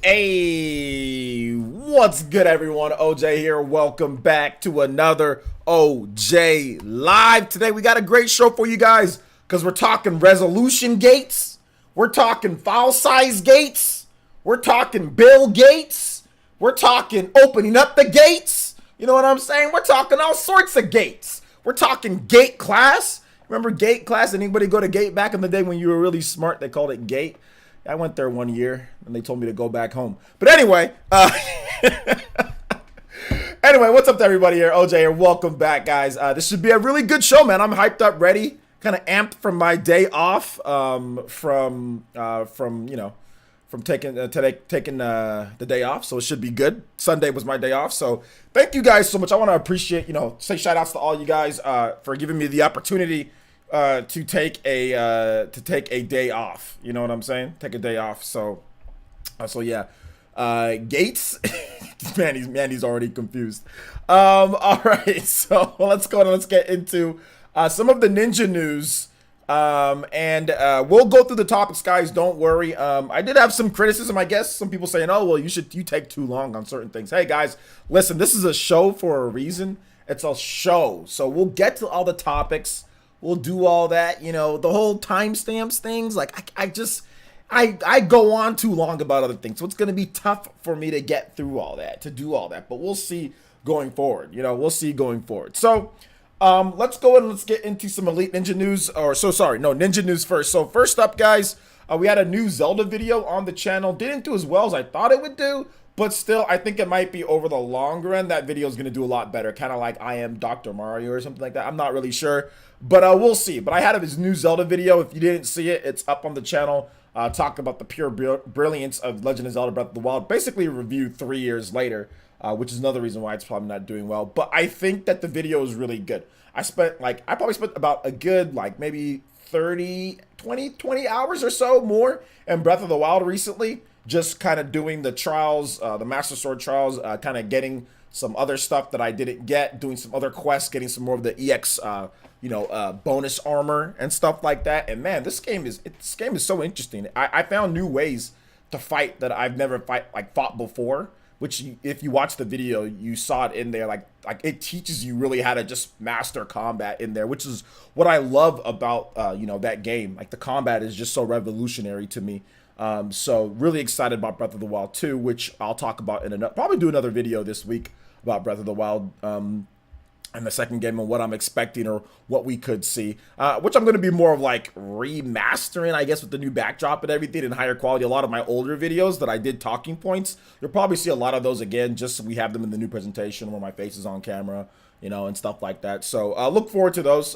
Hey, what's good, everyone? OJ here. Welcome back to another OJ Live. Today we got a great show for you guys because we're talking resolution gates, we're talking file size gates, we're talking bill gates, we're talking opening up the gates. You know what I'm saying? We're talking all sorts of gates. We're talking gate class. Remember gate class? Anybody go to gate back in the day when you were really smart? They called it gate. I went there 1 year and they told me to go back home. But anyway, anyway, what's up to everybody here? OJ here. Welcome back, guys. This should be a really good show, man. I'm hyped up, ready, kind of amped from my day off. From taking the day off, so it should be good. Sunday was my day off, so thank you guys so much. I want to appreciate, say shout outs to all you guys for giving me the opportunity to take a day off. You know what I'm saying? Take a day off. So yeah. Gates. He's already confused. All right. So let's go and let's get into some of the ninja news. And we'll go through the topics, guys. Don't worry. I did have some criticism, I guess. Some people saying, "Oh, well, you take too long on certain things." Hey, guys, listen. This is a show for a reason. It's a show, so we'll get to all the topics. We'll do all that, the whole timestamps things. Like I go on too long about other things, so it's gonna be tough for me to get through all that, to do all that. But we'll see going forward. We'll see going forward. So, let's go and let's get into some Elite Ninja news. Ninja news first. So first up, guys, we had a new Zelda video on the channel. Didn't do as well as I thought it would do. But still, I think it might be over the long run. That video is going to do a lot better. Kind of like I Am Dr. Mario or something like that. I'm not really sure. But we'll see. But I had his new Zelda video. If you didn't see it, it's up on the channel. Talking about the pure brilliance of Legend of Zelda Breath of the Wild. Basically a review 3 years later. Which is another reason why it's probably not doing well. But I think that the video is really good. I probably spent about a good, maybe 20 hours or so more in Breath of the Wild recently. Just kind of doing the trials, the Master Sword trials, kind of getting some other stuff that I didn't get, doing some other quests, getting some more of the EX, bonus armor and stuff like that. And man, this game is so interesting. I found new ways to fight that I've never fought before. Which, if you watch the video, you saw it in there. Like it teaches you really how to just master combat in there, which is what I love about that game. Like the combat is just so revolutionary to me. So really excited about Breath of the Wild 2, which I'll talk about probably do another video this week about Breath of the Wild and the second game and what I'm expecting or what we could see, which I'm going to be more of remastering, I guess, with the new backdrop and everything and higher quality. A lot of my older videos that I did talking points, you'll probably see a lot of those again, just so we have them in the new presentation where my face is on camera, and stuff like that. So look forward to those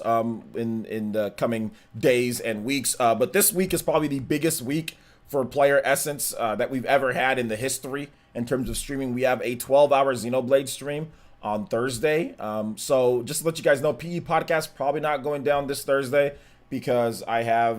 in the coming days and weeks. But this week is probably the biggest week for PlayerEssence that we've ever had in the history in terms of streaming. We have a 12-hour Xenoblade stream on Thursday. So just to let you guys know, PE podcast probably not going down this Thursday because I have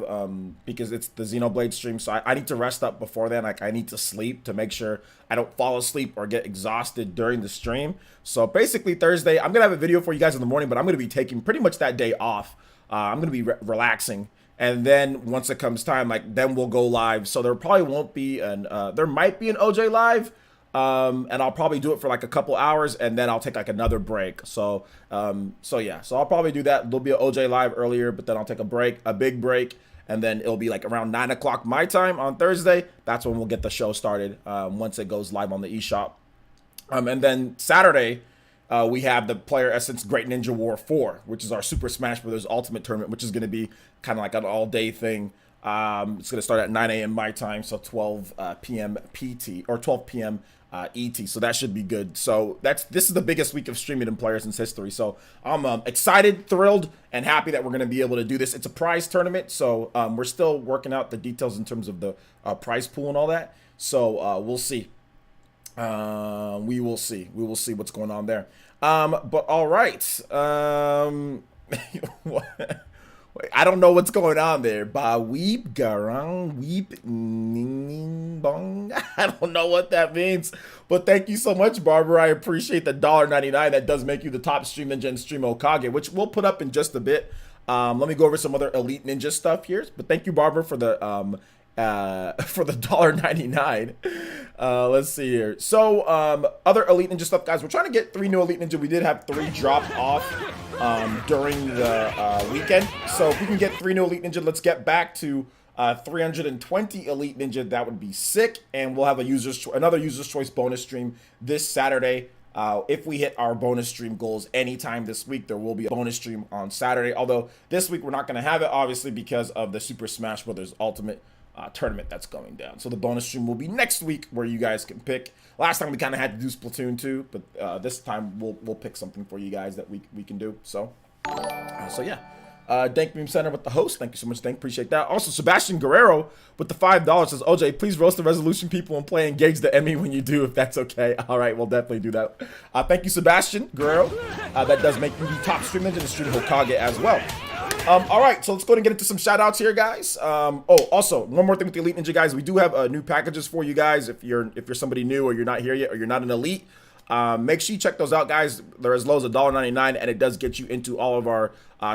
because it's the Xenoblade stream. So I need to rest up before then. I need to sleep to make sure I don't fall asleep or get exhausted during the stream. So basically Thursday, I'm gonna have a video for you guys in the morning, but I'm gonna be taking pretty much that day off. I'm gonna be relaxing. And then once it comes time, then we'll go live. So there probably won't be there might be an OJ live. And I'll probably do it for a couple hours and then I'll take another break. So yeah, so I'll probably do that. There'll be an OJ live earlier, but then I'll take a big break. And then it'll be around 9 o'clock my time on Thursday. That's when we'll get the show started, once it goes live on the eShop. And then Saturday, we have the PlayerEssence Great Ninja War 4, which is our Super Smash Bros. Ultimate Tournament, which is going to be kind of an all-day thing. It's going to start at 9 a.m. my time, so 12 p.m. PT, or 12 p.m. ET, so that should be good. So this is the biggest week of streaming in PlayerEssence history. So I'm excited, thrilled, and happy that we're going to be able to do this. It's a prize tournament, so we're still working out the details in terms of the prize pool and all that. So we'll see. We will see what's going on there. But all right. I don't know what's going on there. Ba weep garang weep ning bong. I don't know what that means. But thank you so much, Barbara. I appreciate the $1.99. That does make you the top stream ninja and stream Okage, which we'll put up in just a bit. Let me go over some other Elite Ninja stuff here. But thank you, Barbara, for the for the $1.99. Let's see here. So other Elite Ninja stuff, guys. We're trying to get 3 new Elite Ninja. We did have 3 dropped off during the weekend. So if we can get 3 new Elite Ninja, let's get back to 320 Elite Ninja. That would be sick. And we'll have another user's choice bonus stream this Saturday. If we hit our bonus stream goals anytime this week, there will be a bonus stream on Saturday. Although this week we're not going to have it, obviously, because of the Super Smash Bros. Ultimate tournament that's going down. So the bonus stream will be next week, where you guys can pick. Last time we kind of had to do Splatoon 2, but this time we'll pick something for you guys that we can do. So yeah. Dank Meme Center with the host. Thank you so much, Dank. Appreciate that. Also, Sebastian Guerrero with the $5 says, OJ, please roast the Resolution people and play Engage the Emmy when you do, if that's okay. All right, we'll definitely do that. Thank you, Sebastian Guerrero. That does make me the top stream ninja and stream Hokage as well. All right, so let's go ahead and get into some shout outs here, guys. Also, one more thing with the Elite Ninja, guys. We do have new packages for you guys. If you're somebody new, or you're not here yet, or you're not an elite, make sure you check those out, guys. They're as low as $1.99, and it does get you into all of our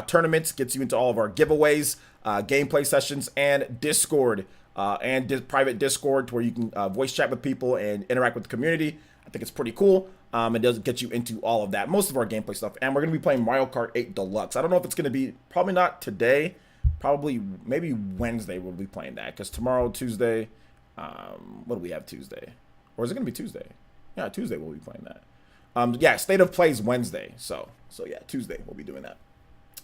tournaments, gets you into all of our giveaways, gameplay sessions, and Discord, and private Discord, where you can voice chat with people and interact with the community. I think it's pretty cool. It does get you into all of that, most of our gameplay stuff. And we're going to be playing Mario Kart 8 Deluxe. I don't know if it's going to be, probably not today, maybe Wednesday we'll be playing that, because tomorrow, Tuesday, what do we have Tuesday? Or is it going to be Tuesday? Yeah, Tuesday we'll be playing that. Yeah, State of Play is Wednesday. So yeah, Tuesday we'll be doing that.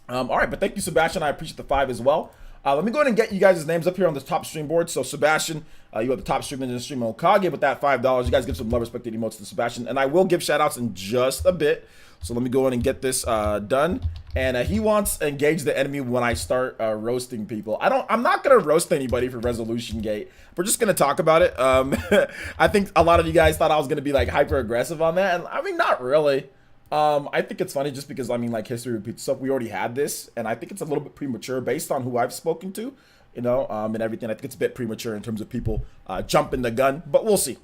All right, but thank you, Sebastian. I appreciate the 5 as well. Let me go ahead and get you guys' names up here on the top stream board. So Sebastian, you have the top stream in the stream Hokage with that $5. You guys give some love, respect, and emotes to Sebastian, and I will give shout outs in just a bit. So let me go ahead and get this done. And he wants to engage the enemy when I start roasting people. I'm not gonna roast anybody for Resolutiongate. We're just gonna talk about it. I think a lot of you guys thought I was gonna be like hyper aggressive on that, and I mean, not really. I think it's funny just because, I mean, like, history repeats itself. We already had this, and I think it's a little bit premature based on who I've spoken to, you know, and everything. I think it's a bit premature in terms of people jumping the gun, but we'll see.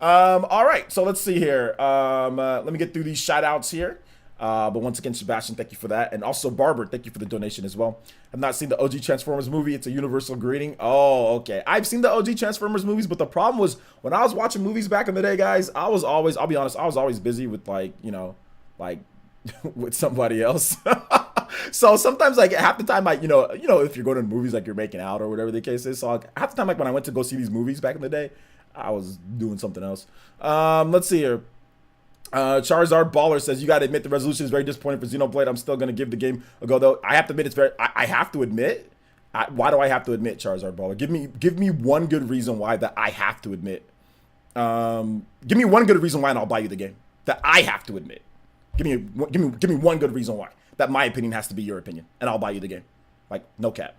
All right, so let's see here. Let me get through these shout outs here. But once again, Sebastian, thank you for that. And also, Barber, thank you for the donation as well. I've not seen the OG Transformers movie. It's a universal greeting. Oh, okay. I've seen the OG Transformers movies, but the problem was when I was watching movies back in the day, guys, I'll be honest, I was always busy with, like, you know, like with somebody else. So sometimes, like, half the time, you know, if you're going to movies, like, you're making out or whatever the case is. So like, half the time, like, when I went to go see these movies back in the day, I was doing something else. Let's see here. Charizard Baller says, you gotta admit the resolution is very disappointing for Xenoblade. I'm still gonna give the game a go, though. I have to admit, it's very, I have to admit. Why do I have to admit, Charizard Baller? Give me one good reason why that I have to admit. Give me one good reason why, and I'll buy you the game. That I have to admit. Give me one good reason why. That my opinion has to be your opinion, and I'll buy you the game. Like, no cap.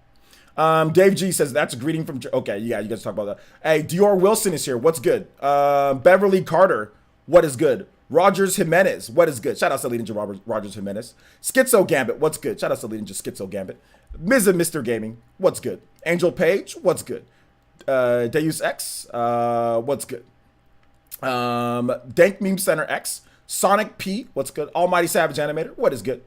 Dave G says, that's a greeting from... Okay, yeah, you guys talk about that. Hey, Dior Wilson is here. What's good? Beverly Carter, what is good? Rogers Jimenez, what is good? Shout out to Lead Ninja Rogers Jimenez. Schizo Gambit, what's good? Shout out to Lead Ninja Schizo Gambit. Ms. and Mr. Gaming, what's good? Angel Page, what's good? Deus X, what's good? Dank Meme Center X. Sonic P, what's good? Almighty Savage Animator, what is good?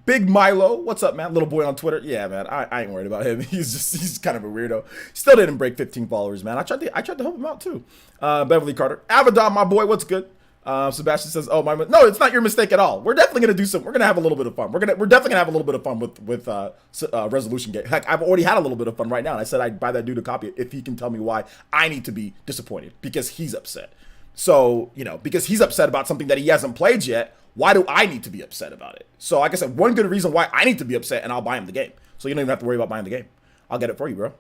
Big Milo, what's up, man? Little boy on Twitter, yeah, man. I ain't worried about him. He's kind of a weirdo. Still didn't break 15 followers, man. I tried to help him out too. Beverly Carter, Avedon, my boy, what's good? Sebastian says, "Oh my, no, it's not your mistake at all. We're definitely gonna do some. We're gonna have a little bit of fun. We're definitely gonna have a little bit of fun with Resolutiongate. Heck, I've already had a little bit of fun right now. And I said I'd buy that dude a copy if he can tell me why I need to be disappointed because he's upset. So, you know, because he's upset about something that he hasn't played yet. Why do I need to be upset about it? So, like I said, one good reason why I need to be upset, and I'll buy him the game. So you don't even have to worry about buying the game. I'll get it for you, bro.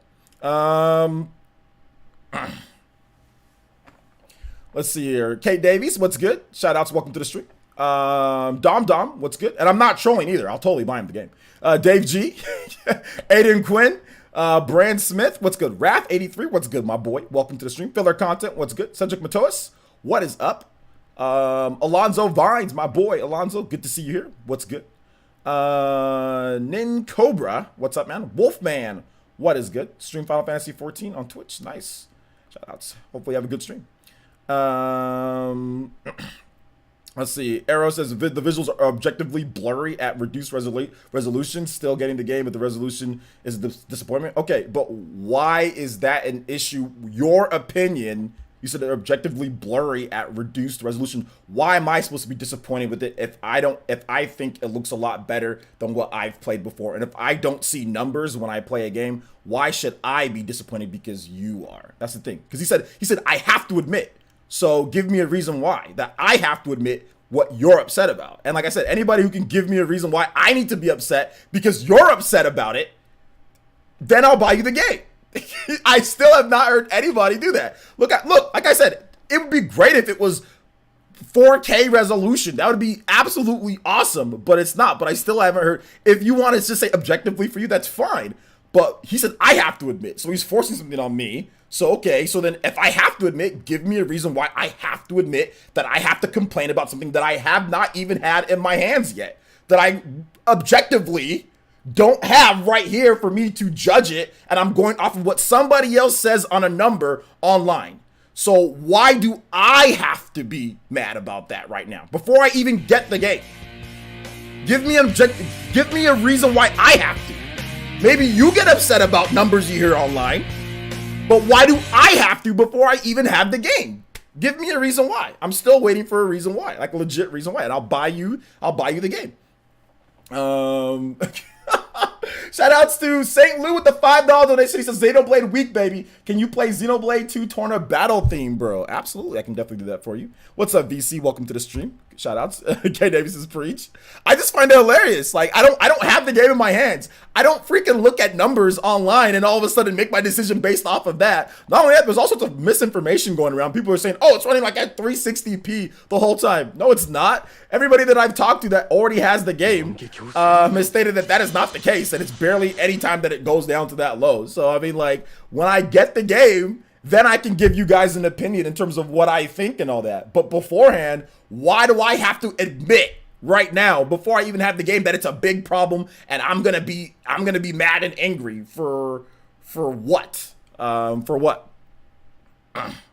Let's see here. Kate Davies, what's good? Shout outs, welcome to the stream. Dom, what's good? And I'm not trolling either. I'll totally buy him the game. Dave G, Aiden Quinn, Brand Smith, what's good? Wrath83, what's good, my boy? Welcome to the stream. Filler Content, what's good? Cedric Matoas, what is up? Alonzo Vines, my boy. Alonzo, good to see you here. What's good? Nin Cobra, what's up, man? Wolfman, what is good? Stream Final Fantasy 14 on Twitch, nice. Shout outs. Hopefully you have a good stream. Let's see. Arrow says the visuals are objectively blurry at reduced resolution. Still getting the game, but the resolution is a disappointment. Okay, but why is that an issue? Your opinion. You said they're objectively blurry at reduced resolution. Why am I supposed to be disappointed with it if I think it looks a lot better than what I've played before? And if I don't see numbers when I play a game, why should I be disappointed because you are? That's the thing. Because he said I have to admit. So give me a reason why that I have to admit what you're upset about. And like I said, anybody who can give me a reason why I need to be upset because you're upset about it, then I'll buy you the game. I still have not heard anybody do that. Look, like I said, it would be great if it was 4K resolution. That would be absolutely awesome, but it's not. But I still haven't heard. If you want to just say objectively for you, that's fine. But he said, I have to admit. So he's forcing something on me. So, okay, so then if I have to admit, give me a reason why I have to admit that I have to complain about something that I have not even had in my hands yet. That I objectively don't have right here for me to judge it, and I'm going off of what somebody else says on a number online. So why do I have to be mad about that right now before I even get the game? Give me a reason why I have to. Maybe you get upset about numbers you hear online, but why do I have to before I even have the game? Give me a reason why. I'm still waiting for a reason why, like a legit reason why, and I'll buy you the game. Shout outs to St. Lou with the $5 donation. He says, Xenoblade week, baby. Can you play Xenoblade 2 Torna battle theme, bro? Absolutely. I can definitely do that for you. What's up, VC? Welcome to the stream. Shout outs. K Davis is preach. I just find it hilarious. Like, I don't have the game in my hands. I don't freaking look at numbers online and all of a sudden make my decision based off of that. Not only that, there's all sorts of misinformation going around. People are saying, oh, it's running like at 360p the whole time. No, it's not. Everybody that I've talked to that already has the game has stated that is not the case, and it's barely any time that it goes down to that low. So, I mean, like, when I get the game, then I can give you guys an opinion in terms of what I think and all that. But beforehand, why do I have to admit right now, before I even have the game, that it's a big problem and I'm gonna be mad and angry for what? For what? I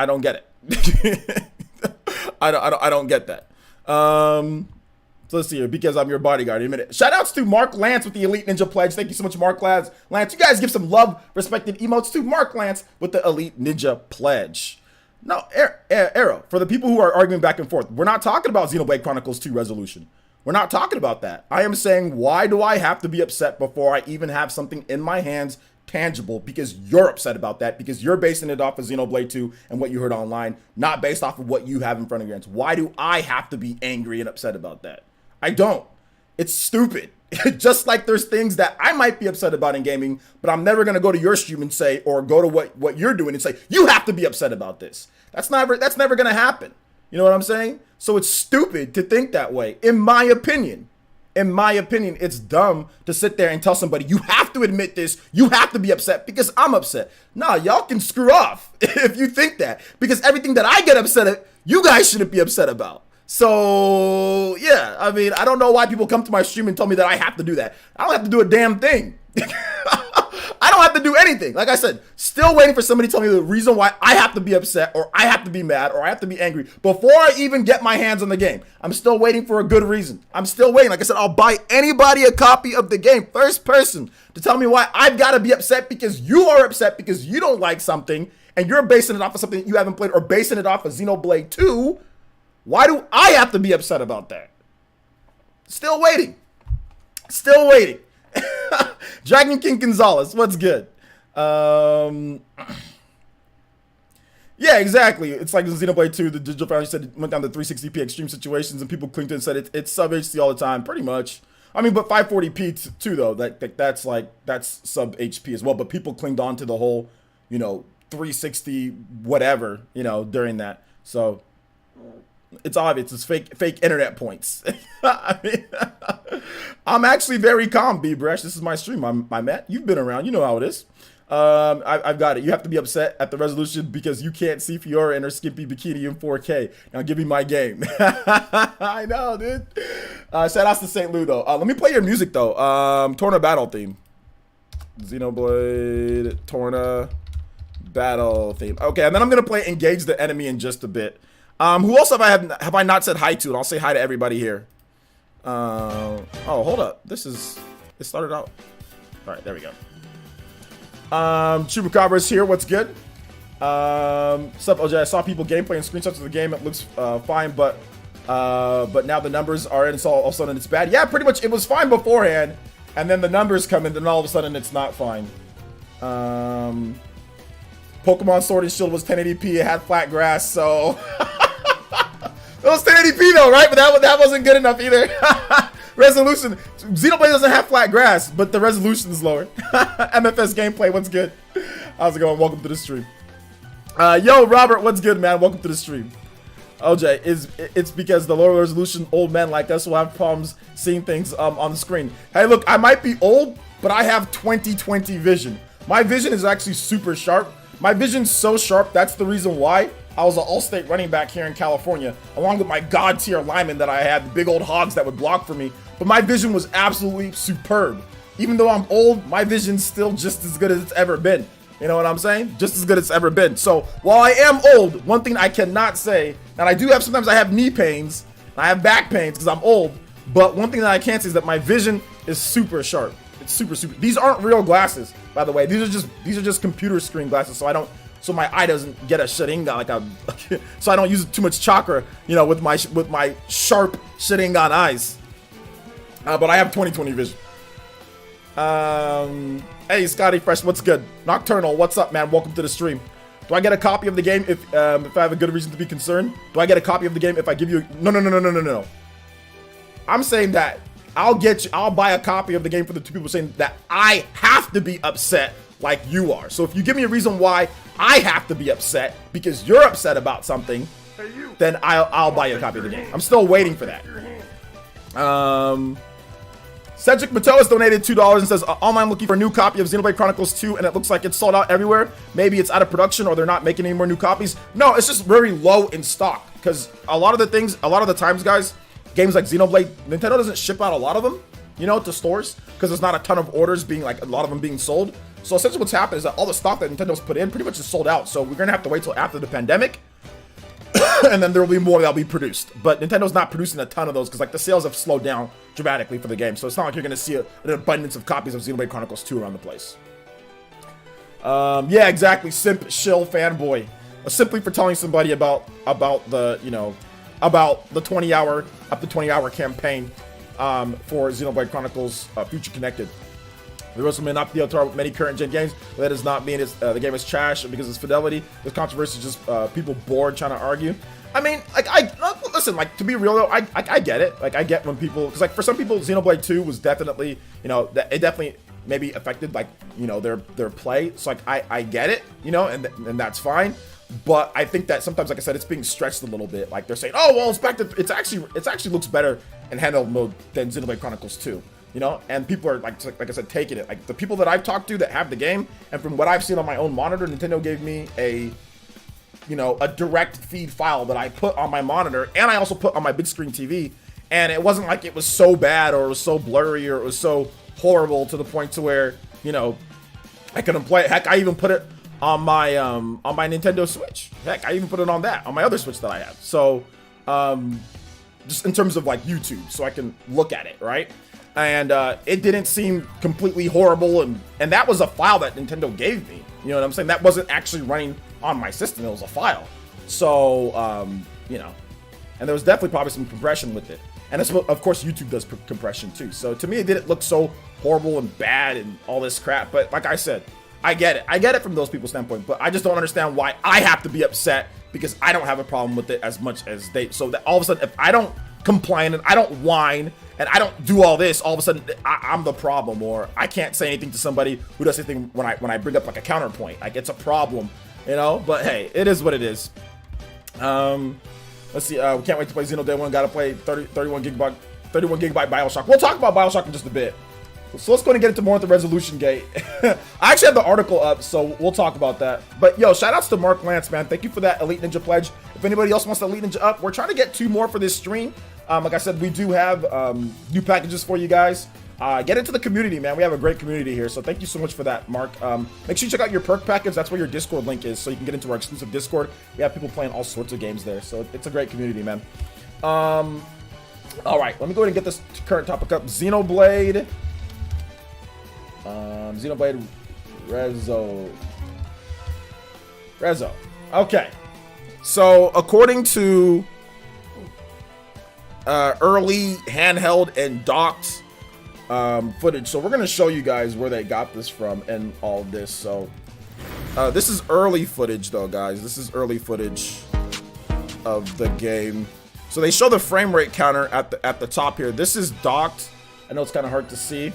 don't get it. I don't get that. So let's see here, because I'm your bodyguard in a minute. Shout outs to Mark Lance with the Elite Ninja Pledge. Thank you so much, Mark Lance. You guys give some love, respected emotes to Mark Lance with the Elite Ninja Pledge. No, Arrow, for the people who are arguing back and forth, we're not talking about Xenoblade Chronicles 2 resolution. We're not talking about that. I am saying, why do I have to be upset before I even have something in my hands tangible? Because you're upset about that, because you're basing it off of Xenoblade 2 and what you heard online, not based off of what you have in front of your hands. Why do I have to be angry and upset about that? I don't. It's stupid. Just like there's things that I might be upset about in gaming, but I'm never going to go to your stream and say, or go to what you're doing and say, you have to be upset about this. That's never going to happen. You know what I'm saying? So it's stupid to think that way, in my opinion. In my opinion, it's dumb to sit there and tell somebody, you have to admit this, you have to be upset because I'm upset. Nah, y'all can screw off if you think that, because everything that I get upset at, you guys shouldn't be upset about. So, yeah, I mean, I don't know why people come to my stream and tell me that I have to do that. I don't have to do a damn thing. I don't have to do anything. Like I said, still waiting for somebody to tell me the reason why I have to be upset, or I have to be mad, or I have to be angry before I even get my hands on the game. I'm still waiting for a good reason. I'm still waiting. Like I said, I'll buy anybody a copy of the game, first person, to tell me why I've got to be upset because you are upset because you don't like something and you're basing it off of something that you haven't played, or basing it off of Xenoblade 2. Why do I have to be upset about that? Still waiting. Still waiting. Dragon King Gonzalez, what's good? Yeah, exactly. It's like Xenoblade 2, the Digital Foundry said it went down to 360p extreme situations, and people clicked and said it's sub HD all the time, pretty much. I mean, but 540p too, though. That's sub HP as well. But people clinged on to the whole, 360 whatever, during that. So it's obvious. It's fake internet points. I mean, I'm actually very calm, B-Bresh. This is my stream. I'm Matt. You've been around. You know how it is. I've got it. You have to be upset at the resolution because you can't see Fiora in her skimpy bikini in 4K. Now give me my game. I know, dude. Shout outs to St. Lou, though. Let me play your music, though. Torna battle theme. Xenoblade Torna battle theme. Okay, and then I'm going to play Engage the Enemy in just a bit. Who else have I not said hi to? And I'll say hi to everybody here. Oh, hold up. It started out. All right, there we go. Chupacabra's here. What's good? What's up, OJ? I saw people gameplay and screenshots of the game. It looks fine, but now the numbers are in, so all of a sudden it's bad. Yeah, pretty much. It was fine beforehand, and then the numbers come in, then all of a sudden it's not fine. Pokemon Sword and Shield was 1080p. It had flat grass, so it was 1080p though, right? But that wasn't good enough either. Resolution. Xenoblade doesn't have flat grass, but the resolution is lower. MFS gameplay. What's good? How's it going? Welcome to the stream. Yo, Robert, what's good, man? Welcome to the stream. OJ, it's because the lower resolution old men like us will have problems seeing things on the screen. Hey, look, I might be old, but I have 20/20 vision. My vision is actually super sharp. My vision's so sharp, that's the reason why I was an all-state running back here in California, along with my god-tier linemen that I had, the big old hogs that would block for me. But my vision was absolutely superb. Even though I'm old, my vision's still just as good as it's ever been. You know what I'm saying? Just as good as it's ever been. So while I am old, one thing I cannot say, and I do have, sometimes I have knee pains, I have back pains because I'm old, but one thing that I can say is that my vision is super sharp. It's super. These aren't real glasses, by the way. These are just computer screen glasses, so my eye doesn't get a Sharingan so I don't use too much chakra, you know, with my sharp Sharingan eyes. But I have 20/20 vision. Hey, Scotty Fresh, what's good? Nocturnal, what's up, man? Welcome to the stream. Do I get a copy of the game if I have a good reason to be concerned? Do I get a copy of the game if I give you No. I'm saying that I'll buy a copy of the game for the two people saying that I have to be upset like you are. So if you give me a reason why I have to be upset because you're upset about something, then I'll buy you a copy of the game. I'm still waiting for that. Cedric Mateau has donated $2 and says, online looking for a new copy of Xenoblade Chronicles 2 and it looks like it's sold out everywhere. Maybe it's out of production or they're not making any more new copies. No, it's just very low in stock because a lot of the times, guys, games like Xenoblade, Nintendo doesn't ship out a lot of them, you know, to stores because there's not a ton of orders being like a lot of them being sold. So essentially what's happened is that all the stock that Nintendo's put in pretty much is sold out. So we're going to have to wait till after the pandemic and then there will be more that'll be produced. But Nintendo's not producing a ton of those because like the sales have slowed down dramatically for the game. So it's not like you're going to see an abundance of copies of Xenoblade Chronicles 2 around the place. Yeah, exactly. Simp, shill, fanboy. Simply for telling somebody about the, you know, about the 20-hour, up to 20-hour campaign for Xenoblade Chronicles Future Connected. The also may not be able to with many current gen games, but that does not mean the game is trash because it's fidelity. This controversy is just people bored trying to argue. I mean, like, listen, like, to be real though, I get it. Like, I get when people, because like for some people, Xenoblade 2 was definitely, you know, it definitely maybe affected like, you know, their play. So like, I get it, you know, and that's fine. But I think that sometimes, like I said, it's being stretched a little bit. Like they're saying, oh well, it's back to it actually looks better in handheld mode than Xenoblade Chronicles 2. You know, and people are like I said, taking it. Like the people that I've talked to that have the game, and from what I've seen on my own monitor, Nintendo gave me a direct feed file that I put on my monitor, and I also put on my big screen TV. And it wasn't like it was so bad or it was so blurry or it was so horrible to the point to where, you know, I couldn't play it. Heck, I even put it on my Nintendo Switch. Heck, I even put it on my other Switch that I have. So, just in terms of like YouTube, so I can look at it, right? And it didn't seem completely horrible, and that was a file that Nintendo gave me. You know what I'm saying? That wasn't actually running on my system. It was a file. So, you know, and there was definitely probably some compression with it. And that's what, of course, YouTube does compression too. So to me, it didn't look so horrible and bad and all this crap. But like I said, I get it. I get it from those people's standpoint. But I just don't understand why I have to be upset because I don't have a problem with it as much as they. So that all of a sudden, if I don't complain and I don't whine and I don't do all this, all of a sudden I'm the problem, or I can't say anything to somebody who does anything when I bring up like a counterpoint. Like it's a problem, you know. But hey, it is what it is. Let's see. We can't wait to play Xeno Day 1. Gotta play 31 gigabyte Bioshock. We'll talk about Bioshock in just a bit. So let's go and get into more with the Resolutiongate. I actually have the article up, so we'll talk about that. But yo, shout outs to Mark Lance, man. Thank you for that Elite Ninja pledge. If anybody else wants the Elite Ninja up, we're trying to get 2 more for this stream. Like I said, we do have new packages for you guys. Get into the community, man. We have a great community here, so thank you so much for that, Mark. Make sure you check out your perk package. That's where your Discord link is, so you can get into our exclusive Discord. We have people playing all sorts of games there, so it's a great community, man. All right, let me go ahead and get this current topic up. Xenoblade. Xenoblade Rezo. Okay. So, according to early handheld and docked footage, so we're going to show you guys where they got this from and all this. So, this is early footage, though, guys. This is early footage of the game. So they show the frame rate counter at the top here. This is docked. I know it's kind of hard to see.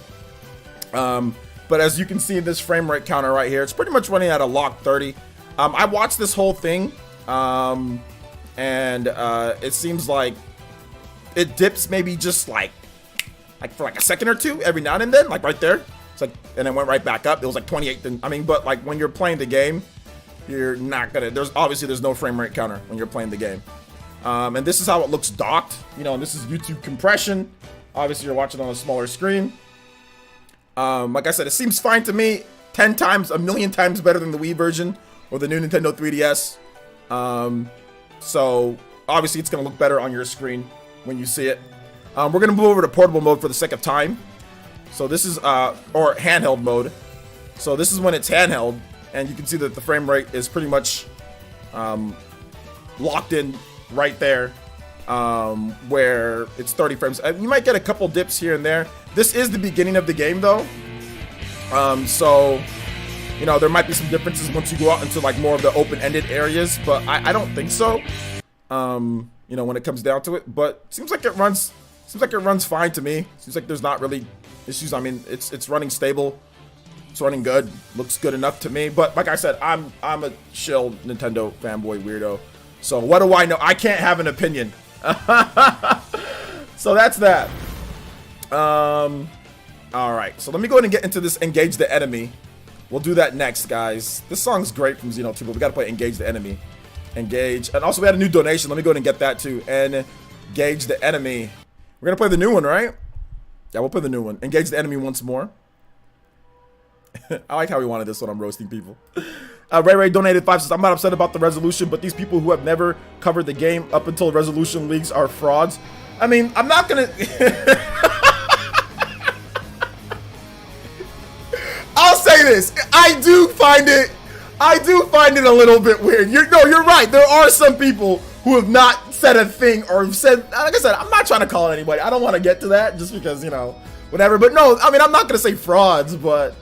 But as you can see, this frame rate counter right here, it's pretty much running at a lock 30. I watched this whole thing, and it seems like it dips maybe just like for like a second or two every now and then, like right there. It's like, and then went right back up. It was like 28. I mean, but like when you're playing the game, you're not gonna. There's no frame rate counter when you're playing the game. And this is how it looks docked, you know, and this is YouTube compression. Obviously, you're watching on a smaller screen. Like I said, it seems fine to me. 10 times, a million times better than the Wii version or the new Nintendo 3DS. So, obviously, it's going to look better on your screen when you see it. We're going to move over to portable mode for the sake of time. So, this is, or handheld mode. So, this is when it's handheld, and you can see that the frame rate is pretty much locked in right there, where it's 30 frames. You might get a couple dips here and there. This is the beginning of the game, though, so you know there might be some differences once you go out into like more of the open-ended areas, but I don't think so. You know, when it comes down to it, but seems like it runs fine to me. Seems like there's not really issues. I mean, it's running stable. It's running good. Looks good enough to me. But like I said, I'm a chill Nintendo fanboy weirdo. So what do I know? I can't have an opinion. So that's that. All right. So let me go ahead and get into this Engage the Enemy. We'll do that next, guys. This song's great from Xeno 2, but we got to play Engage the Enemy. Engage. And also we had a new donation. Let me go ahead and get that too. Engage the Enemy. We're going to play the new one, right? Yeah, we'll play the new one. Engage the Enemy once more. I like how we wanted this when I'm roasting people. Ray donated 5 cents. I'm not upset about the resolution, but these people who have never covered the game up until resolution leagues are frauds. I mean, I'm not gonna. I'll say this. I do find it a little bit weird. You're right. There are some people who have not said a thing or have said. Like I said, I'm not trying to call anybody. I don't want to get to that just because, you know, whatever. But no, I mean, I'm not gonna say frauds, but.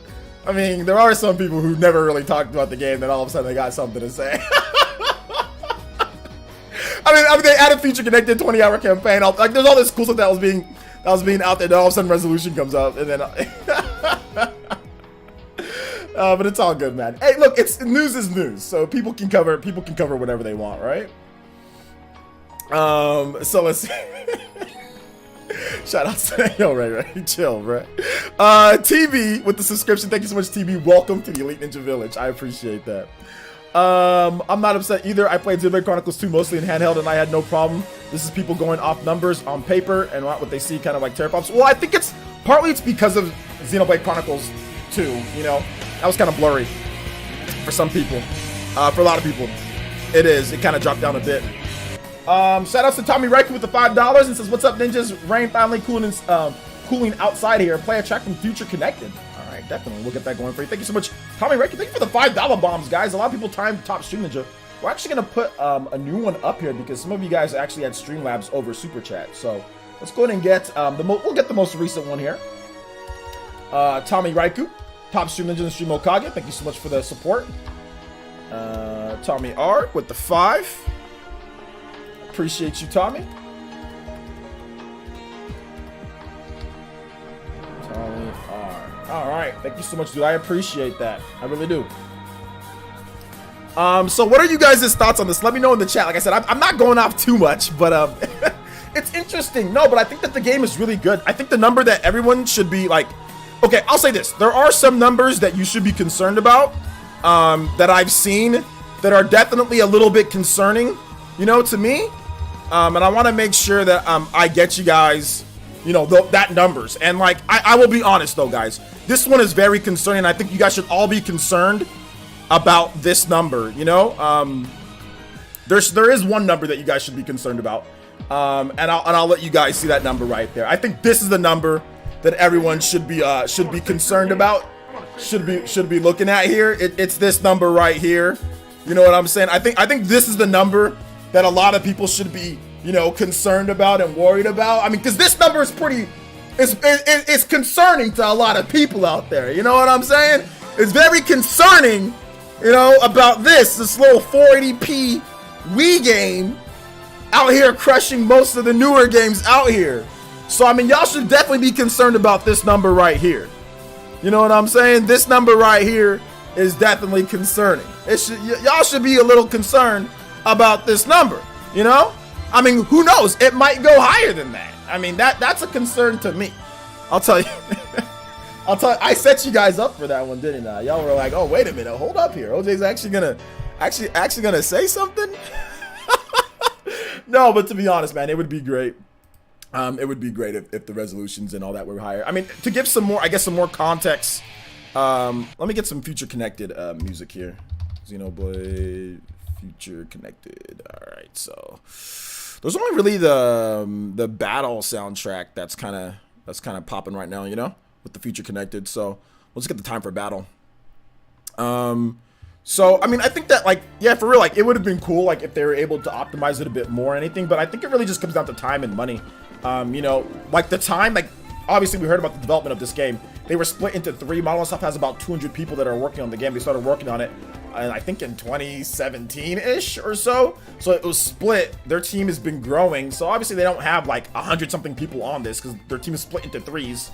I mean, there are some people who never really talked about the game, then all of a sudden they got something to say. I mean, they added feature connected 20-hour campaign. Like, there's all this cool stuff that was being out there. Then all of a sudden, resolution comes up, and then. But it's all good, man. Hey, look, news is news, so people can cover whatever they want, right? So let's see. Shout out to yo, Ray, chill, bro. TV with the subscription. Thank you so much, TV. Welcome to the Elite Ninja Village. I appreciate that. I'm not upset either. I played Xenoblade Chronicles 2 mostly in handheld, and I had no problem. This is people going off numbers on paper and what they see kind of like teraflops. Well, I think it's because of Xenoblade Chronicles 2. You know, that was kind of blurry for some people. For a lot of people, it is. It kind of dropped down a bit. Shout outs to Tommy Reichen with the $5 and says, "What's up, ninjas? Rain finally cooling outside here. Play a track from Future Connected." All right, definitely. We'll get that going for you. Thank you so much, Tommy Reichen. Thank you for the $5 bombs, guys. A lot of people timed Top Stream Ninja. We're actually gonna put a new one up here because some of you guys actually had Streamlabs over Super Chat. So let's go ahead and get we'll get the most recent one here. Tommy Raiku, Top Stream Ninja and Stream Okage. Thank you so much for the support. Tommy R with the 5. Appreciate you, Tommy. Tommy R. All right, thank you so much, dude. I appreciate that. I really do. So what are you guys' thoughts on this? Let me know in the chat. Like I said, I'm not going off too much, but it's interesting. No, but I think that the game is really good. I think the number that everyone should be like, okay, I'll say this. There are some numbers that you should be concerned about that I've seen that are definitely a little bit concerning, you know, to me. And I want to make sure that I get you guys you know, that numbers. And like, I will be honest though, guys, this one is very concerning. I think you guys should all be concerned about this number, you know. There is one number that you guys should be concerned about, and I'll let you guys see that number right there. I think this is the number that everyone should be concerned about, should be looking at here. It's this number right here. You know what I'm saying? I think this is the number that a lot of people should be, you know, concerned about and worried about. I mean, because this number is it's concerning to a lot of people out there. You know what I'm saying? It's very concerning, you know, about this little 480p Wii game out here crushing most of the newer games out here. So I mean, y'all should definitely be concerned about this number right here. You know what I'm saying? This number right here is definitely concerning. Y'all should be a little concerned about this number, you know? I mean, who knows? It might go higher than that. I mean, that's a concern to me. I'll tell you. I set you guys up for that one, didn't I? Y'all were like, "Oh, wait a minute. Hold up here. OJ's actually gonna say something?" No, but to be honest, man, it would be great. It would be great if the resolutions and all that were higher. I mean, to give some more, some more context. Let me get some future connected music here. Xenoblade future connected. All right, so there's only really the battle soundtrack that's kind of popping right now, you know, with the future connected. So let's get the time for battle. So I mean, I think that, like, yeah, for real, like, it would have been cool, like, if they were able to optimize it a bit more or anything, but I think it really just comes down to time and money. You know, like the time, like, obviously we heard about the development of this game. They were split into 3. Model Stuff has about 200 people that are working on the game. They started working on it, I think in 2017-ish or so. So it was split. Their team has been growing. So obviously they don't have like 100-something people on this because their team is split into 3s.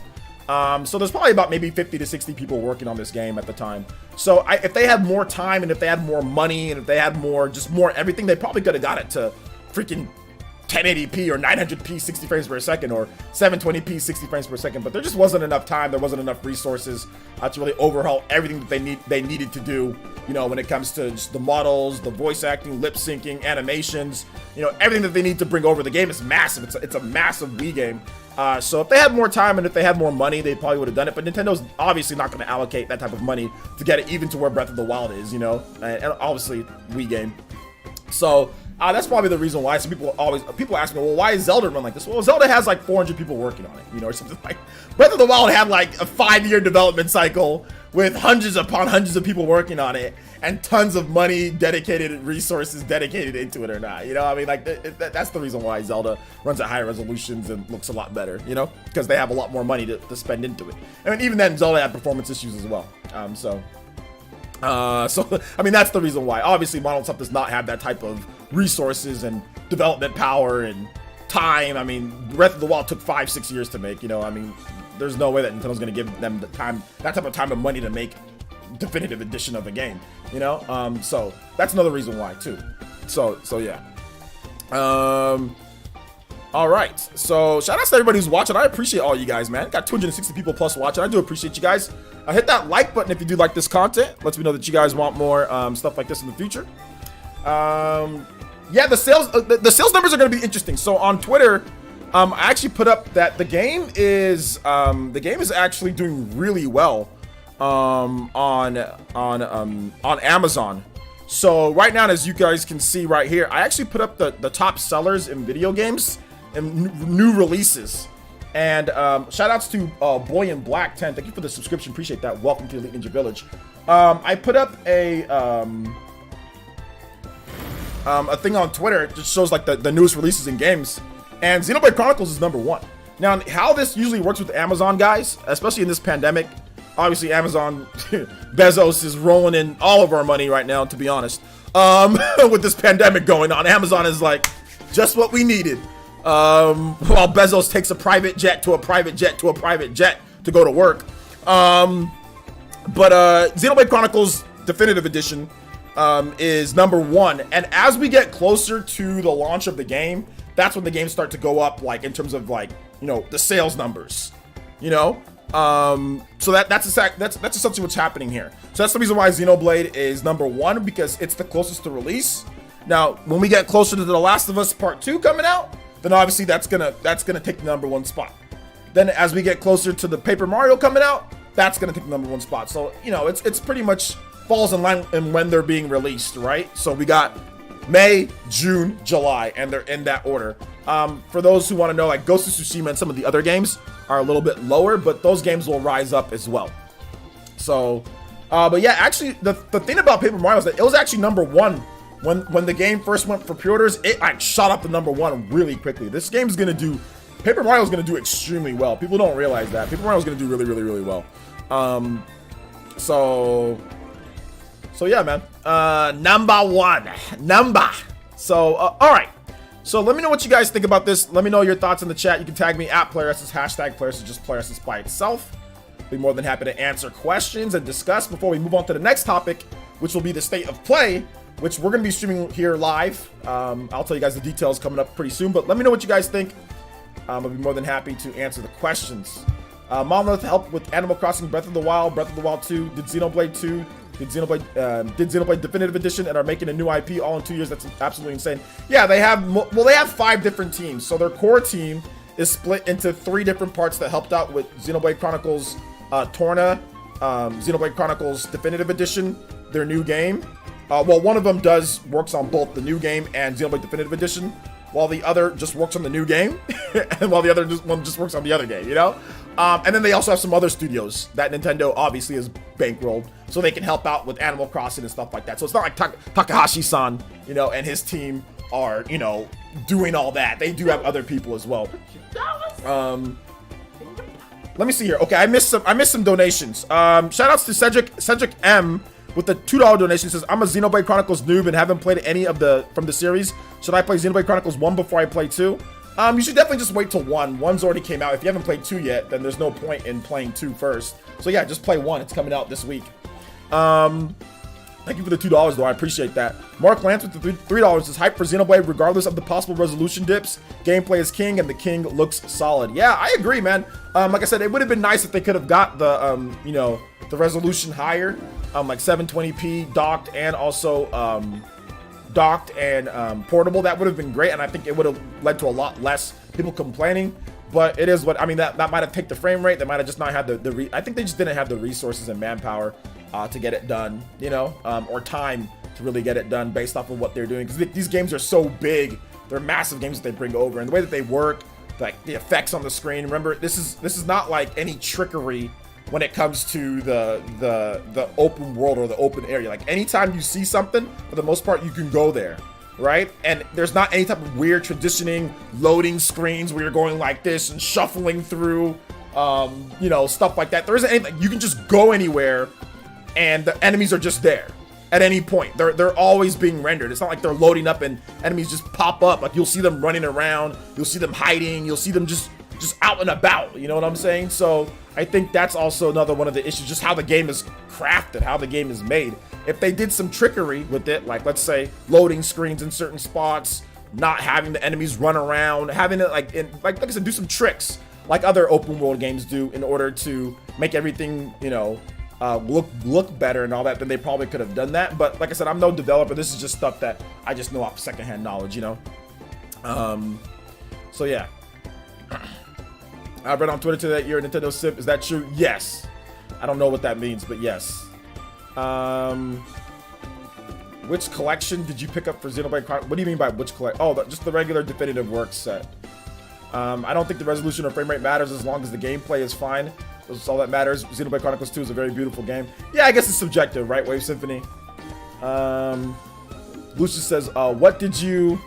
So there's probably about maybe 50 to 60 people working on this game at the time. So if they had more time and if they had more money and if they had more everything, they probably could have got it to freaking 1080p or 900p 60 frames per second or 720p 60 frames per second, but there just wasn't enough time, there wasn't enough resources to really overhaul everything that they needed to do, you know, when it comes to just the models, the voice acting, lip syncing, animations, you know, everything that they need to bring over. The game is massive. It's a massive Wii game. So if they had more time and if they had more money, they probably would have done it, but Nintendo's obviously not going to allocate that type of money to get it even to where Breath of the Wild is, you know, and obviously Wii game. So that's probably the reason why. So people ask me, well, why is Zelda run like this? Well, Zelda has like 400 people working on it, you know, or something like. Breath of the Wild had like a 5-year development cycle with hundreds upon hundreds of people working on it and tons of money, dedicated resources dedicated into it or not. You know, I mean, like that's the reason why Zelda runs at higher resolutions and looks a lot better, you know, because they have a lot more money to spend into it. I mean, even then, Zelda had performance issues as well. So I mean, that's the reason why. Obviously, Monolith does not have that type of resources and development power and time. I mean, Breath of the Wild took 5-6 years to make, you know. I mean, there's no way that Nintendo's gonna give them the time, that type of time and money to make definitive edition of the game, you know. So that's another reason why too. So yeah. All right, so shout out to everybody who's watching. I appreciate all you guys, man. Got 260 people plus watching. I do appreciate you guys. Hit that like button if you do like this content. Lets me know that you guys want more stuff like this in the future. Yeah, the sales numbers are going to be interesting. So on Twitter, I actually put up that the game is actually doing really well on Amazon. So right now, as you guys can see right here, I actually put up the top sellers in video games and new releases. And shout outs to Boy in Black 10. Thank you for the subscription. Appreciate that. Welcome to Elite Ninja Village. I put up a thing on Twitter. It just shows like the newest releases in games. And Xenoblade Chronicles is #1. Now, how this usually works with Amazon, guys, especially in this pandemic, obviously Amazon, Bezos is rolling in all of our money right now, to be honest. With this pandemic going on, Amazon is like, just what we needed. While Bezos takes a private jet to a private jet to a private jet to go to work. But Xenoblade Chronicles Definitive Edition is #1. And as we get closer to the launch of the game, that's when the games start to go up, like in terms of like, you know, the sales numbers, you know? So that's essentially what's happening here. So that's the reason why Xenoblade is #1, because it's the closest to release. Now, when we get closer to The Last of Us Part 2 coming out, then obviously that's gonna take the #1 spot. Then as we get closer to the Paper Mario coming out, that's gonna take the number 1 spot. So, you know, it's pretty much falls in line in when they're being released, right? So we got May, June, July, and they're in that order. For those who want to know, like Ghost of Tsushima and some of the other games are a little bit lower, but those games will rise up as well. So, but yeah, actually, the thing about Paper Mario is that it was actually number 1 when the game first went for pre-orders. It like shot up to number 1 really quickly. This game's gonna do, Paper Mario's gonna do extremely well. People don't realize that Paper Mario's gonna do really, really, really well. So yeah, man. Number 1. So, all right. So let me know what you guys think about this. Let me know your thoughts in the chat. You can tag me at PlayerEssence, hashtag PlayerEssence, just PlayerEssence by itself. Be more than happy to answer questions and discuss before we move on to the next topic, which will be the state of play, which we're going to be streaming here live. I'll tell you guys the details coming up pretty soon, but let me know what you guys think. I'll be more than happy to answer the questions. Monolith helped with Animal Crossing Breath of the Wild 2, did Xenoblade 2, did Xenoblade Definitive Edition, and are making a new IP all in 2 years. That's absolutely insane. Yeah, they have, well, they have 5 different teams. So their core team is split into 3 different parts that helped out with Xenoblade Chronicles Torna, Xenoblade Chronicles Definitive Edition, their new game. Well, one of them works on both the new game and Xenoblade Definitive Edition, while the other just works on the new game, and while the other one just works on the other game, you know? And then they also have some other studios that Nintendo obviously has bankrolled, so they can help out with Animal Crossing and stuff like that. So it's not like Takahashi-san, you know, and his team are, you know, doing all that. They do have other people as well. Let me see here. Okay, I missed some donations. Shout outs to Cedric M with the $2 donation. Says, I'm a Xenoblade Chronicles noob and haven't played any of from the series. Should I play Xenoblade Chronicles 1 before I play 2? You should definitely just wait till 1. 1's already came out. If you haven't played 2 yet, then there's no point in playing 2 first. So yeah, just play 1. It's coming out this week. Thank you for the $2 though. I appreciate that. Mark Lance with the $3 is hyped for Xenoblade regardless of the possible resolution dips. Gameplay is king and the king looks solid. Yeah, I agree, man. Like I said, it would have been nice if they could have got the you know, the resolution higher, like 720p docked and also portable. That would have been great, and I think it would have led to a lot less people complaining. But it is what I mean. That might have taken the frame rate. They might have just not had I think they just didn't have the resources and manpower to get it done, you know, or time to really get it done based off of what they're doing. Because these games are so big, they're massive games that they bring over, and the way that they work, like the effects on the screen. Remember, this is not like any trickery when it comes to the open world or the open area. Like anytime you see something, for the most part, you can go there, right? And there's not any type of weird transitioning loading screens where you're going like this and shuffling through, you know, stuff like that. There isn't anything. You can just go anywhere, and the enemies are just there at any point. They're always being rendered. It's not like they're loading up and enemies just pop up. Like you'll see them running around, you'll see them hiding, you'll see them just out and about. You know what I'm saying? So I think that's also another one of the issues, just how the game is crafted, how the game is made. If they did some trickery with it, like let's say loading screens in certain spots, not having the enemies run around, having it like I said, do some tricks like other open world games do in order to make everything, you know, look better and all that, then they probably could have done that. But like I said, I'm no developer. This is just stuff that I just know off secondhand knowledge, you know. So yeah. I read on Twitter today that you're a Nintendo Sip. Is that true? Yes. I don't know what that means, but yes. Which collection did you pick up for Xenoblade Chronicles? What do you mean by which collection? Oh, just the regular Definitive Works set. I don't think the resolution or frame rate matters as long as the gameplay is fine. That's all that matters. Xenoblade Chronicles 2 is a very beautiful game. Yeah, I guess it's subjective, right? Wave Symphony. Lucius says, what did you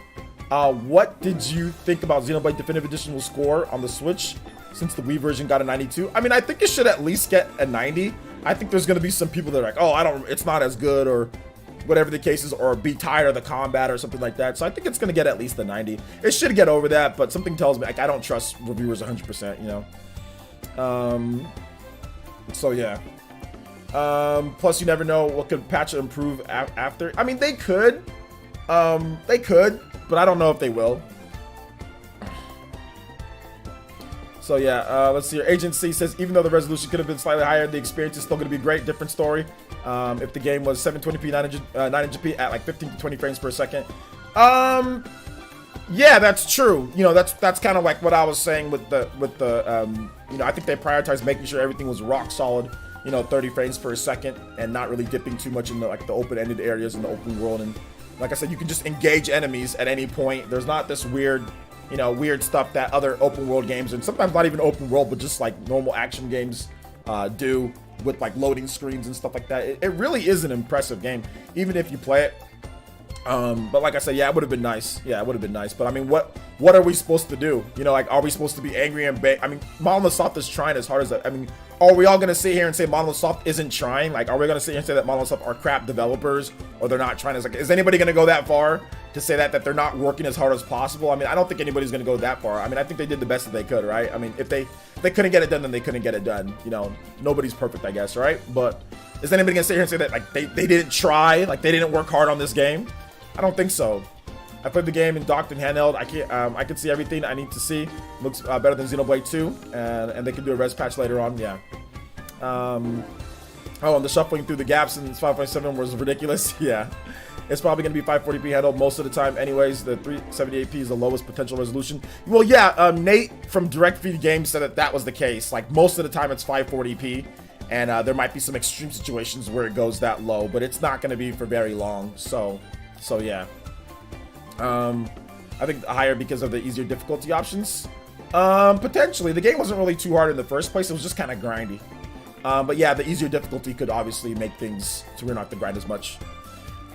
think about Xenoblade Definitive Edition will score on the Switch since the Wii version got a 92? I mean, I think it should at least get a 90. I think there's going to be some people that are like, oh, it's not as good, or whatever the case is, or be tired of the combat or something like that. So I think it's going to get at least a 90. It should get over that, but something tells me, like, I don't trust reviewers 100%, you know? So yeah. Plus you never know what could patch and improve after. I mean, they could, but I don't know if they will. So yeah, let's see here. Agent C says, even though the resolution could have been slightly higher, the experience is still going to be great. Different story. If the game was 720p 900p at like 15 to 20 frames per second. Yeah, that's true. You know, that's kind of like what I was saying with the you know, I think they prioritized making sure everything was rock solid. You know, 30 frames per second, and not really dipping too much in the like the open-ended areas in the open world. And like I said, you can just engage enemies at any point. There's not this weird, you know, weird stuff that other open world games, and sometimes not even open world, but just like normal action games do, with like loading screens and stuff like that. It really is an impressive game, even if you play it. But like I said, yeah, it would have been nice. Yeah, it would have been nice. But I mean, what are we supposed to do? You know, like, are we supposed to be angry and I mean, Monolith Soft is trying as hard as I mean, are we all gonna sit here and say Monolith Soft isn't trying? Like, are we gonna sit here and say that Monolith Soft are crap developers, or they're not trying? As like, is anybody gonna go that far to say that they're not working as hard as possible? I mean, I don't think anybody's gonna go that far. I mean, I think they did the best that they could, right? I mean, if they couldn't get it done, then they couldn't get it done. You know, nobody's perfect, I guess, right? But is anybody gonna sit here and say that like they didn't try, like they didn't work hard on this game? I don't think so. I played the game in docked and handheld. I can't. I can see everything I need to see. Looks better than Xenoblade 2, and they can do a res patch later on. Yeah. Oh, and the shuffling through the gaps in 5.7 was ridiculous. Yeah. It's probably going to be 540p handheld most of the time. Anyways, the 378p is the lowest potential resolution. Well, yeah. Nate from Direct Feed Games said that was the case. Like most of the time, it's 540p. And there might be some extreme situations where it goes that low, but it's not going to be for very long. So yeah. I think higher because of the easier difficulty options. Potentially. The game wasn't really too hard in the first place. It was just kind of grindy. But yeah, the easier difficulty could obviously make things so we're not to grind as much.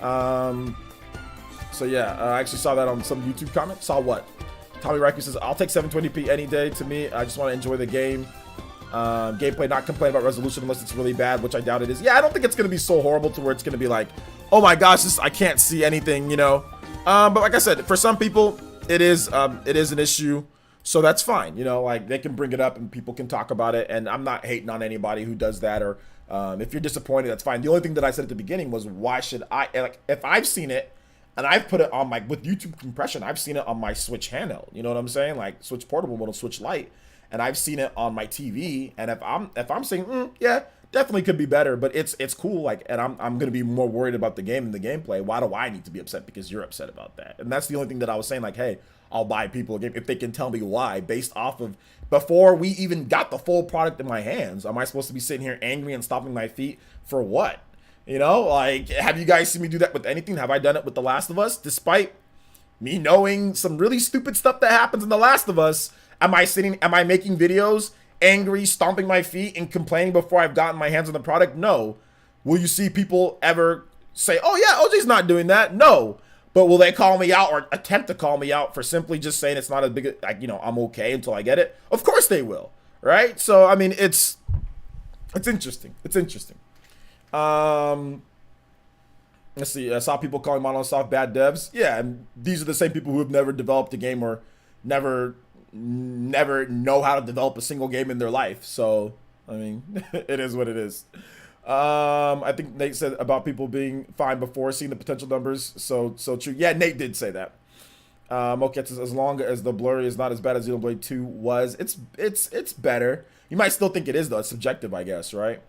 So yeah, I actually saw that on some YouTube comment. Saw what? Tommy Reichu says, I'll take 720p any day. To me, I just want to enjoy the game. Gameplay, not complain about resolution unless it's really bad, which I doubt it is. Yeah, I don't think it's going to be so horrible to where it's going to be like, oh my gosh, I can't see anything, you know. But like I said, for some people, it is an issue, so that's fine. You know, like they can bring it up and people can talk about it, and I'm not hating on anybody who does that. Or if you're disappointed, that's fine. The only thing that I said at the beginning was, why should I, like, if I've seen it and I've put it on my, with YouTube compression, I've seen it on my Switch handheld. You know what I'm saying? Like Switch portable model, Switch Lite, and I've seen it on my TV. And if I'm saying, yeah, definitely could be better, but it's cool. Like, and I'm gonna be more worried about the game and the gameplay. Why do I need to be upset because you're upset about that? And that's the only thing that I was saying. Like, hey, I'll buy people a game if they can tell me why, based off of before we even got the full product in my hands. Am I supposed to be sitting here angry and stomping my feet for what? You know, like, have you guys seen me do that with anything? Have I done it with The Last of Us? Despite me knowing some really stupid stuff that happens in The Last of Us, am I making videos angry, stomping my feet, and complaining before I've gotten my hands on the product? No. Will you see people ever say, oh yeah, OJ's not doing that? No. But will they call me out or attempt to call me out for simply just saying it's not as big, like, you know, I'm okay until I get it? Of course they will, right? So, I mean, it's interesting. It's interesting. Let's see. I saw people calling Monolith Soft bad devs. Yeah, and these are the same people who have never developed a game or never know how to develop a single game in their life. So, I mean, it is what it is. I think Nate said about people being fine before seeing the potential numbers. So true. Yeah, Nate did say that. Okay, as long as the blurry is not as bad as Xenoblade 2 was, it's better. You might still think it is though. It's subjective, I guess, right?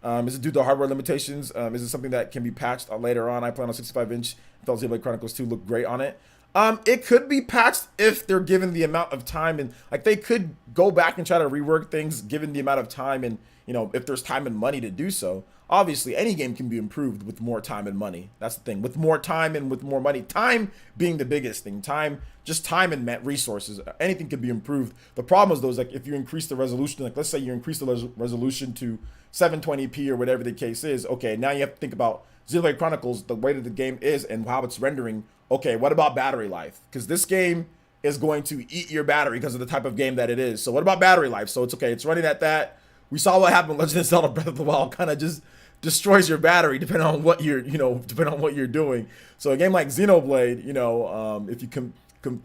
Is it due to hardware limitations? Is it something that can be patched later on? I play on a 65-inch. Felt Xenoblade Chronicles 2 looked great on it. It could be patched if they're given the amount of time, and like they could go back and try to rework things given the amount of time, and you know, if there's time and money to do so. Obviously, any game can be improved with more time and money. That's the thing. With more time and with more money. Time being the biggest thing. Just time and resources. Anything can be improved. The problem is, though, is like if you increase the resolution, like let's say you increase the resolution to 720p or whatever the case is. Okay, now you have to think about Xenoblade Chronicles, the way that the game is and how it's rendering. Okay, what about battery life? Because this game is going to eat your battery because of the type of game that it is. So what about battery life? So it's okay. It's running at that. We saw what happened with Legend of Zelda Breath of the Wild. Kind of just destroys your battery depending on what you're, depending on what you're doing. So a game like Xenoblade, if you can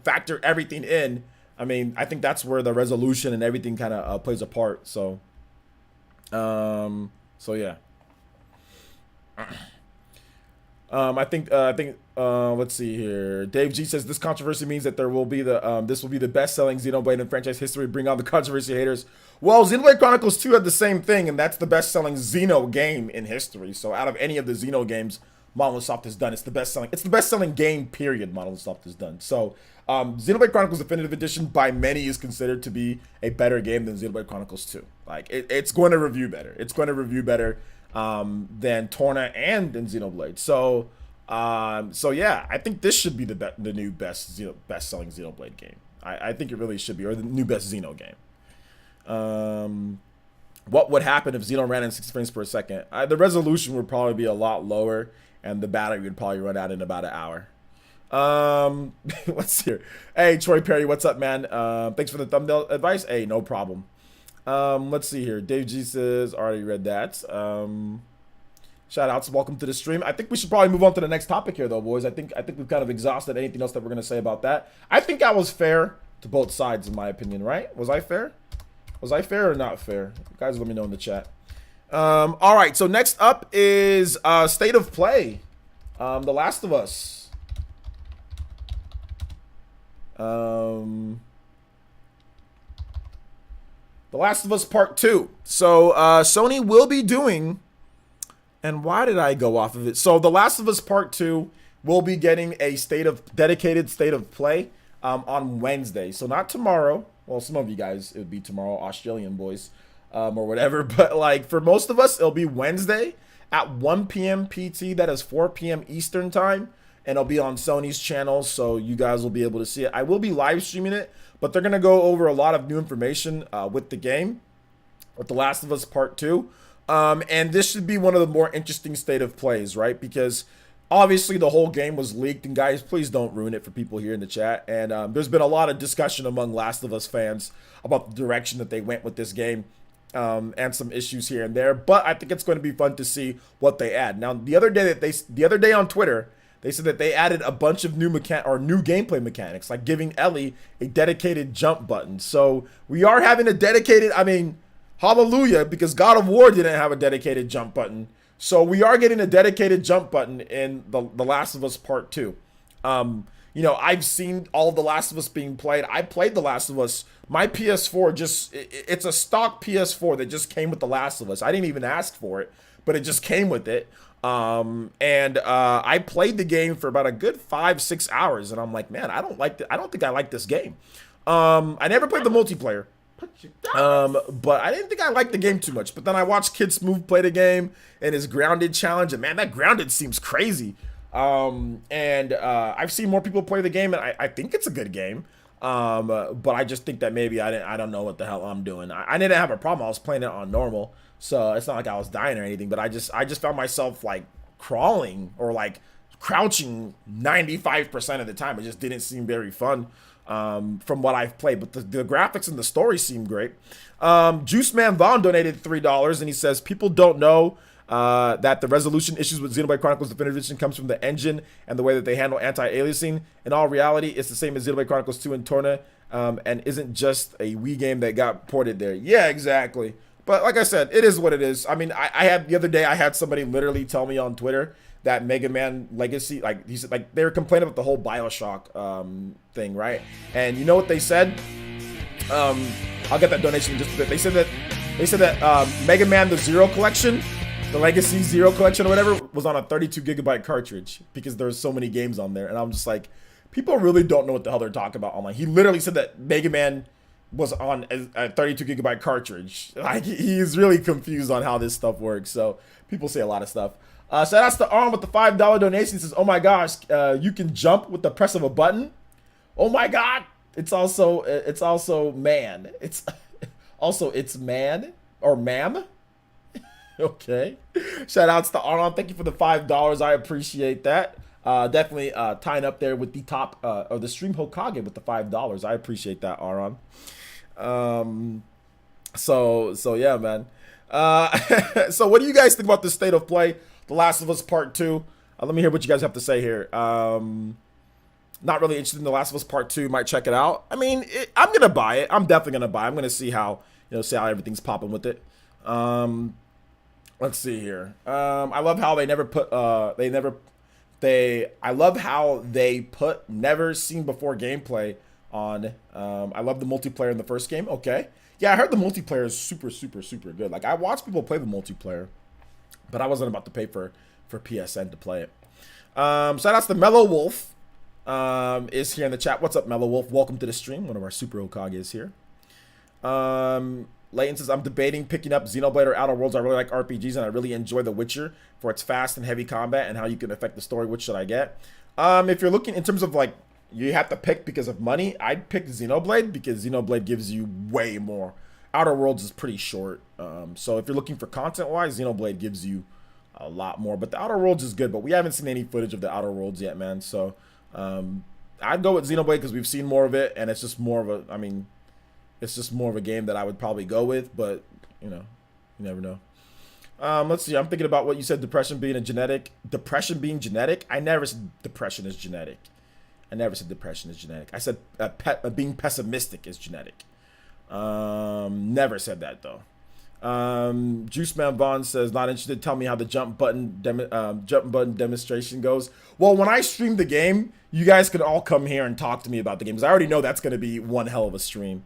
factor everything in, I mean, I think that's where the resolution and everything kind of plays a part. So, yeah. I think let's see here. Dave G says this controversy means that there will be this will be the best-selling Xenoblade in franchise history. Bring on the controversy haters. Well, Xenoblade Chronicles 2 had the same thing, and that's the best-selling Xeno game in history. So out of any of the Xeno games, Monolith Soft has done. It's the best selling game, period, Monolith Soft has done. So Xenoblade Chronicles Definitive Edition by many is considered to be a better game than Xenoblade Chronicles 2. Like it's going to review better. It's going to review better than Torna and than Xenoblade. So yeah, I think this should be the new best selling Xenoblade game. I think it really should be, or the new best Xeno game. What would happen if Xeno ran in 60 frames per second? The resolution would probably be a lot lower, and the battery would probably run out in about an hour. Let's see here. Hey, Troy Perry, what's up, man? Thanks for the thumbnail advice. Hey, no problem. Let's see here. Dave G says, already read that. Shout outs, welcome to the stream. I think we should probably move on to the next topic here, though, boys. I think we've kind of exhausted anything else that we're gonna say about that. I think I was fair to both sides, in my opinion, right? Was I fair? Was I fair or not fair? You guys, let me know in the chat. All right, so next up is State of Play. The Last of Us. The Last of Us Part 2. So Sony will be doing, and why did I go off of it? So The Last of Us Part 2 will be getting a dedicated State of Play on Wednesday. So not tomorrow. Well, some of you guys, it would be tomorrow, Australian boys, or whatever. But like for most of us, it'll be Wednesday at 1 p.m. PT. That is 4 p.m. Eastern time. And it'll be on Sony's channel, so you guys will be able to see it. I will be live streaming it, but they're going to go over a lot of new information with the game, with The Last of Us Part 2. And this should be one of the more interesting State of Plays, right? Because obviously the whole game was leaked, and guys, please don't ruin it for people here in the chat. And there's been a lot of discussion among Last of Us fans about the direction that they went with this game, and some issues here and there. But I think it's going to be fun to see what they add. Now, the other day on Twitter, they said that they added a bunch of new gameplay mechanics, like giving Ellie a dedicated jump button. So we are having a dedicated, I mean, hallelujah, because God of War didn't have a dedicated jump button. So we are getting a dedicated jump button in the Last of Us Part 2. You know, I've seen all The Last of Us being played. I played The Last of Us. My PS4 it's a stock PS4 that just came with The Last of Us. I didn't even ask for it, but it just came with it. I played the game for about a good 5-6 hours, and I'm like, man, I don't think I like this game. I never played the multiplayer. But I didn't think I liked the game too much. But then I watched Kid Smooth play the game and his Grounded challenge, and man, that Grounded seems crazy. I've seen more people play the game, and I think it's a good game. But I just think that maybe I don't know what the hell I'm doing. I didn't have a problem. I was playing it on normal, so it's not like I was dying or anything. But I just found myself like crawling or like crouching 95% of the time. It just didn't seem very fun. From what I've played, but the graphics and the story seem great. Juice Man Vaughn donated $3, and he says people don't know that the resolution issues with Xenoblade Chronicles Definitive Edition comes from the engine and the way that they handle anti-aliasing. In all reality, it's the same as Xenoblade Chronicles 2 and Torna, and isn't just a Wii game that got ported there. Yeah, exactly. But like I said, it is what it is. I mean, I had the other day, I had somebody literally tell me on Twitter that Mega Man Legacy, like he said, like they were complaining about the whole Bioshock thing, right? And you know what they said? I'll get that donation in just a bit. They said that Mega Man the Zero Collection, the Legacy Zero Collection or whatever, was on a 32 gigabyte cartridge because there's so many games on there. And I'm just like, people really don't know what the hell they're talking about online. He literally said that Mega Man was on a 32 gigabyte cartridge. Like he's really confused on how this stuff works. So people say a lot of stuff. Shout outs to Arm with the $5 donation. He says, oh my gosh, you can jump with the press of a button. Oh my God. It's also man. It's also man or ma'am. Okay. Shout outs to Arm. Thank you for the $5. I appreciate that. Definitely tying up there with the top or the stream Hokage with the $5. I appreciate that, Aron. So yeah, man. So what do you guys think about the State of Play? The Last of Us Part 2. Let me hear what you guys have to say here. Not really interested in The Last of Us Part 2. Might check it out. I mean, I'm gonna buy it. I'm definitely gonna buy it. I'm gonna see how everything's popping with it. Let's see here. I love how they never put I love how they put never seen before gameplay on. I love the multiplayer in the first game. Okay. Yeah, I heard the multiplayer is super, super, super good. Like I watched people play the multiplayer, but I wasn't about to pay for PSN to play it. Shout outs to Mellow Wolf. Is here in the chat. What's up, Mellow Wolf? Welcome to the stream. One of our super Hokages here. Layton says, I'm debating picking up Xenoblade or Outer Worlds. I really like RPGs and I really enjoy The Witcher for its fast and heavy combat and how you can affect the story. Which should I get? If you're looking in terms of like, you have to pick because of money, I'd pick Xenoblade because Xenoblade gives you way more. Outer Worlds is pretty short. So if you're looking for content-wise, Xenoblade gives you a lot more. But the Outer Worlds is good, but we haven't seen any footage of the Outer Worlds yet, man. So I'd go with Xenoblade because we've seen more of it, and it's just more of a, I mean, it's just more of a game that I would probably go with, but, you know, you never know. Let's see. I'm thinking about what you said, depression being genetic. Depression being genetic? I never said depression is genetic. I never said depression is genetic. I said being pessimistic is genetic. Never said that, though. Juice Man Vaughn says, not interested. Tell me how the jump button demonstration goes. Well, when I stream the game, you guys could all come here and talk to me about the game, because I already know that's going to be one hell of a stream.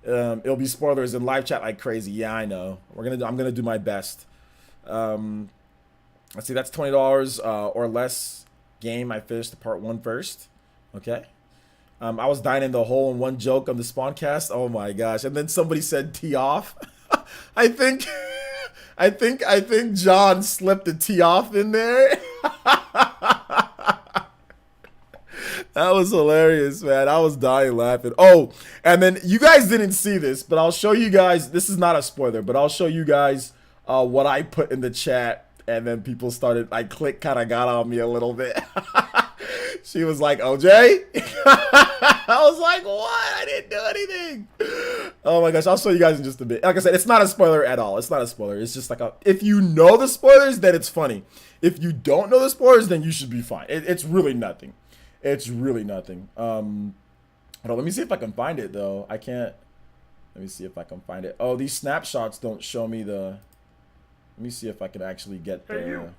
It'll be spoilers in live chat like crazy. Yeah, I know. I'm gonna do my best. Let's see. That's $20 or less game. I finished the part 1 first. Okay. I was dying in the hole in one joke on the Spawncast. Oh my gosh! And then somebody said tee off. I think John slipped a tee off in there. That was hilarious, man. I was dying laughing. Oh, and then you guys didn't see this, but I'll show you guys. This is not a spoiler, but I'll show you guys what I put in the chat. And then people started, like, Click kind of got on me a little bit. She was like, OJ? I was like, what? I didn't do anything. Oh my gosh, I'll show you guys in just a bit. Like I said, it's not a spoiler at all. It's not a spoiler. It's just like if you know the spoilers, then it's funny. If you don't know the spoilers, then you should be fine. It's really nothing. It's really nothing. Hold on, let me see if I can find it, though. I can't. Let me see if I can find it. Oh, these snapshots don't show me the... Let me see if I can actually get the... Hey, you.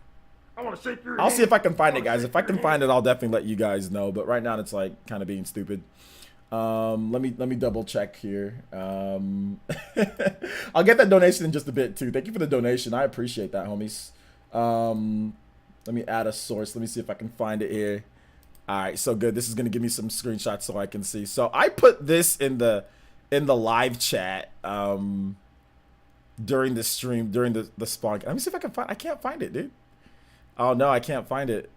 I want to shake your I'll see if I can find it, guys. If I can find it, I'll definitely let you guys know. But right now, it's like kind of being stupid. Let me double check here. I'll get that donation in just a bit too. Thank you for the donation. I appreciate that, homies. Let me add a source. Let me see if I can find it here. All right, so good. This is gonna give me some screenshots so I can see. So I put this in the live chat during the stream, during the spawn. Let me see if I can find. I can't find it, dude. Oh no, I can't find it.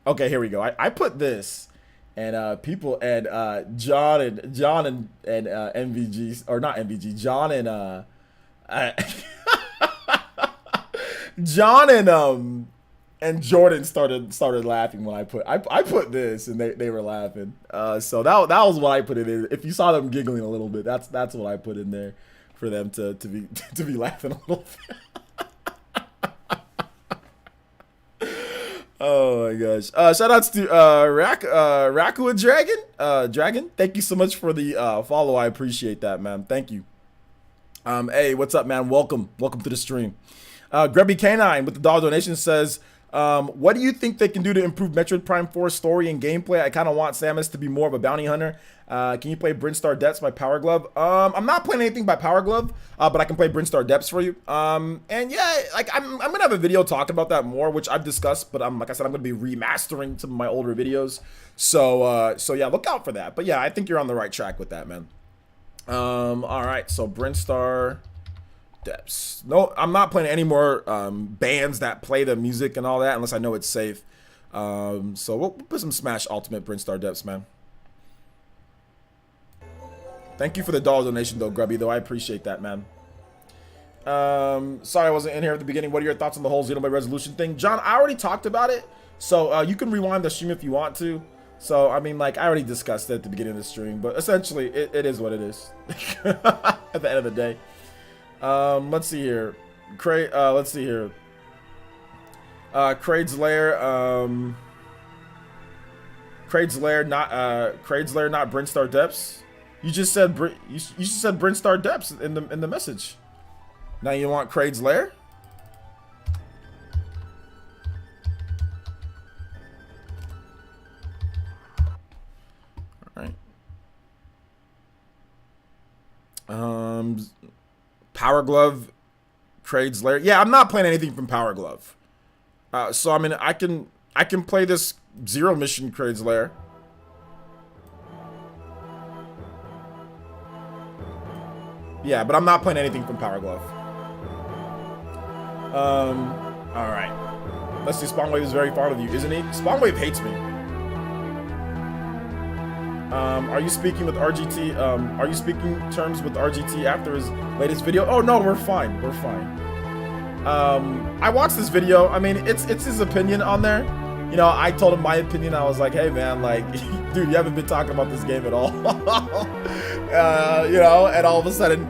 Okay, here we go. I put this, and people and John and MVG, or not MVG, John and John and Jordan started laughing when I put this, and they were laughing. So that was what I put in. If you saw them giggling a little bit, that's what I put in there for them to be laughing a little bit. Oh my gosh! Shout outs to Rakua Dragon. Thank you so much for the follow. I appreciate that, man. Thank you. Hey, what's up, man? Welcome to the stream. Grubby Canine with the dollar donation says, what do you think they can do to improve Metroid Prime 4 story and gameplay? I kind of want Samus to be more of a bounty hunter. Can you play Brinstar Depths by Power Glove? I'm not playing anything by Power Glove, but I can play Brinstar Depths for you. And yeah, like I'm gonna have a video talking about that more, which I've discussed. But like I said, I'm gonna be remastering some of my older videos. So yeah, look out for that. But yeah, I think you're on the right track with that, man. All right, so Brinstar Depths. No, I'm not playing any more bands that play the music and all that unless I know it's safe. So we'll put some Smash Ultimate Brinstar Depths, man. Thank you for the dollar donation, though, Grubby, though. I appreciate that, man. Sorry I wasn't in here at the beginning. What are your thoughts on the whole Xenoblade Resolution thing? John, I already talked about it, so you can rewind the stream if you want to. So, I mean, like, I already discussed it at the beginning of the stream, but essentially, it is what it is at the end of the day. Let's see here. Let's see here. Kraid's Lair, not Brinstar Depths. You just said you just said Brinstar Depths in the message. Now you want Kraid's Lair? All right. Power Glove, Kraid's Lair. Yeah, I'm not playing anything from Power Glove. So I mean, I can I can play this Zero Mission Kraid's Lair. Yeah, but I'm not playing anything from Power Glove. Alright. Let's see, Spawnwave is very fond of you, isn't he? Spawnwave hates me. Are you speaking with RGT? Are you speaking terms with RGT after his latest video? Oh no, we're fine. We're fine. I watched this video. I mean, it's his opinion on there. You know, I told him my opinion. I was like, hey man, like, dude, you haven't been talking about this game at all. You know, and all of a sudden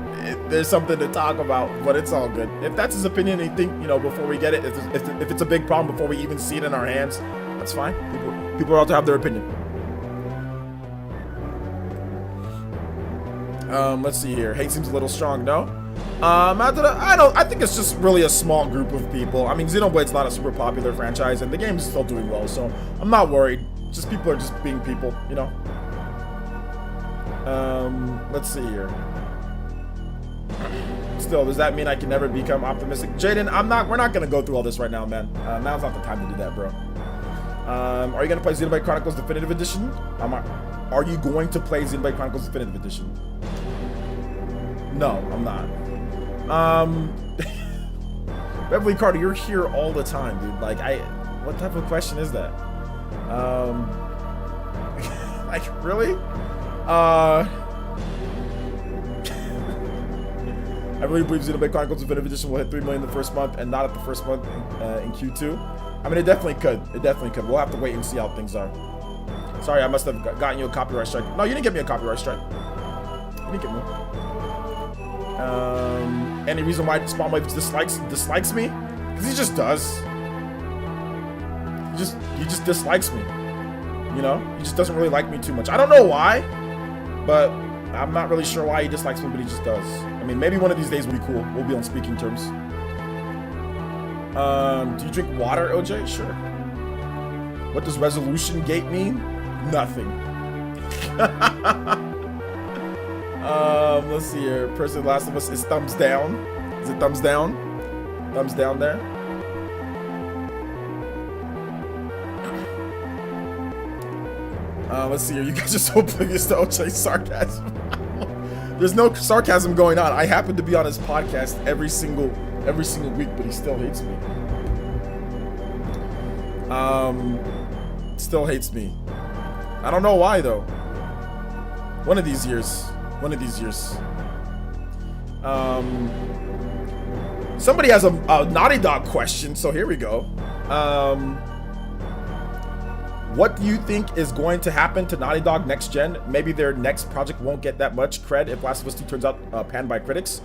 there's something to talk about, but it's all good. If that's his opinion, and you think, you know, before we get it, if it's a big problem before we even see it in our hands, that's fine. People are allowed to have their opinion. Let's see here. Hate seems a little strong, no? I think it's just really a small group of people. I mean, Xenoblade's not a super popular franchise, and the game is still doing well, so I'm not worried. Just people are just being people, you know? Let's see here. Still, does that mean I can never become optimistic? Jaden, we're not gonna go through all this right now, man. Now's not the time to do that, bro. Are you gonna play Xenoblade Chronicles Definitive Edition? Are you going to play Xenoblade Chronicles Definitive Edition? No, I'm not. Beverly Carter, you're here all the time, dude. Like, what type of question is that? Like, really? I really believe Xenoblade Chronicles Definitive Edition will hit 3 million the first month and not at the first month in Q2. I mean, it definitely could. It definitely could. We'll have to wait and see how things are. Sorry, I must have gotten you a copyright strike. No, you didn't get me a copyright strike. You didn't get me. Any reason why Spawnwave dislikes me? Because he just does. He just dislikes me. You know? He just doesn't really like me too much. I don't know why, but I'm not really sure why he dislikes me, but he just does. I mean, maybe one of these days will be cool. We'll be on speaking terms. Do you drink water, OJ? Sure. What does Resolutiongate mean? Nothing. Let's see here. Person Last of Us is thumbs down. Is it thumbs down? Thumbs down there. Let's see here. You guys are so oblivious to OJ's sarcasm. There's no sarcasm going on. I happen to be on his podcast every single week, but he still hates me. Still hates me. I don't know why though. One of these years. Somebody has a Naughty Dog question, so here we go. What do you think is going to happen to Naughty Dog next gen? Maybe their next project won't get that much cred if Last of Us 2 turns out panned by critics.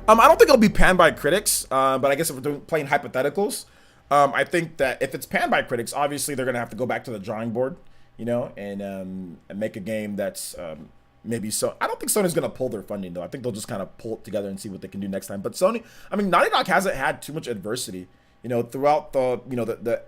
I don't think it'll be panned by critics, but I guess if we're playing hypotheticals, I think that if it's panned by critics, obviously they're gonna have to go back to the drawing board, you know, and make a game that's maybe so. I don't think Sony's gonna pull their funding though. I think they'll just kind of pull it together and see what they can do next time. But Sony, I mean, Naughty Dog hasn't had too much adversity. You know, throughout the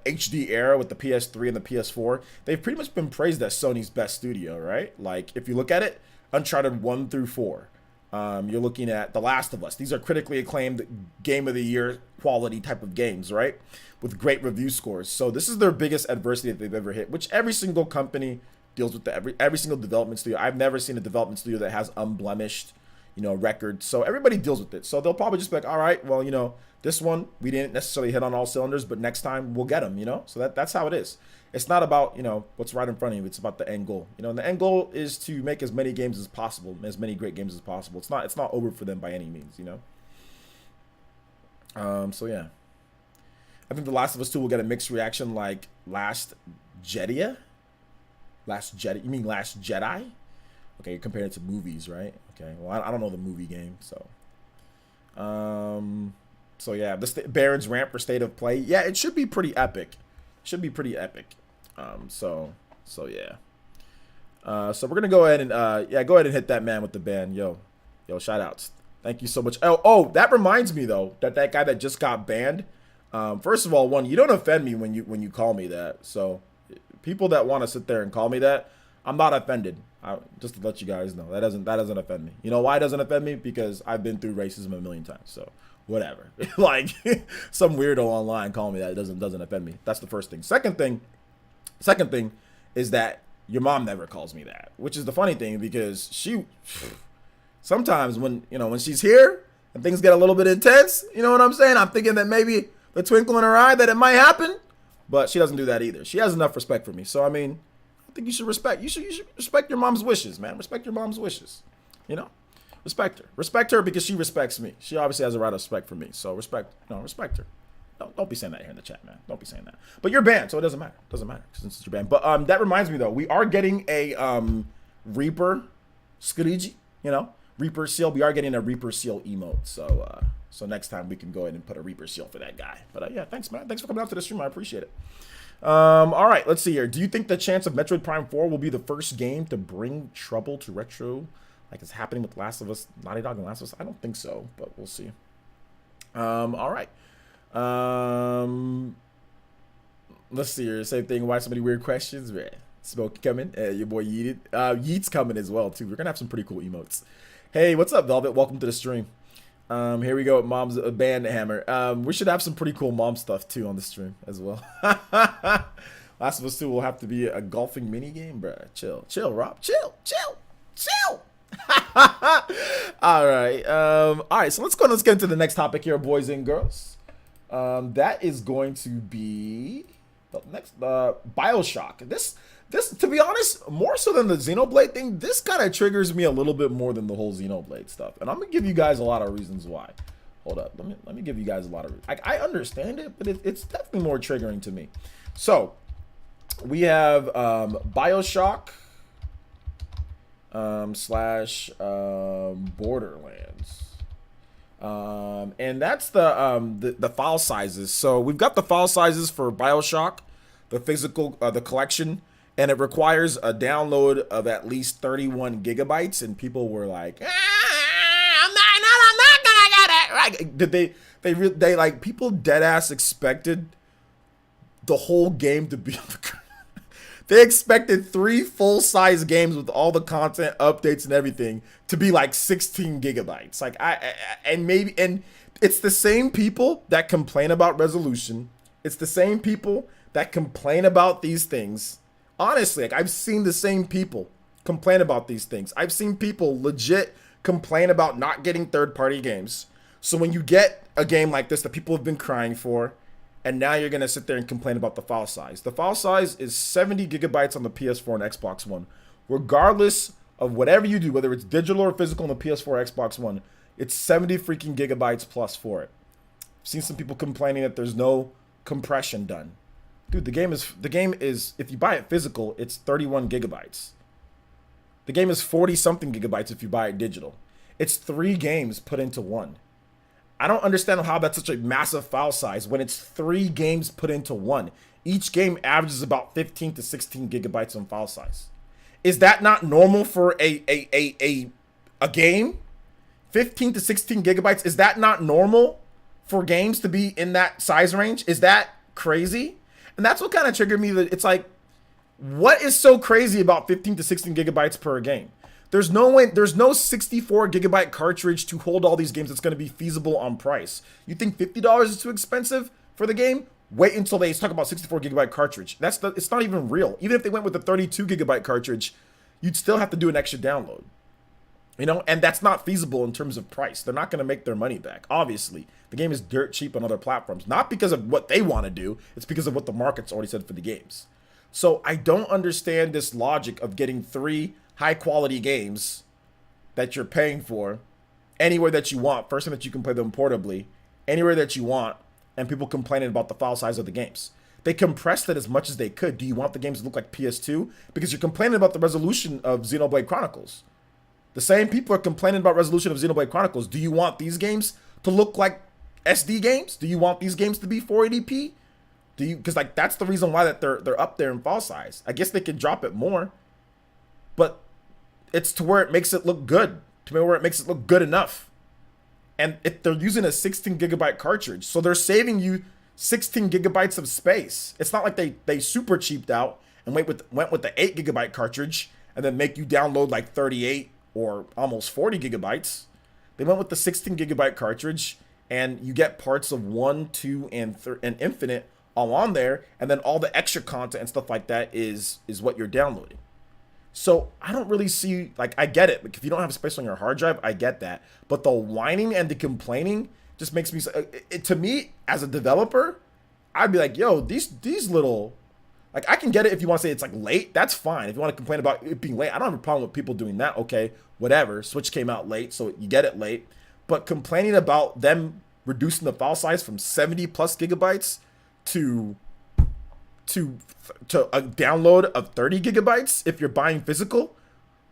HD era with the PS3 and the PS4, they've pretty much been praised as Sony's best studio, right? Like, if you look at it, Uncharted 1 through 4, you're looking at The Last of Us. These are critically acclaimed Game of the Year quality type of games, right? With great review scores. So this is their biggest adversity that they've ever hit, which every single company deals with. Every single development studio. I've never seen a development studio that has unblemished, you know, records. So everybody deals with it. So they'll probably just be like, all right, well, you know, this one, we didn't necessarily hit on all cylinders, but next time we'll get them, you know? So that's how it is. It's not about, you know, what's right in front of you. It's about the end goal. You know, and the end goal is to make as many games as possible, as many great games as possible. It's not over for them by any means, you know? So yeah. I think The Last of Us 2 will get a mixed reaction like Last Jedi? You mean Last Jedi? Okay, you're comparing it to movies, right? Okay, well, I don't know the movie game, so. So yeah, Baron's rant for State of Play. Yeah, it should be pretty epic. So yeah. So we're gonna go ahead and go ahead and hit that man with the ban. Yo, shout outs. Thank you so much. Oh, that reminds me though, that guy that just got banned. First of all, you don't offend me when you call me that. So people that want to sit there and call me that, I'm not offended. Just to let you guys know, that doesn't offend me. You know why it doesn't offend me? Because I've been through racism a million times. So whatever. Like some weirdo online calling me that, it doesn't offend me. That's the first thing. Second thing, Second thing is that your mom never calls me that, which is the funny thing because she sometimes when she's here and things get a little bit intense, you know what I'm saying? I'm thinking that maybe the twinkle in her eye that it might happen, but she doesn't do that either. She has enough respect for me. So I mean, I think you should respect your mom's wishes, man. Respect your mom's wishes. You know? Respect her. Respect her because she respects me. She obviously has a right of respect for me. So respect her. Don't be saying that here in the chat, man. Don't be saying that. But you're banned, so it doesn't matter. It doesn't matter since it's your banned. But that reminds me though, we are getting a Reaper Skriji, Reaper seal. We are getting a Reaper seal emote. So next time we can go ahead and put a Reaper seal for that guy. But yeah, thanks, man. Thanks for coming out to the stream. I appreciate it. All right, let's see here. Do you think the chance of Metroid Prime 4 will be the first game to bring trouble to retro, like it's happening with Last of Us, Naughty Dog and Last of Us? I don't think so, but we'll see. All right. Let's see here. Same thing. Why so many weird questions? Smoke coming. Your boy Yeeted. Yeet's coming as well too. We're gonna have some pretty cool emotes. Hey, what's up, Velvet? Welcome to the stream. Here we go with Mom's band hammer. We should have some pretty cool mom stuff too on the stream as well. Last of Us 2 will have to be a golfing mini game, bruh. Chill, Rob. Chill. All right. So let's get into the next topic here, boys and girls. That is going to be the next Bioshock. This, to be honest, more so than the Xenoblade thing, this kind of triggers me a little bit more than the whole Xenoblade stuff. And I'm gonna give you guys a lot of reasons why. Hold up, let me give you guys a lot of. I understand it, but it's definitely more triggering to me. So we have Bioshock slash Borderlands. And that's the file sizes. So we've got the file sizes for Bioshock, the physical, the collection, and it requires a download of at least 31 gigabytes. And people were like, I'm not gonna get it. Right? Did they like people dead ass expected the whole game to be. They expected 3 full-size games with all the content, updates, and everything to be like 16 gigabytes. Like and it's the same people that complain about resolution. It's the same people that complain about these things. Honestly, like I've seen the same people complain about these things. I've seen people legit complain about not getting third-party games. So when you get a game like this that people have been crying for, and now you're going to sit there and complain about the file size. The file size is 70 gigabytes on the PS4 and Xbox One. Regardless of whatever you do, whether it's digital or physical on the PS4 or Xbox One, it's 70 freaking gigabytes plus for it. I've seen some people complaining that there's no compression done. Dude, the game is, if you buy it physical, it's 31 gigabytes. The game is 40 something gigabytes if you buy it digital. It's 3 games put into one. I don't understand how that's such a massive file size when it's 3 games put into one. Each game averages about 15 to 16 gigabytes on file size. Is that not normal for a game? 15 to 16 gigabytes, is that not normal for games to be in that size range? Is that crazy? And that's what kind of triggered me. That it's like, what is so crazy about 15 to 16 gigabytes per game? There's no way, there's no 64 gigabyte cartridge to hold all these games that's going to be feasible on price. You think $50 is too expensive for the game? Wait until they talk about 64 gigabyte cartridge. It's not even real. Even if they went with the 32 gigabyte cartridge, you'd still have to do an extra download. And that's not feasible in terms of price. They're not going to make their money back. Obviously, the game is dirt cheap on other platforms. Not because of what they want to do. It's because of what the market's already said for the games. So I don't understand this logic of getting 3 high-quality games that you're paying for anywhere that you want. First thing that you can play them portably, anywhere that you want, and people complaining about the file size of the games. They compressed it as much as they could. Do you want the games to look like PS2? Because you're complaining about the resolution of Xenoblade Chronicles. The same people are complaining about resolution of Xenoblade Chronicles. Do you want these games to look like SD games? Do you want these games to be 480p? Because like that's the reason why that they're up there in file size. I guess they could drop it more, but it's to where it makes it look good. To where it makes it look good enough. And they're using a 16 gigabyte cartridge, so they're saving you 16 gigabytes of space. It's not like they super cheaped out and went with the 8 gigabyte cartridge and then make you download like 38 or almost 40 gigabytes. They went with the 16 gigabyte cartridge, and you get parts of 1, 2, and Infinite all on there, and then all the extra content and stuff like that is what you're downloading. So I don't really see, like, I get it. Like, if you don't have space on your hard drive, I get that. But the whining and the complaining just makes me, to me, as a developer, I'd be like, yo, these little, like, I can get it if you want to say it's like late, that's fine. If you want to complain about it being late, I don't have a problem with people doing that. Okay, whatever. Switch came out late, so you get it late. But complaining about them reducing the file size from 70 plus gigabytes to a download of 30 gigabytes if you're buying physical,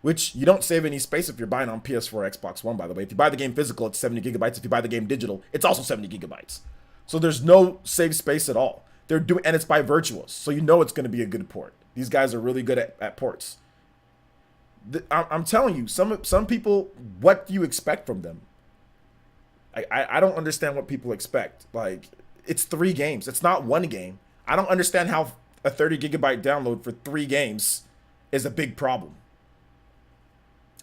which you don't save any space if you're buying on PS4, Xbox One, by the way. If you buy the game physical, it's 70 gigabytes. If you buy the game digital, it's also 70 gigabytes. So there's no save space at all. They're doing, and it's by Virtuos, so you know it's going to be a good port. These guys are really good at ports. I'm telling you, some people, what do you expect from them? I don't understand what people expect. Like, it's 3 games. It's not 1 game. I don't understand how a 30 gigabyte download for 3 games is a big problem.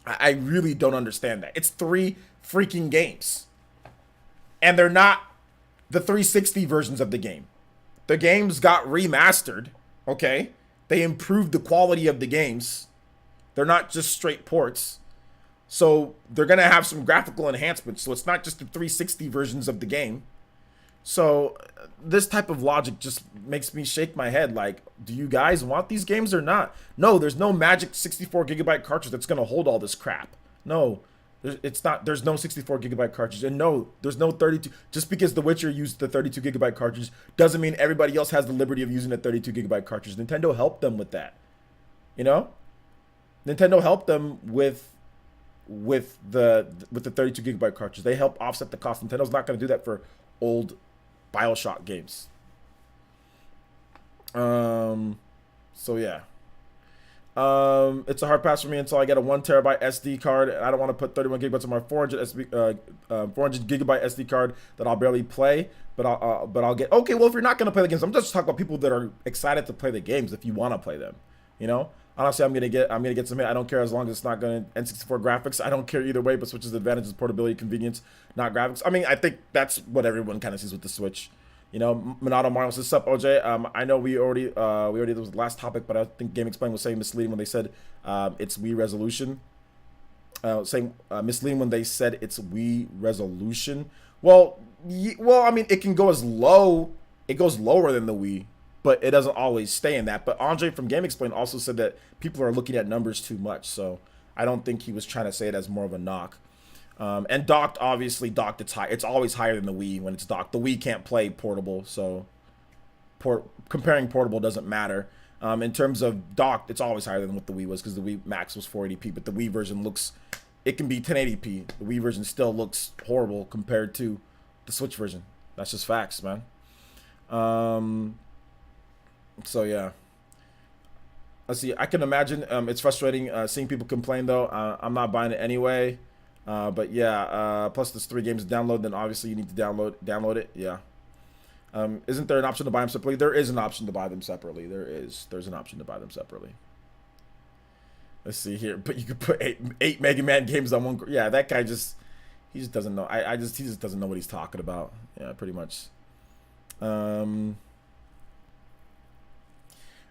I really don't understand that. It's 3 freaking games. And they're not the 360 versions of the game. The games got remastered, okay? They improved the quality of the games. They're not just straight ports. So they're going to have some graphical enhancements. So it's not just the 360 versions of the game. So this type of logic just makes me shake my head. Like, do you guys want these games or not? No, there's no magic 64 gigabyte cartridge that's going to hold all this crap. No, there's no 64 gigabyte cartridge. And no, there's no 32. Just because The Witcher used the 32 gigabyte cartridge doesn't mean everybody else has the liberty of using a 32 gigabyte cartridge. Nintendo helped them with that. You know? Nintendo helped them with the 32 gigabyte cartridge. They help offset the cost. Nintendo's not going to do that for old Bioshock games. So yeah. It's a hard pass for me until I get a 1 terabyte SD card. I don't want to put 31 gigabytes on my 400 gigabyte SD card that I'll barely play. But I'll get, okay, well, if you're not going to play the games, I'm just talking about people that are excited to play the games if you want to play them, you know? Honestly, I'm gonna get some hit. I don't care as long as it's not gonna N64 graphics. I don't care either way, but Switch's advantage is portability, convenience, not graphics. I mean, I think that's what everyone kind of sees with the Switch. You know, Minato Mario says, "Sup, OJ?" I know we already did was the last topic, but I think Game Explain was saying misleading when they said it's Wii Resolution. Misleading when they said it's Wii Resolution. Well, I mean, it can go as low. It goes lower than the Wii, but it doesn't always stay in that. But Andre from Game Explain also said that people are looking at numbers too much, so I don't think he was trying to say it as more of a knock. And docked, obviously, it's high. It's always higher than the Wii when it's docked. The Wii can't play portable, so comparing portable doesn't matter. In terms of docked, it's always higher than what the Wii was because the Wii Max was 480p, but the Wii version it can be 1080p. The Wii version still looks horrible compared to the Switch version. That's just facts, man. So yeah, let's see. I can imagine it's frustrating seeing people complain though. I'm not buying it anyway. But yeah, plus there's 3 games to download. Then obviously you need to download it. Yeah. Isn't there an option to buy them separately? There is an option to buy them separately. There's an option to buy them separately. Let's see here. But you could put eight Mega Man games on one. Yeah, that guy he just doesn't know. He just doesn't know what he's talking about. Yeah, pretty much.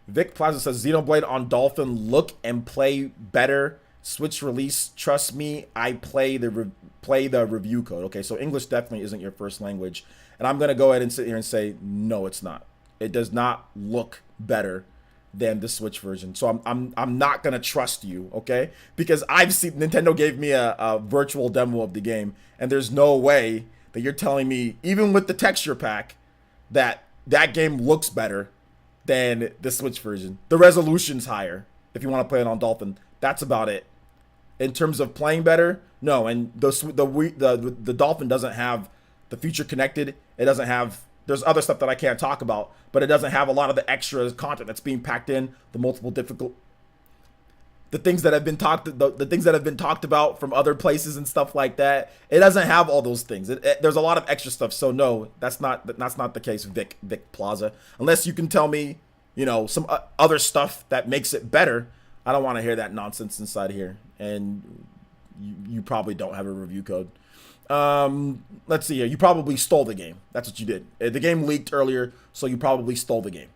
Vic Plaza says Xenoblade on Dolphin look and play better. Switch release. Trust me, I play the review code. Okay, so English definitely isn't your first language, and I'm gonna go ahead and sit here and say no, it's not. It does not look better than the Switch version. So I'm not gonna trust you, okay? Because I've seen Nintendo gave me a virtual demo of the game, and there's no way that you're telling me, even with the texture pack, that game looks better than the Switch version. The resolution's higher if you want to play it on Dolphin. That's about it. In terms of playing better, no. And the Dolphin doesn't have the future connected. It doesn't have. There's other stuff that I can't talk about, but it doesn't have a lot of the extra content that's being packed in. The multiple the things that have been talked about from other places and stuff like that. It doesn't have all those things. There's a lot of extra stuff. So no, that's not the case, Vic Plaza. Unless you can tell me, you know, some other stuff that makes it better. I don't want to hear that nonsense inside here. And you probably don't have a review code. Let's see here. You probably stole the game. That's what you did. The game leaked earlier, so you probably stole the game.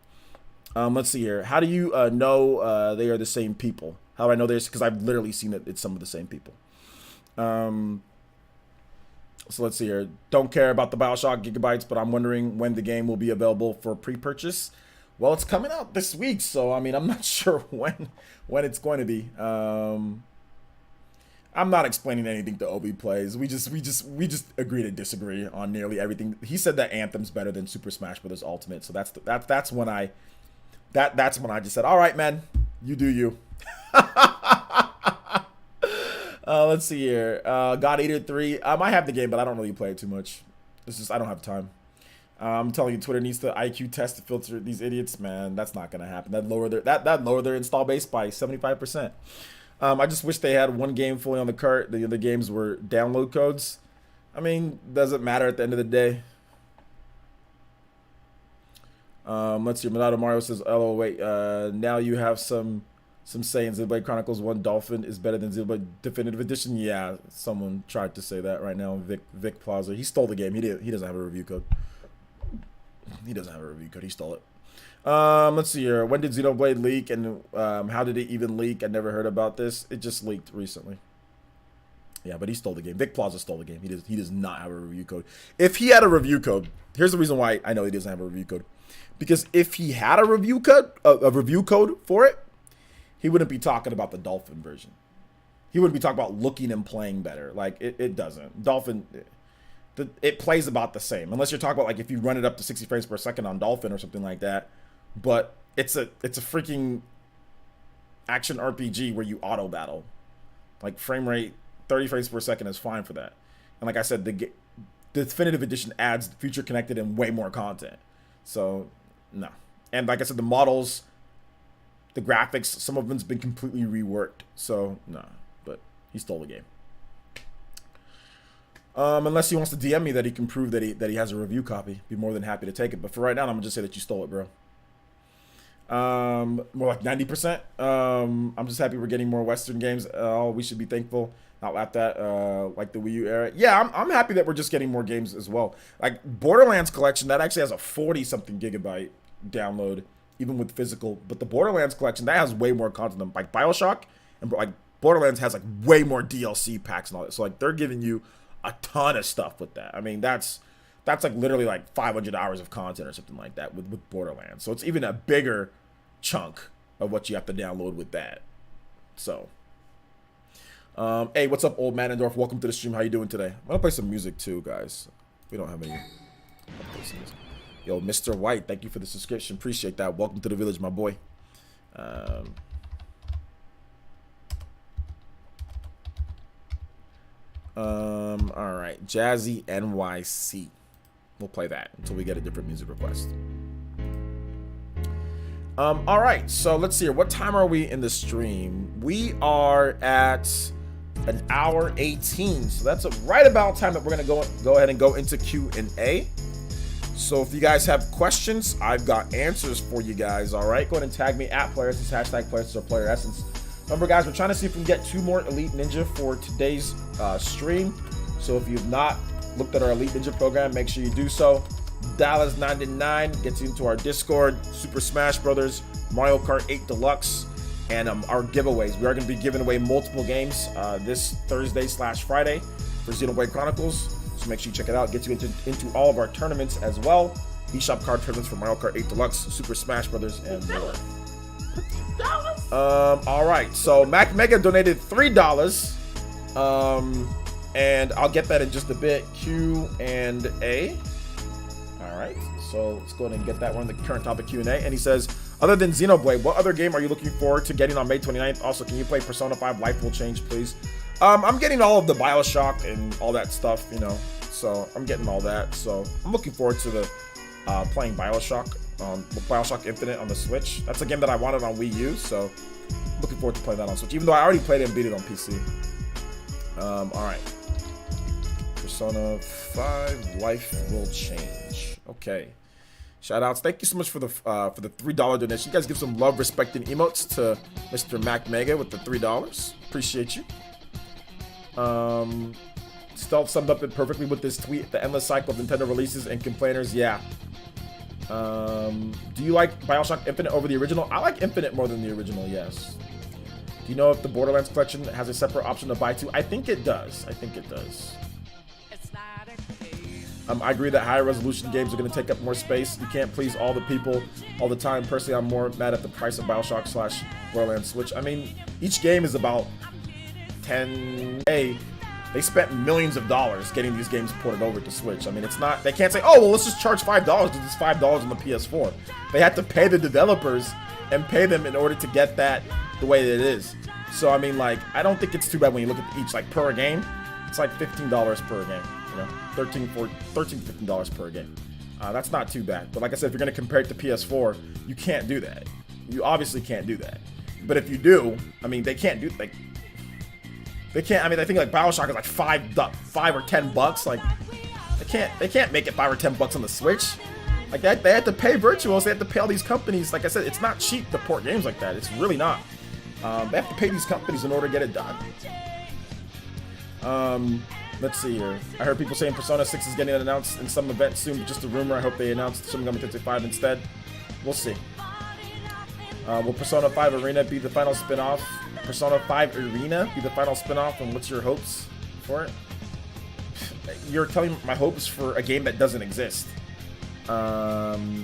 Let's see here. How do you know they are the same people? How do I know this? Because I've literally seen it. It's some of the same people. So let's see here. Don't care about the Bioshock gigabytes, but I'm wondering when the game will be available for pre-purchase. Well, it's coming out this week, so I mean, I'm not sure when it's going to be. I'm not explaining anything to Obi Plays. We just agree to disagree on nearly everything. He said that Anthem's better than Super Smash Bros. Ultimate, so that's when I just said, all right, man, you do you. Let's see here. God Eater 3. I have the game, but I don't really play it too much. It's just I don't have time. I'm telling you, Twitter needs to IQ test to filter these idiots, man. That's not gonna happen. That lower their install base by 75%. I just wish they had one game fully on the cart. The other games were download codes. I mean, doesn't matter at the end of the day. Let's see. Minato Mario says, "Oh wait, now you have some saying Xenoblade Chronicles 1 Dolphin is better than Xenoblade Definitive Edition." Yeah, someone tried to say that right now. Vic Plaza. He stole the game. He doesn't have a review code. He doesn't have a review code. He stole it. Let's see here. When did Xenoblade leak, and how did it even leak? I never heard about this. It just leaked recently. Yeah, but he stole the game. Vic Plaza stole the game. He does not have a review code. If he had a review code, here's the reason why I know he doesn't have a review code. Because if he had a review code for it, he wouldn't be talking about the Dolphin version. He wouldn't be talking about looking and playing better. Like, it doesn't. Dolphin, it plays about the same. Unless you're talking about, like, if you run it up to 60 frames per second on Dolphin or something like that. But it's a freaking action RPG where you auto battle. Like, frame rate, 30 frames per second is fine for that. And like I said, the Definitive Edition adds future connected and way more content. So, no. And like I said, the models, the graphics, some of them's been completely reworked. So, no. But he stole the game. Unless he wants to DM me that he can prove that he has a review copy. Be more than happy to take it. But for right now, I'm going to just say that you stole it, bro. More like 90%. I'm just happy we're getting more Western games. We should be thankful. Not laughed at, like the Wii U era. Yeah, I'm happy that we're just getting more games as well. Like Borderlands collection, that actually has a 40-something gigabyte download, even with physical. But the Borderlands collection, that has way more content than like Bioshock, and like Borderlands has like way more DLC packs and all that. So like they're giving you a ton of stuff with that. I mean, that's like literally like 500 hours of content or something like that with Borderlands. So it's even a bigger chunk of what you have to download with that. So, hey, what's up, old Manendorf? Welcome to the stream. How you doing today? I'm gonna play some music too, guys. We don't have any. Yo, Mr. White, thank you for the subscription. Appreciate that. Welcome to the village, my boy. All right, Jazzy NYC. We'll play that until we get a different music request. All right, so let's see here. What time are we in the stream? We are at an hour 18, so that's right about time that we're gonna go ahead and go into Q&A. So if you guys have questions, I've got answers for you guys. All right, go ahead and tag me at PlayerEssence, hashtag PlayerEssence or PlayerEssence. Remember, guys, we're trying to see if we can get 2 more Elite Ninja for today's stream. So if you've not looked at our Elite Ninja program, make sure you do so. $99 gets you into our Discord, Super Smash Brothers, Mario Kart 8 Deluxe, and our giveaways. We are going to be giving away multiple games this Thursday/Friday for Xenoblade Chronicles. So make sure you check it out. Gets you into all of our tournaments as well. eShop card tournaments for Mario Kart 8 Deluxe, Super Smash Brothers, and more. All right. So Mac Mega donated $3. And I'll get that in just a bit. Q&A. All right. So let's go ahead and get that one. The current topic Q&A. And he says, other than Xenoblade, what other game are you looking forward to getting on May 29th? Also, can you play Persona 5 Life Will Change, please? I'm getting all of the Bioshock and all that stuff, you know. So I'm getting all that. So I'm looking forward to the playing Bioshock Infinite on the Switch. That's a game that I wanted on Wii U. So looking forward to playing that on Switch, even though I already played it and beat it on PC. All right. Persona 5 Life Will Change. Okay. Shout outs. Thank you so much for the $3 donation. You guys give some love, respect, and emotes to Mr. Mac Mega with the $3. Appreciate you. Stealth summed up it perfectly with this tweet. The endless cycle of Nintendo releases and complainers. Yeah. Do you like Bioshock Infinite over the original? I like Infinite more than the original, yes. Do you know if the Borderlands collection has a separate option to buy too? I think it does. I think it does. I agree that higher resolution games are going to take up more space. You can't please all the people all the time. Personally, I'm more mad at the price of Bioshock / Borderlands Switch. I mean, each game is about 10K. They spent millions of dollars getting these games ported over to Switch. I mean, it's not, they can't say, oh, well, let's just charge $5 because it's $5 on the PS4. They had to pay the developers and pay them in order to get that the way that it is. So, I mean, like, I don't think it's too bad when you look at each, like, per game. It's like $15 per game, you know, $13, $15 per game. That's not too bad. But like I said, if you're going to compare it to PS4, you can't do that. You obviously can't do that. But if you do, I mean, they can't do, like, they can't, I mean, I think like Bioshock is like $5 or $10. Like, they can't make it $5 or $10 on the Switch. Like, they had to pay Virtuals, they had to pay all these companies. Like I said, it's not cheap to port games like that. It's really not. They have to pay these companies in order to get it done. Let's see here. I heard people saying Persona 6 is getting announced in some event soon, but just a rumor. I hope they announce Shin Megami Tensei 5 instead. We'll see. Will Persona 5 Arena be the final spin-off? Persona 5 Arena be the final spin-off, and what's your hopes for it? You're telling me my hopes for a game that doesn't exist. Renzel,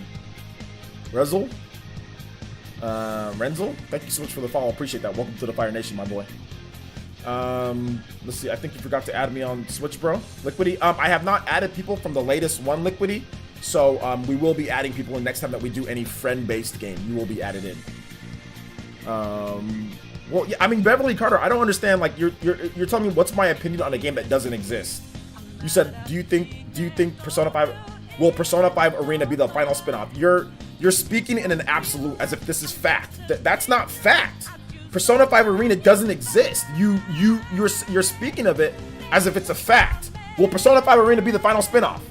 thank you so much for the follow. Appreciate that. Welcome to the Fire Nation, my boy. Let's see. I think you forgot to add me on Switch, bro. Liquidy. I have not added people from the latest one, Liquidy. So we will be adding people in next time that we do any friend-based game. You will be added in. Well, yeah, I mean, Beverly Carter, I don't understand. Like, you're telling me what's my opinion on a game that doesn't exist. You said, do you think Persona 5 will Persona 5 Arena be the final spin-off? You're speaking in an absolute as if this is fact. That's not fact. Persona 5 Arena doesn't exist. You're speaking of it as if it's a fact. Will Persona 5 Arena be the final spin-off?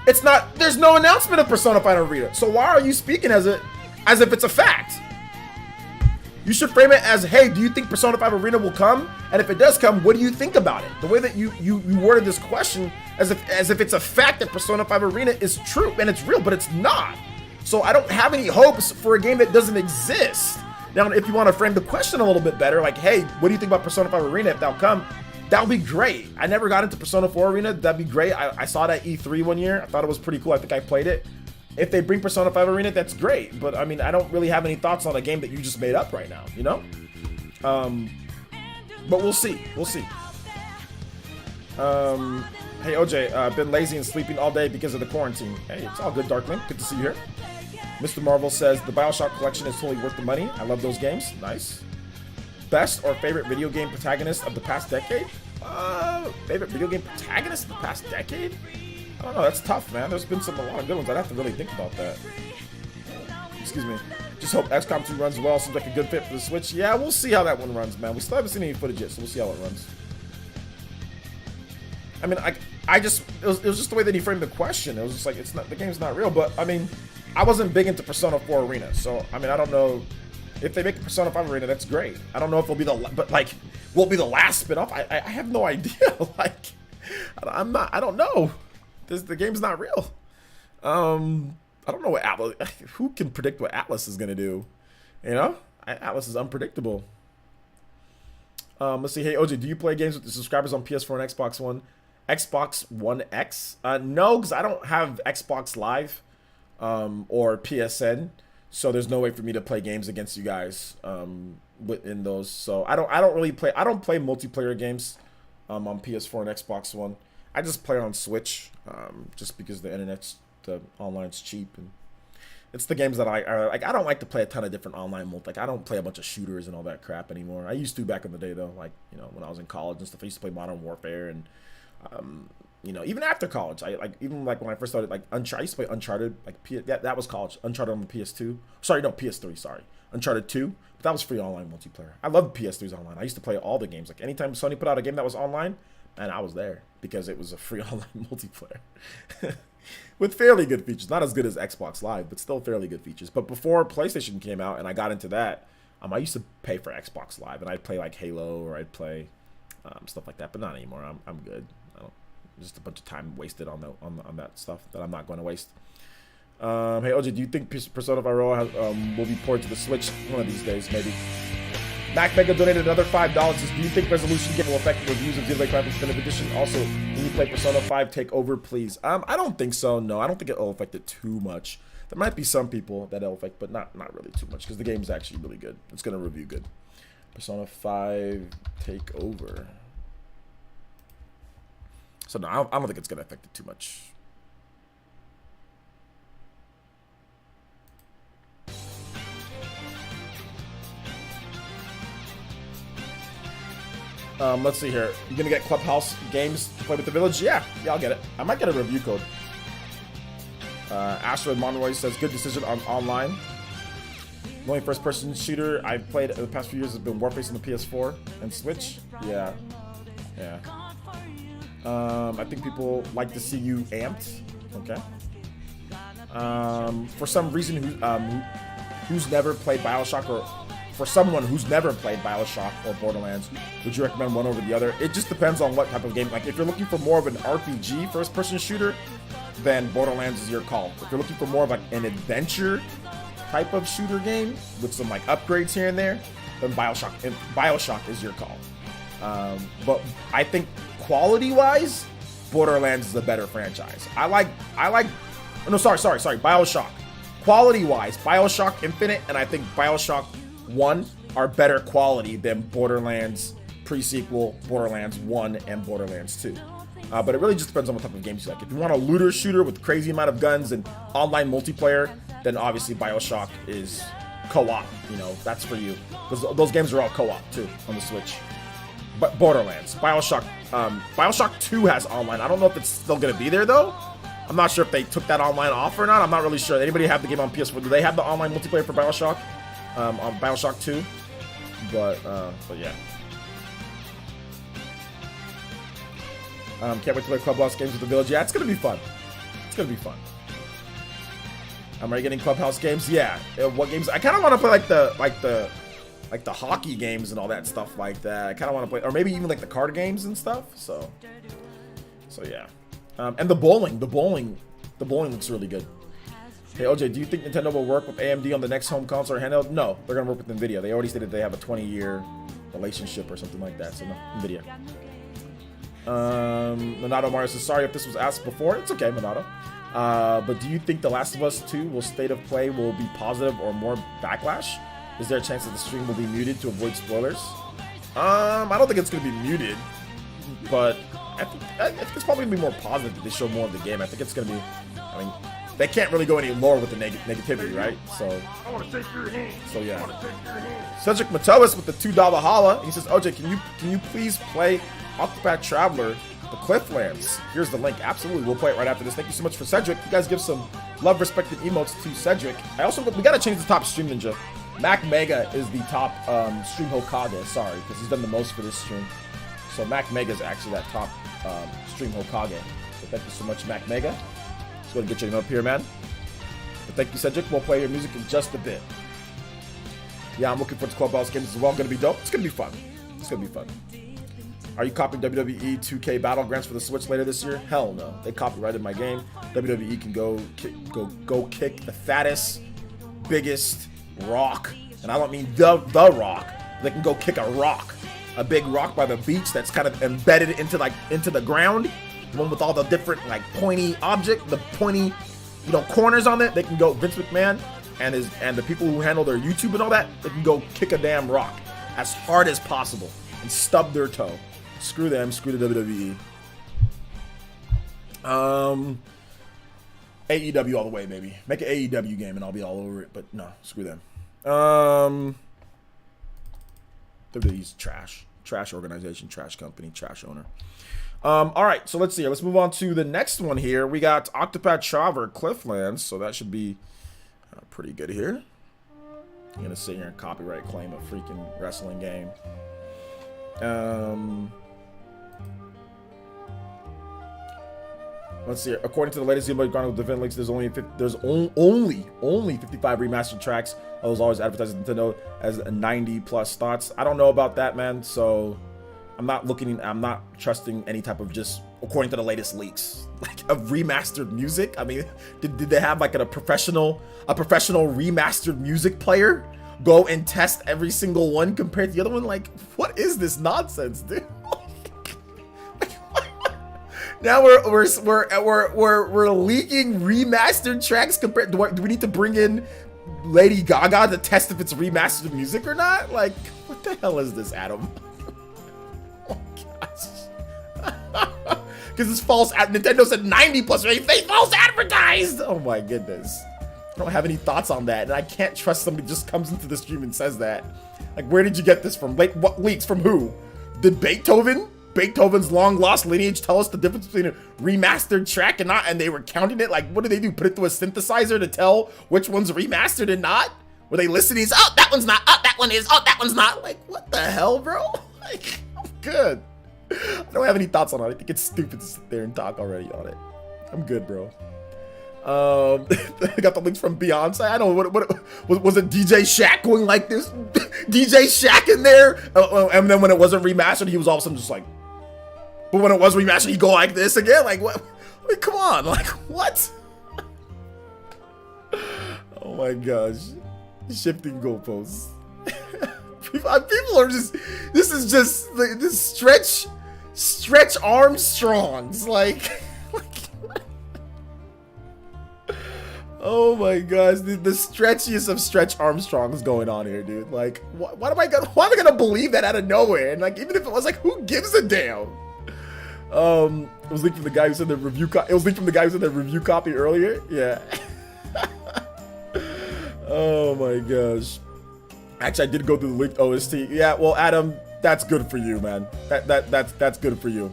It's not. There's no announcement of Persona 5 Arena. So why are you speaking as if it's a fact? You should frame it as, hey, do you think Persona 5 Arena will come? And if it does come, what do you think about it? The way that you worded this question as if it's a fact that Persona 5 Arena is true and it's real, but it's not. So I don't have any hopes for a game that doesn't exist. Now, if you want to frame the question a little bit better, like, hey, what do you think about Persona 5 Arena if that'll come? That would be great. I never got into Persona 4 Arena. That'd be great. I saw that E3 one year. I thought it was pretty cool. I think I played it. If they bring Persona 5 Arena, that's great. But I mean, I don't really have any thoughts on a game that you just made up right now, you know? But we'll see. We'll see. Hey, OJ, been lazy and sleeping all day because of the quarantine. Hey, it's all good, Darkling. Good to see you here. Mr. Marvel says, the Bioshock collection is totally worth the money. I love those games. Nice. Best or favorite video game protagonist of the past decade? Favorite video game protagonist of the past decade? I don't know. That's tough, man. There's been a lot of good ones. I'd have to really think about that. Excuse me. Just hope XCOM 2 runs well. Seems like a good fit for the Switch. Yeah, we'll see how that one runs, man. We still haven't seen any footage yet, so we'll see how it runs. I mean, it was just the way that he framed the question. It was just like, the game's not real. But, I mean, I wasn't big into Persona 4 Arena. So, I mean, I don't know. If they make a Persona 5 Arena, that's great. I don't know if it'll be will it be the last spin-off? I have no idea. Like, I don't know. The game's not real. I don't know what Atlas, who can predict what Atlas is going to do? You know? Atlas is unpredictable. Let's see. Hey, OJ, do you play games with the subscribers on PS4 and Xbox One? Xbox One X? No, because I don't have Xbox Live or PSN. So there's no way for me to play games against you guys within those. So I don't really play. I don't play multiplayer games on PS4 and Xbox One. I just play on Switch just because the online's cheap, and it's the games that I like. I don't like to play a ton of different online multi. Like, I don't play a bunch of shooters and all that crap anymore. I used to back in the day though, like, you know, when I was in college and stuff. I used to play Modern Warfare and you know, even after college, even when I first started, like, I used to play Uncharted, like, that was college. Uncharted on the PS2. Sorry, no, PS3, sorry. Uncharted 2, but that was free online multiplayer. I loved PS3's online. I used to play all the games. Like, anytime Sony put out a game that was online, man, I was there because it was a free online multiplayer. With fairly good features. Not as good as Xbox Live, but still fairly good features. But before PlayStation came out and I got into that, I used to pay for Xbox Live, and I'd play, like, Halo, or I'd play stuff like that, but not anymore. I'm good. just a bunch of time wasted on that stuff that I'm not going to waste. Hey OJ, do you think Persona 5 Royal will be ported to the Switch one of these days? Maybe. Mac Mega donated another $5. Says, do you think Resolutiongate will affect the reviews of Xenoblade Chronicles Definitive Edition? Also, when you play Persona 5, take over, please. I don't think so. No, I don't think it'll affect it too much. There might be some people that it'll affect, but not really too much because the game's actually really good. It's gonna review good. Persona 5 take over. So no, I don't think it's gonna affect it too much. Let's see here. You gonna get Clubhouse games to play with the village? Yeah, I'll get it. I might get a review code. Asteroid Monroy says, good decision on online. The only first-person shooter I've played in the past few years has been Warface on the PS4 and Switch. Yeah. I think people like to see you amped. Okay. For some reason, who's never played Bioshock, or for someone who's never played Bioshock or Borderlands, would you recommend one over the other? It just depends on what type of game. Like, if you're looking for more of an RPG first-person shooter, then Borderlands is your call. If you're looking for more of like an adventure type of shooter game with some like upgrades here and there, then Bioshock is your call. But I think quality-wise, Borderlands is a better franchise. Bioshock. Quality-wise, Bioshock Infinite and I think Bioshock 1 are better quality than Borderlands pre-sequel, Borderlands 1, and Borderlands 2. But it really just depends on what type of games you like. If you want a looter shooter with crazy amount of guns and online multiplayer, then obviously Bioshock is co-op. You know, that's for you. Those games are all co-op too on the Switch. But Borderlands, Bioshock 2 has online. I don't know if it's still gonna be there though. I'm not sure if they took that online off or not. I'm not really sure. Anybody have the game on PS4? Do they have the online multiplayer for Bioshock? On Bioshock 2? But yeah. Can't wait to play Clubhouse games with the village. Yeah, it's gonna be fun. Are you getting Clubhouse games? Yeah. What games? I kind of want to play like the hockey games and all that stuff like that. I kind of want to play, or maybe even like the card games and stuff. So yeah. And the bowling looks really good. Hey OJ, do you think Nintendo will work with AMD on the next home console or handheld? No, they're gonna work with Nvidia. They already stated they have a 20-year relationship or something like that. So no, Nvidia. Monado Mario says, sorry if this was asked before. It's okay, Monado. But do you think The Last of Us 2 state of play will be positive or more backlash? Is there a chance that the stream will be muted to avoid spoilers? I don't think it's going to be muted, but I think it's probably going to be more positive if they show more of the game. I think it's going to be, I mean, they can't really go any lower with the negativity, right? So, I want to shake your hand. So yeah. I want to shake your hand. Cedric Matowis with the $2 holla. He says, OJ, can you please play Octopath Traveler, the Clifflands? Here's the link. Absolutely, we'll play it right after this. Thank you so much for Cedric. You guys give some love, respect, and emotes to Cedric. We gotta change the top stream ninja. Mac Mega is the top stream Hokage. Sorry, because he's done the most for this stream. So Mac Mega is actually that top stream Hokage. So thank you so much, Mac Mega. Just gonna get your name up here, man. But thank you, Cedric. We'll play your music in just a bit. Yeah, I'm looking forward to Clubhouse games as well. Gonna be dope. It's gonna be fun. Are you copying WWE 2K Battlegrounds for the Switch later this year? Hell no. They copyrighted my game. WWE can go kick the fattest, biggest rock, and I don't mean the rock. They can go kick a rock, a big rock by the beach that's kind of embedded into the ground, the one with all the different like pointy corners on it. They can go Vince McMahon and the people who handle their YouTube and all that. They can go kick a damn rock as hard as possible and stub their toe. Screw them, screw the WWE. AEW all the way, baby. Make an AEW game and I'll be all over it, but no, screw them. WWE's trash. Trash organization, trash company, trash owner. Alright, so let's see here. Let's move on to the next one here. We got Octopath Traveler Clifflands, so that should be pretty good here. I'm gonna sit here and copyright claim a freaking wrestling game. Let's see. According to the latest Xenoblade Chronicles Definitive links, there's only 55 remastered tracks. I was always advertised at Nintendo as 90 plus thoughts. I don't know about that, man. So I'm not trusting any type of just according to the latest leaks, like of remastered music. I mean, did they have like a professional remastered music player go and test every single one compared to the other one? Like, what is this nonsense, dude? Now we're leaking remastered tracks compared. Do we need to bring in Lady Gaga to test if it's remastered music or not? Like, what the hell is this, Adam? Oh gosh. Because it's false. Nintendo said 90 plus. They false advertised. Oh my goodness. I don't have any thoughts on that, and I can't trust somebody just comes into the stream and says that. Like, where did you get this from? Like, what leaks from who? Did Beethoven's long lost lineage tell us the difference between a remastered track and not, and they were counting it? Like, what did they do? Put it through a synthesizer to tell which one's remastered and not? Were they listening? Oh, that one's not. Oh, that one is. Oh, that one's not. Like, what the hell, bro? Like, I'm good. I don't have any thoughts on it. I think it's stupid to sit there and talk already on it. I'm good, bro. I got the links from Beyonce. I don't know what was it. DJ Shaq going like this? DJ Shaq in there, and then when it wasn't remastered, he was all of a sudden just like. But when it was remastered, he go like this again. Like what? I mean, come on. Like what? Oh my gosh, shifting goalposts. People are just. This is just like this stretch Armstrongs like. Oh my gosh, the stretchiest of Stretch Armstrongs going on here, dude. Like, why am I gonna believe that out of nowhere? And like, even if it was like, who gives a damn? It was linked from the guy who said the review. It was linked from the guy who said the review copy earlier. Yeah. Oh my gosh. Actually, I did go through the linked OST. Yeah. Well, Adam, that's good for you, man. That's good for you.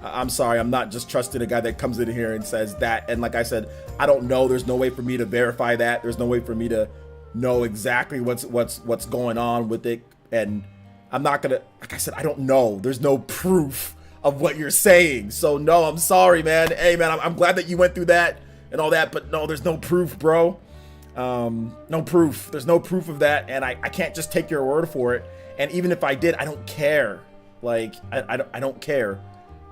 I'm sorry, I'm not just trusting a guy that comes in here and says that. And like I said, I don't know. There's no way for me to verify that. There's no way for me to know exactly what's going on with it. And I'm not gonna, like I said, I don't know. There's no proof of what you're saying. So no, I'm sorry, man. Hey, man, I'm glad that you went through that and all that, but no, there's no proof, bro. No proof. There's no proof of that, and I can't just take your word for it. And even if I did, I don't care. Like I don't care.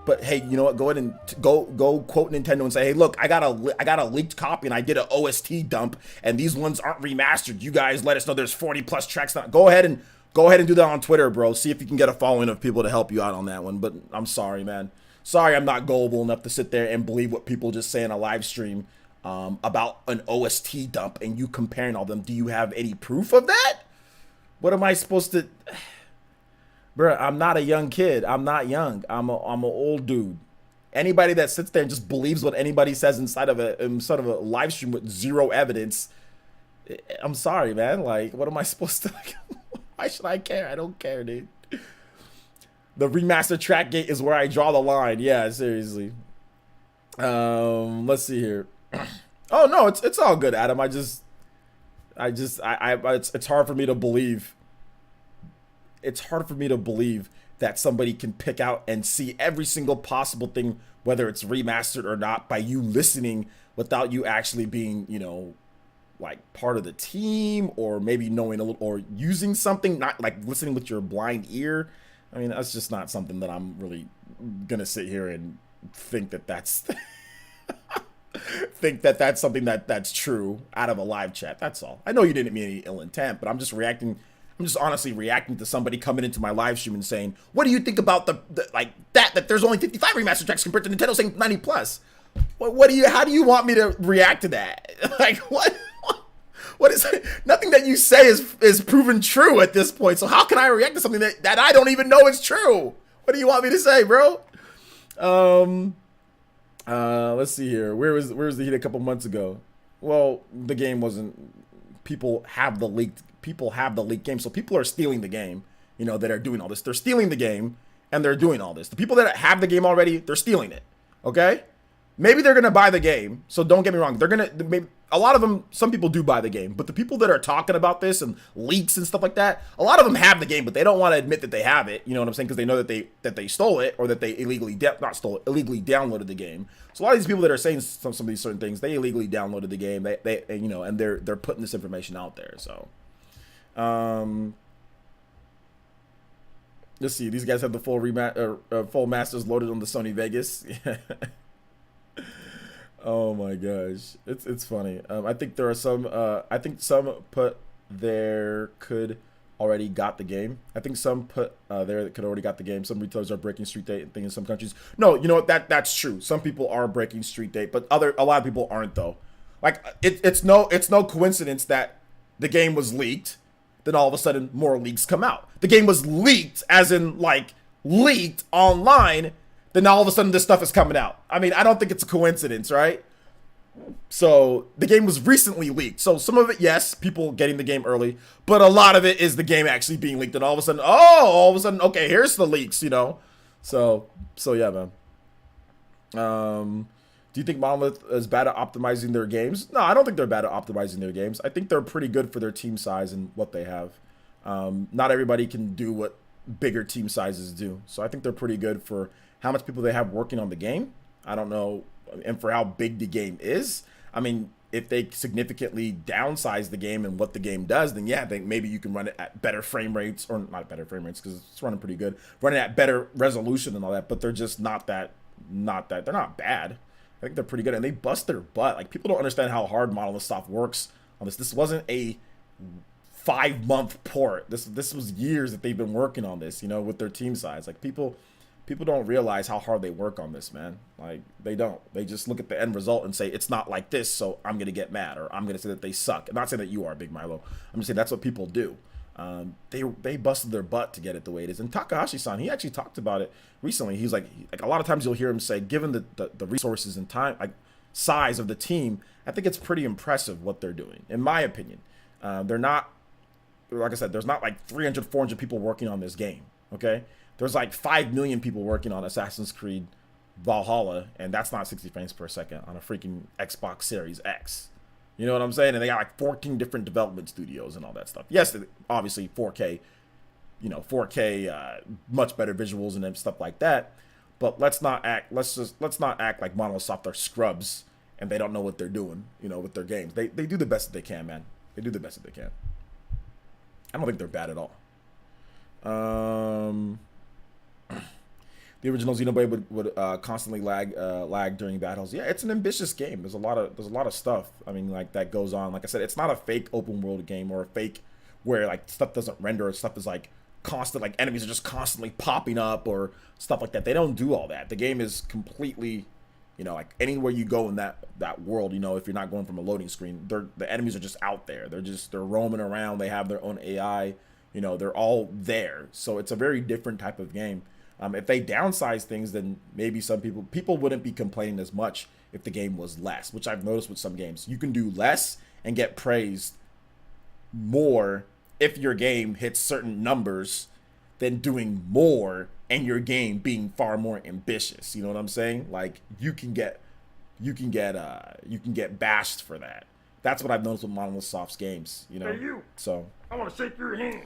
But hey, you know what? Go ahead and go quote Nintendo and say, hey, look, I got a leaked copy and I did an OST dump, and these ones aren't remastered. You guys let us know there's 40 plus tracks. Go ahead and do that on Twitter, bro. See if you can get a following of people to help you out on that one. But I'm sorry, man. Sorry, I'm not gullible enough to sit there and believe what people just say in a live stream about an OST dump and you comparing all them. Do you have any proof of that? What am I supposed to? Bro, I'm not a young kid. I'm not young. I'm an old dude. Anybody that sits there and just believes what anybody says inside of a live stream with zero evidence, I'm sorry, man. Like, what am I supposed to? Like, why should I care? I don't care, dude. The remastered track gate is where I draw the line. Yeah, seriously. Let's see here. Oh no, it's all good, Adam. It's hard for me to believe. It's hard for me to believe that somebody can pick out and see every single possible thing, whether it's remastered or not, by you listening without you actually being, you know, like part of the team, or maybe knowing a little, or using something, not like listening with your blind ear. I mean, that's just not something that I'm really gonna sit here and think that that's something that's true out of a live chat. That's all. I know you didn't mean any ill intent, but I'm just honestly reacting to somebody coming into my live stream and saying, what do you think about the like that there's only 55 remastered tracks compared to Nintendo saying 90 plus? How do you want me to react to that? Like, what is it? Nothing that you say is proven true at this point. So how can I react to something that I don't even know is true? What do you want me to say, bro? Let's see here. Where was the heat a couple months ago? Well, the game wasn't. People have the leaked game, so people are stealing the game. You know, that are doing all this. They're stealing the game and they're doing all this. The people that have the game already, they're stealing it. Okay. Maybe they're gonna buy the game. So don't get me wrong. Maybe a lot of them. Some people do buy the game, but the people that are talking about this and leaks and stuff like that, a lot of them have the game, but they don't want to admit that they have it. You know what I'm saying? Because they know that they stole it, or that they illegally downloaded the game. So a lot of these people that are saying some of these certain things, they illegally downloaded the game. They you know, and they're putting this information out there. So, Let's see. These guys have the full masters loaded on the Sony Vegas. Oh my gosh, it's funny. I think there are some. I think some put there could already got the game. I think some put there that could already got the game. Some retailers are breaking street date and thing in some countries. No, you know what? That's true. Some people are breaking street date, but a lot of people aren't though. Like it's no coincidence that the game was leaked. Then all of a sudden more leaks come out. The game was leaked, as in like leaked online. Then all of a sudden this stuff is coming out. I mean, I don't think it's a coincidence, right? So the game was recently leaked. So some of it, yes, people getting the game early, but a lot of it is the game actually being leaked, and all of a sudden, okay, here's the leaks, you know. So yeah, man. Do you think Monolith is bad at optimizing their games? No, I don't think they're bad at optimizing their games. I think they're pretty good for their team size and what they have. Not everybody can do what bigger team sizes do. So I think they're pretty good for how much people they have working on the game. I don't know, and for how big the game is. I mean, if they significantly downsize the game and what the game does, then yeah, I think maybe you can run it at better frame rates, or not better frame rates because it's running pretty good. Run it at better resolution and all that, but they're just not that. They're not bad. I think they're pretty good, and they bust their butt. Like, people don't understand how hard Monolith Soft works on this. This wasn't a 5-month port. This was years that they've been working on this, you know, with their team size. Like, people don't realize how hard they work on this, man. Like, they don't. They just look at the end result and say, it's not like this, so I'm going to get mad, or I'm going to say that they suck. I'm not saying that you are, Big Milo. I'm just saying that's what people do. They busted their butt to get it the way it is. And Takahashi-san, he actually talked about it recently. He's like a lot of times you'll hear him say, given the resources and time, like size of the team, I think it's pretty impressive what they're doing, in my opinion. They're not, like I said, there's not like 300, 400 people working on this game, okay? There's like 5 million people working on Assassin's Creed Valhalla, and that's not 60 frames per second on a freaking Xbox Series X. You know what I'm saying? And they got like 14 different development studios and all that stuff. Yes, obviously 4K, you know, 4K, much better visuals and stuff like that. But let's not act like Monolith Soft are scrubs and they don't know what they're doing, you know, with their games. They do the best that they can, man. They do the best that they can. I don't think they're bad at all. The original Xenoblade would constantly lag during battles. Yeah, it's an ambitious game. There's a lot of stuff. I mean, like, that goes on. Like I said, it's not a fake open world game or a fake where like stuff doesn't render or stuff is like constant, like enemies are just constantly popping up or stuff like that. They don't do all that. The game is completely, you know, like anywhere you go in that world, you know, if you're not going from a loading screen, the enemies are just out there. They're roaming around. They have their own AI. You know, they're all there. So it's a very different type of game. If they downsize things, then maybe some people wouldn't be complaining as much if the game was less, which I've noticed with some games. You can do less and get praised more if your game hits certain numbers than doing more and your game being far more ambitious. You know what I'm saying? Like, you can get bashed for that. That's what I've noticed with Monolith Soft's games, you know. Hey, you. So I want to shake your hand.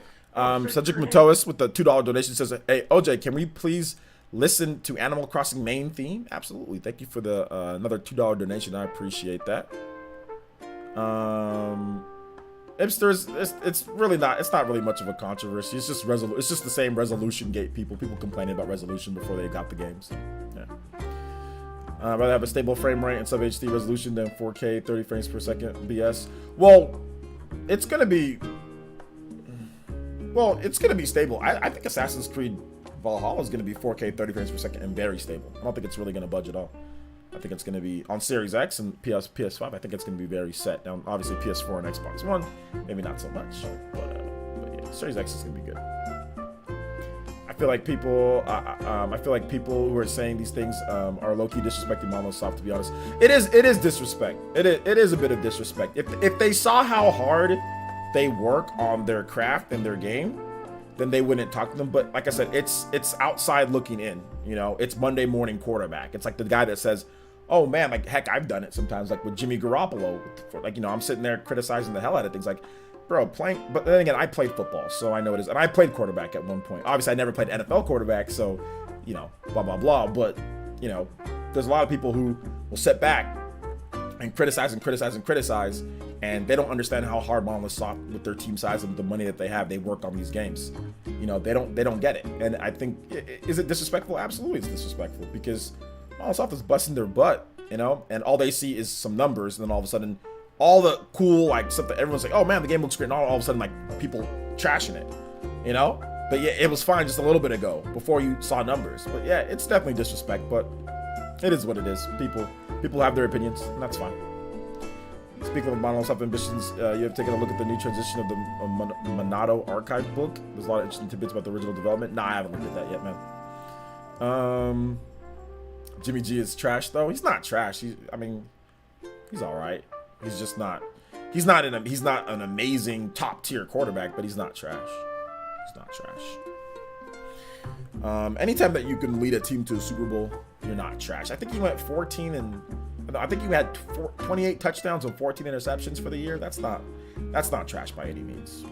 Cedric Matois with the $2 donation says, hey, OJ, can we please listen to Animal Crossing main theme? Absolutely. Thank you for the another $2 donation. I appreciate that. Hipsters, it's not really much of a controversy. It's just the same Resolutiongate people complaining about resolution before they got the game. So yeah. I'd rather have a stable frame rate and sub HD resolution than 4K 30 frames per second BS. Well, it's gonna be stable. I think Assassin's Creed Valhalla is gonna be 4K 30 frames per second and very stable. I don't think it's really gonna budge at all. I think it's gonna be on Series X and PS5. I think it's gonna be very set. Now, obviously PS4 and Xbox One, maybe not so much, but yeah, Series X is gonna be good. I feel like people who are saying these things are low-key disrespecting Monolith Soft. To be honest, it is disrespect. It is a bit of disrespect. If they saw how hard they work on their craft and their game, then they wouldn't talk to them. But like I said, it's outside looking in. You know, it's Monday morning quarterback. It's like the guy that says, "Oh man, like heck, I've done it sometimes." Like with Jimmy Garoppolo, like, you know, I'm sitting there criticizing the hell out of things. Like, bro, but then again, I played football, so I know it is, and I played quarterback at one point. Obviously, I never played NFL quarterback, so, you know, blah blah blah. But, you know, there's a lot of people who will sit back and criticize, and they don't understand how hard Monolith Soft, with their team size and the money that they have, they work on these games. You know, they don't get it. And I think, is it disrespectful? Absolutely, it's disrespectful, because Monolith Soft is busting their butt, you know, and all they see is some numbers, and then all of a sudden, all the cool like stuff that everyone's like, oh man, the game looks great, and all of a sudden like people trashing it, you know. But yeah, it was fine just a little bit ago before you saw numbers. But yeah, it's definitely disrespect, but it is what it is. People have their opinions, and that's fine. Speaking of Monolith Soft ambitions, you have taken a look at the new transition of the Monado archive book. There's a lot of interesting tidbits about the original development. Nah, I haven't looked at that yet, man. Jimmy G is trash though. He's not trash. I mean, he's all right. He's just not. He's not an amazing top tier quarterback, but he's not trash. He's not trash. Anytime that you can lead a team to a Super Bowl, you're not trash. I think he went 14 and I think you had 28 touchdowns and 14 interceptions for the year. That's not trash by any means.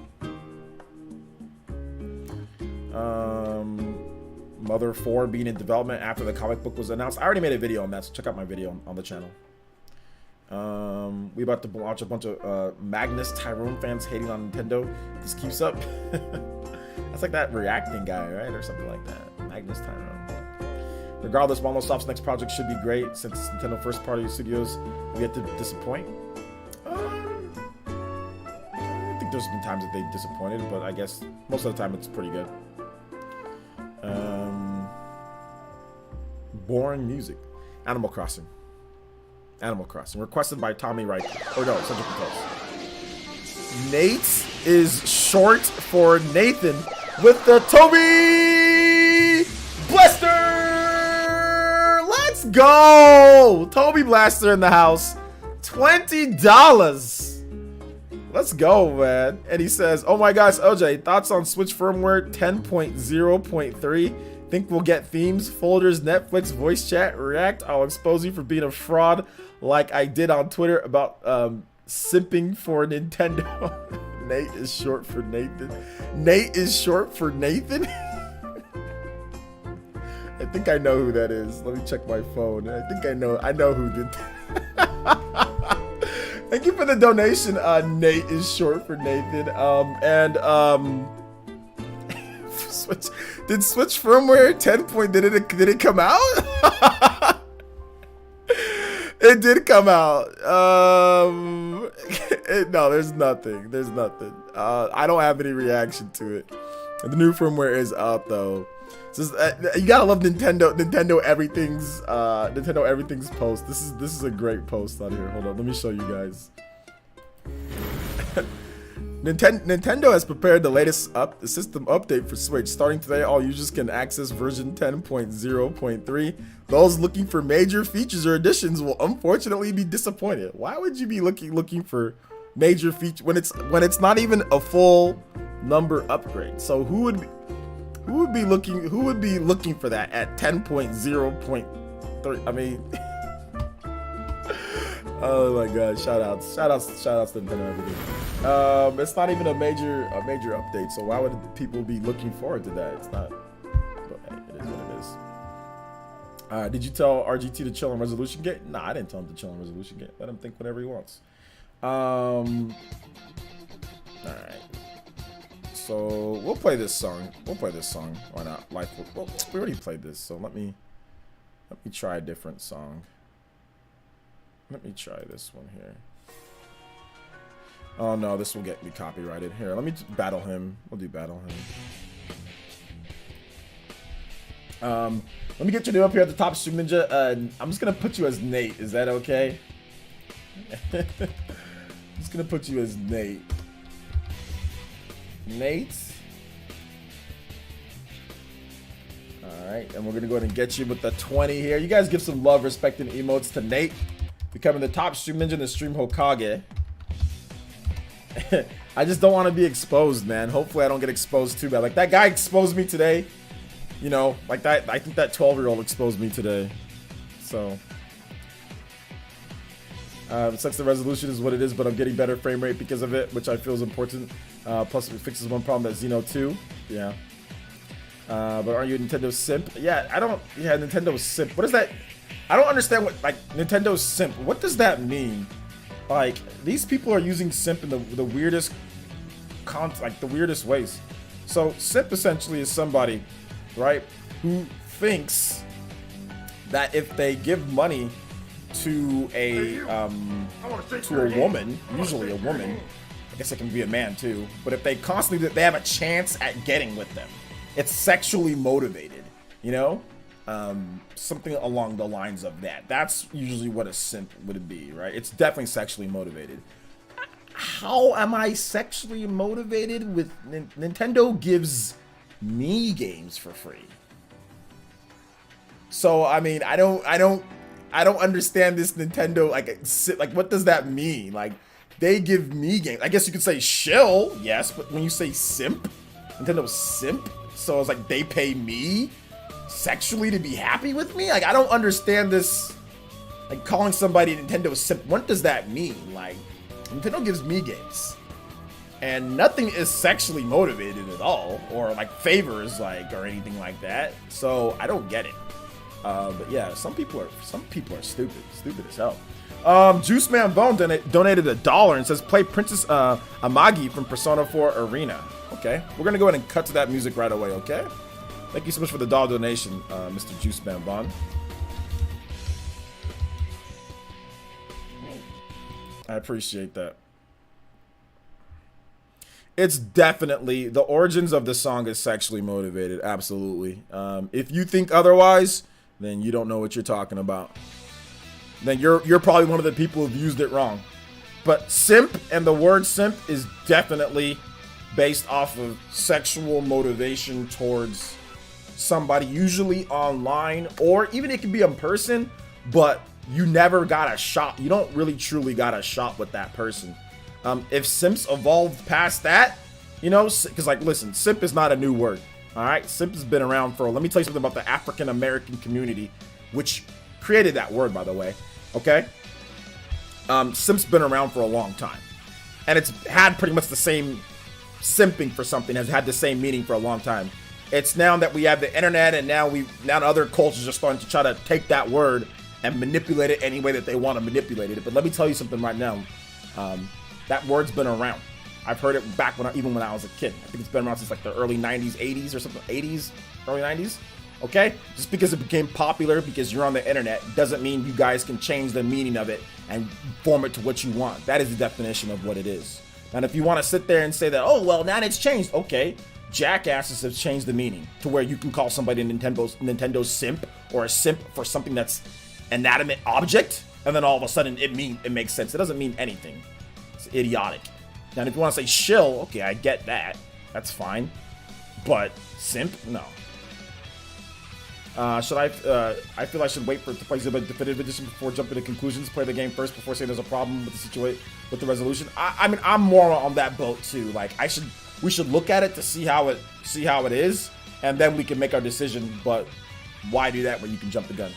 Mother 4 being in development after the comic book was announced. I already made a video on that, so check out my video on the channel. We about to launch a bunch of Magnus Tyrone fans hating on Nintendo. This keeps up. That's like that reacting guy, right? Or something like that. Magnus Tyrone. Regardless, Monolith Soft's next project should be great since it's Nintendo first party studios. We have to disappoint. I think there's been times that they disappointed, but I guess most of the time it's pretty good. Boring music. Animal Crossing. Requested by Tommy Wright. Oh no, Central Post. Nate is short for Nathan with the Toby Blaster. Let's go! Toby Blaster in the house. $20. Let's go, man. And he says, oh my gosh, OJ, thoughts on Switch firmware 10.0.3? Think we'll get themes, folders, Netflix, voice chat, React? I'll expose you for being a fraud like I did on Twitter about simping for Nintendo. Nate is short for Nathan. Nate is short for Nathan? I think I know who that is. Let me check my phone. I think I know who did that. Thank you for the donation. Nate is short for Nathan. Switch, did Switch firmware 10 point, did it come out? It did come out. No, there's nothing. I don't have any reaction to it. The new firmware is out though. So you gotta love Nintendo. Nintendo everything's post. This is a great post on here. Hold on, let me show you guys. Nintendo has prepared the latest system update for Switch. Starting today, all users can access version 10.0.3. Those looking for major features or additions will unfortunately be disappointed. Why would you be looking for major feature when it's not even a full number upgrade? So who would be looking for that at 10.0.3? I mean, oh my god, shout outs to Nintendo everything. It's not even a major update, so why would people be looking forward to that? It's not, but hey, it is what it is. Did you tell RGT to chill on Resolutiongate? Nah, I didn't tell him to chill on Resolutiongate. Let him think whatever he wants. All right. So we'll play this song. Why not? Life. Well, we already played this, so let me try a different song. Let me try this one here. Oh no, this will get me copyrighted. Here, let me battle him. We'll do battle him. Let me get your name up here at the top, Stream Ninja. I'm just gonna put you as Nate. Is that okay? I'm just gonna put you as Nate. Nate. Alright, and we're gonna go ahead and get you with the 20 here. You guys give some love, respect, and emotes to Nate. Becoming the top Stream Ninja in the Stream Hokage. I just don't want to be exposed, man. Hopefully I don't get exposed too bad. Like that guy exposed me today. You know, like that. I think that 12-year-old exposed me today. So. It sucks the resolution is what it is, but I'm getting better frame rate because of it, which I feel is important. Plus, it fixes one problem that Xeno 2. Yeah. But are you a Nintendo simp? Yeah, I don't. Yeah, Nintendo simp. What is that? I don't understand what, like, Nintendo simp. What does that mean? Like, these people are using simp in the weirdest the weirdest ways. So simp essentially is somebody, right, who thinks that if they give money to a woman, usually a woman, I guess it can be a man too, but if they constantly, they have a chance at getting with them. It's sexually motivated, you know? Something along the lines of that. That's usually what a simp would be, right? It's definitely sexually motivated. How am I sexually motivated? With Nintendo gives me games for free. So I mean, I don't understand this Nintendo, like what does that mean? Like, they give me games. I guess you could say shill, yes, but when you say simp, Nintendo's simp, so it's like they pay me sexually to be happy with me? Like, I don't understand this, like, calling somebody Nintendo simp. What does that mean? Like, Nintendo gives me games, and nothing is sexually motivated at all, or like favors, like, or anything like that. So I don't get it. But yeah, some people are stupid as hell. Juice Man Bone donated $1 and says play Princess Amagi from Persona 4 Arena. Okay, we're gonna go ahead and cut to that music right away. Okay, thank you so much for the $1 donation, Mr. Juice Man Bone. I appreciate that. It's definitely, the origins of the song is sexually motivated. Absolutely. If you think otherwise, then you don't know what you're talking about. Then you're probably one of the people who've used it wrong. But simp and the word simp is definitely based off of sexual motivation towards somebody, usually online, or even it can be in person, but you never got a shot. You don't really truly got a shot with that person. If simps evolved past that, you know, because, like, listen, simp is not a new word. All right, simp has been around for, let me tell you something about the African American community, which created that word, by the way. Okay, simp's been around for a long time, and it's had pretty much the same, simping for something has had the same meaning for a long time. It's now that we have the internet, and now other cultures are starting to try to take that word and manipulate it any way that they want to manipulate it. But let me tell you something right now. That word's been around. I've heard it back even when I was a kid. I think it's been around since like the early 90s, 80s or something, 80s, early 90s. Okay? Just because it became popular because you're on the internet doesn't mean you guys can change the meaning of it and form it to what you want. That is the definition of what it is. And if you want to sit there and say that, oh, well, now it's changed. Okay. Jackasses have changed the meaning to where you can call somebody a Nintendo simp, or a simp for something that's inanimate object, and then all of a sudden it makes sense. It doesn't mean anything. It's idiotic. Now, if you want to say shill, okay, I get that. That's fine. But simp, no. I feel I should wait to play Xenoblade Definitive Edition before jumping to conclusions. Play the game first before saying there's a problem with the situation with the resolution. I mean, I'm more on that boat too. Like, we should look at it to see how it is, and then we can make our decision. But why do that when you can jump the gun?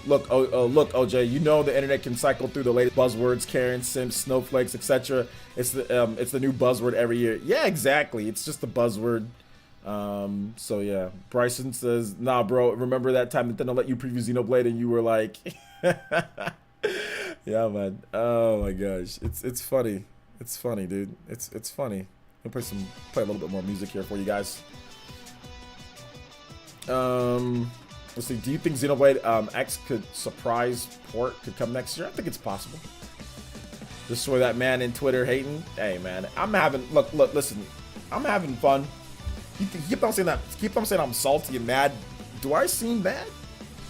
Look, OJ, you know the internet can cycle through the latest buzzwords, Karen, simps, snowflakes, etc. It's the new buzzword every year. Yeah, exactly. It's just a buzzword. So yeah, Bryson says, nah, bro, remember that time Nintendo let you preview Xenoblade and you were like, yeah, man. Oh my gosh, it's funny. It's funny, dude. It's funny. I'll play a little bit more music here for you guys. Let's see. Do you think Xenoblade X surprise port could come next year? I think it's possible. Destroy that man in Twitter hating. Hey man, listen. I'm having fun. You keep on saying that. Keep on saying I'm salty and mad. Do I seem bad?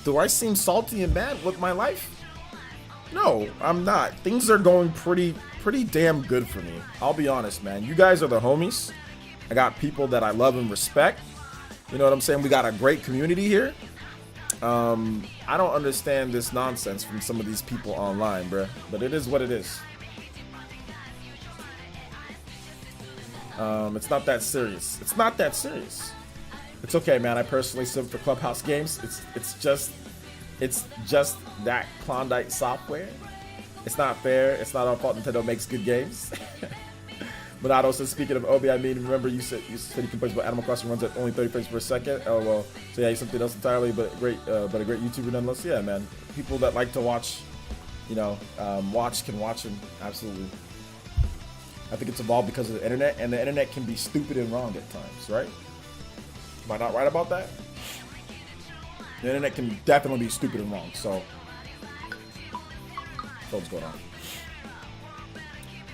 Do I seem salty and bad with my life? No, I'm not. Things are going pretty damn good for me. I'll be honest, man. You guys are the homies. I got people that I love and respect. You know what I'm saying? We got a great community here. I don't understand this nonsense from some of these people online, bruh. But it is what it is. It's not that serious. It's not that serious. It's okay, man. I personally sub for Clubhouse games. It's just that Klondike software. It's not fair. It's not our fault Nintendo makes good games. Monado says, speaking of Obi, I mean, remember you said you complained about Animal Crossing runs at only 30 frames per second. Oh well, so yeah, he's something else entirely, but a great YouTuber nonetheless. Yeah, man. People that like to watch watch can watch them. Absolutely. I think it's evolved because of the internet, and the internet can be stupid and wrong at times, right? Am I not right about that? The internet can definitely be stupid and wrong. So, what's going on?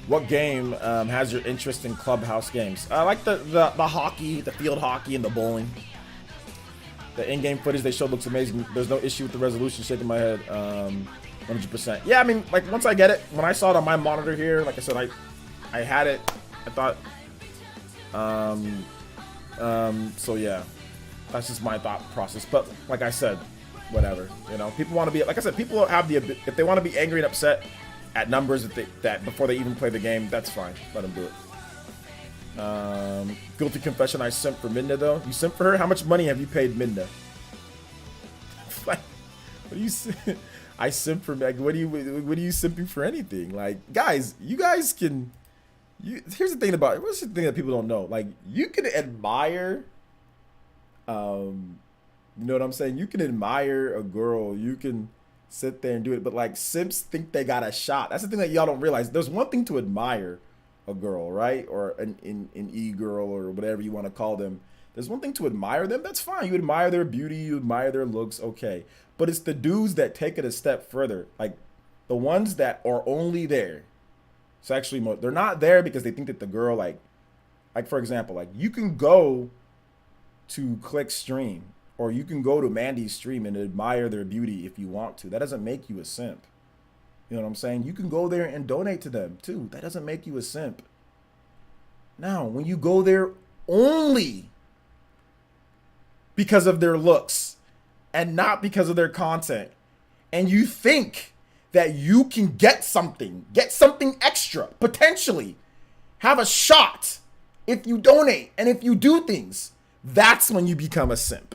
What game has your interest in clubhouse games? I like the hockey, the field hockey, and the bowling. The in-game footage they showed looks amazing. There's no issue with the resolution. Shaking my head, 100%. Yeah, I mean, like once I get it, when I saw it on my monitor here, like I said, I had it. I thought, so yeah, that's just my thought process. But like I said, whatever. People want to be, like I said, people have the, if they want to be angry and upset at numbers that before they even play the game, that's fine. Let them do it. Guilty confession, I simp for Minda though. You simp for her? How much money have you paid Minda? Like, what do you I simp for, like, what are you simping for anything? Like, guys, you guys can, here's the thing about it. What's the thing that people don't know? Like, you can admire, you know what I'm saying? You can admire a girl, you can sit there and do it, but like simps think they got a shot. That's the thing that y'all don't realize. There's one thing to admire a girl, right? Or an e-girl or whatever you want to call them. There's one thing to admire them. That's fine. You admire their beauty, you admire their looks, okay. But it's the dudes that take it a step further. Like the ones that are only there sexually, they're not there because they think that the girl, like for example, like you can go to Click's stream or you can go to Mandy's stream and admire their beauty if you want to. That doesn't make you a simp. You know what I'm saying? You can go there and donate to them too. That doesn't make you a simp. Now, when you go there only because of their looks and not because of their content, and you think that you can get something extra, potentially have a shot if you donate and if you do things, that's when you become a simp.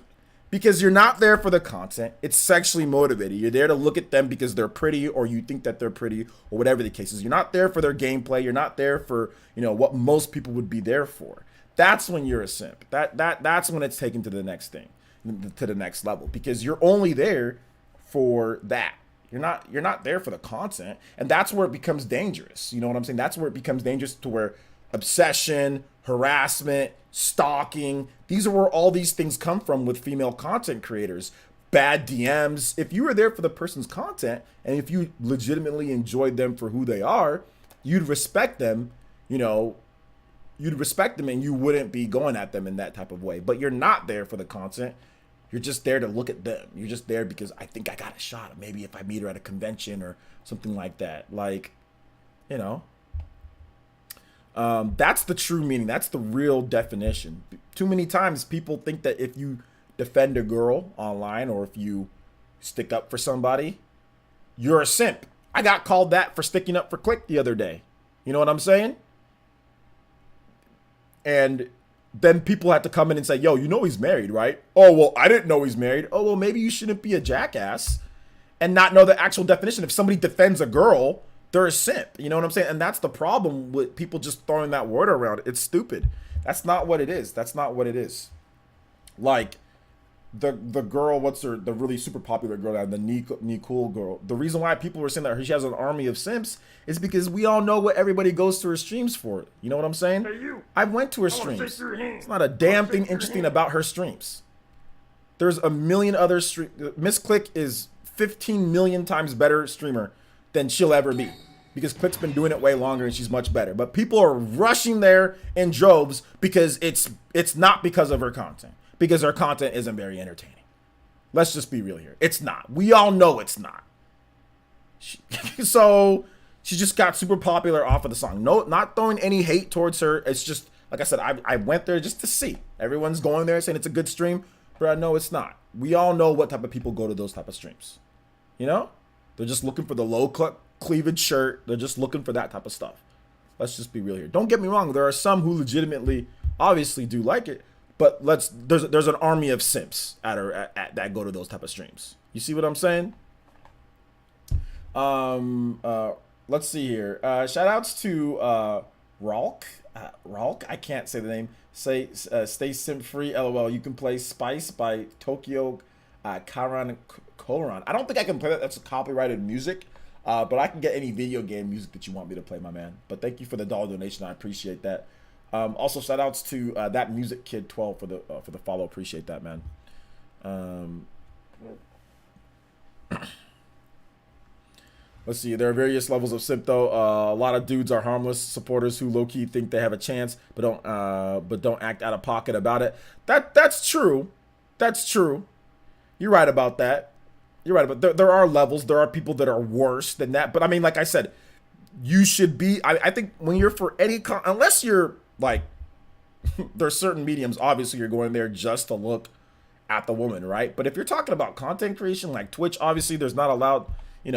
Because you're not there for the content. It's sexually motivated. You're there to look at them because they're pretty or you think that they're pretty or whatever the case is. You're not there for their gameplay. You're not there for, what most people would be there for. That's when you're a simp. That's when it's taken to the next thing, to the next level, because you're only there for that. You're not there for the content. And that's where it becomes dangerous. You know what I'm saying? That's where it becomes dangerous, to where obsession, harassment, stalking, these are where all these things come from with female content creators. Bad DMs. If you were there for the person's content and if you legitimately enjoyed them for who they are, you'd respect them, and you wouldn't be going at them in that type of way. But you're not there for the content. You're just there to look at them. You're just there because I think I got a shot. Maybe if I meet her at a convention or something like that. Like, that's the true meaning. That's the real definition. Too many times people think that if you defend a girl online or if you stick up for somebody, you're a simp. I got called that for sticking up for Click the other day. You know what I'm saying? And then people had to come in and say, yo, he's married, right? Oh, well, I didn't know he's married. Oh, well, maybe you shouldn't be a jackass and not know the actual definition. If somebody defends a girl, they're a simp. You know what I'm saying? And that's the problem with people just throwing that word around. It's stupid. That's not what it is. That's not what it is. Like the girl, the really super popular girl, the Nicole girl. The reason why people were saying that she has an army of simps is because we all know what everybody goes to her streams for. You know what I'm saying? Hey, you. I went to her streams. It's not a damn thing interesting about her streams. There's a million other streams. Miss Click is 15 million times better streamer than she'll ever be, because Click's been doing it way longer and she's much better. But people are rushing there in droves because it's not because of her content, because her content isn't very entertaining. Let's just be real here. It's not. We all know it's not. So she just got super popular off of the song. No, not throwing any hate towards her. It's just, like I said, I went there just to see. Everyone's going there saying it's a good stream, but I know it's not. We all know what type of people go to those type of streams. They're just looking for the low cleavage shirt. They're just looking for that type of stuff. Let's just be real here. Don't get me wrong. There are some who legitimately, obviously, do like it. But there's an army of simps that go to those type of streams. You see what I'm saying? Let's see here. Shout outs to Ralk. I can't say the name. Stay simp free. LOL. You can play Spice by Tokyo Karan Koran. I don't think I can play that. That's copyrighted music. But I can get any video game music that you want me to play, my man. But thank you for the dollar donation. I appreciate that. Also, shout outs to that music kid 12 for the follow. Appreciate that, man. Let's see. There are various levels of simp though. A lot of dudes are harmless supporters who low key think they have a chance, but don't act out of pocket about it. That's true. That's true. You're right about that. You're right, but there are levels. There are people that are worse than that. But I mean, like I said, you should be. I think when you're for any unless you're like, there's certain mediums. Obviously, you're going there just to look at the woman, right? But if you're talking about content creation like Twitch, obviously there's not allowed. You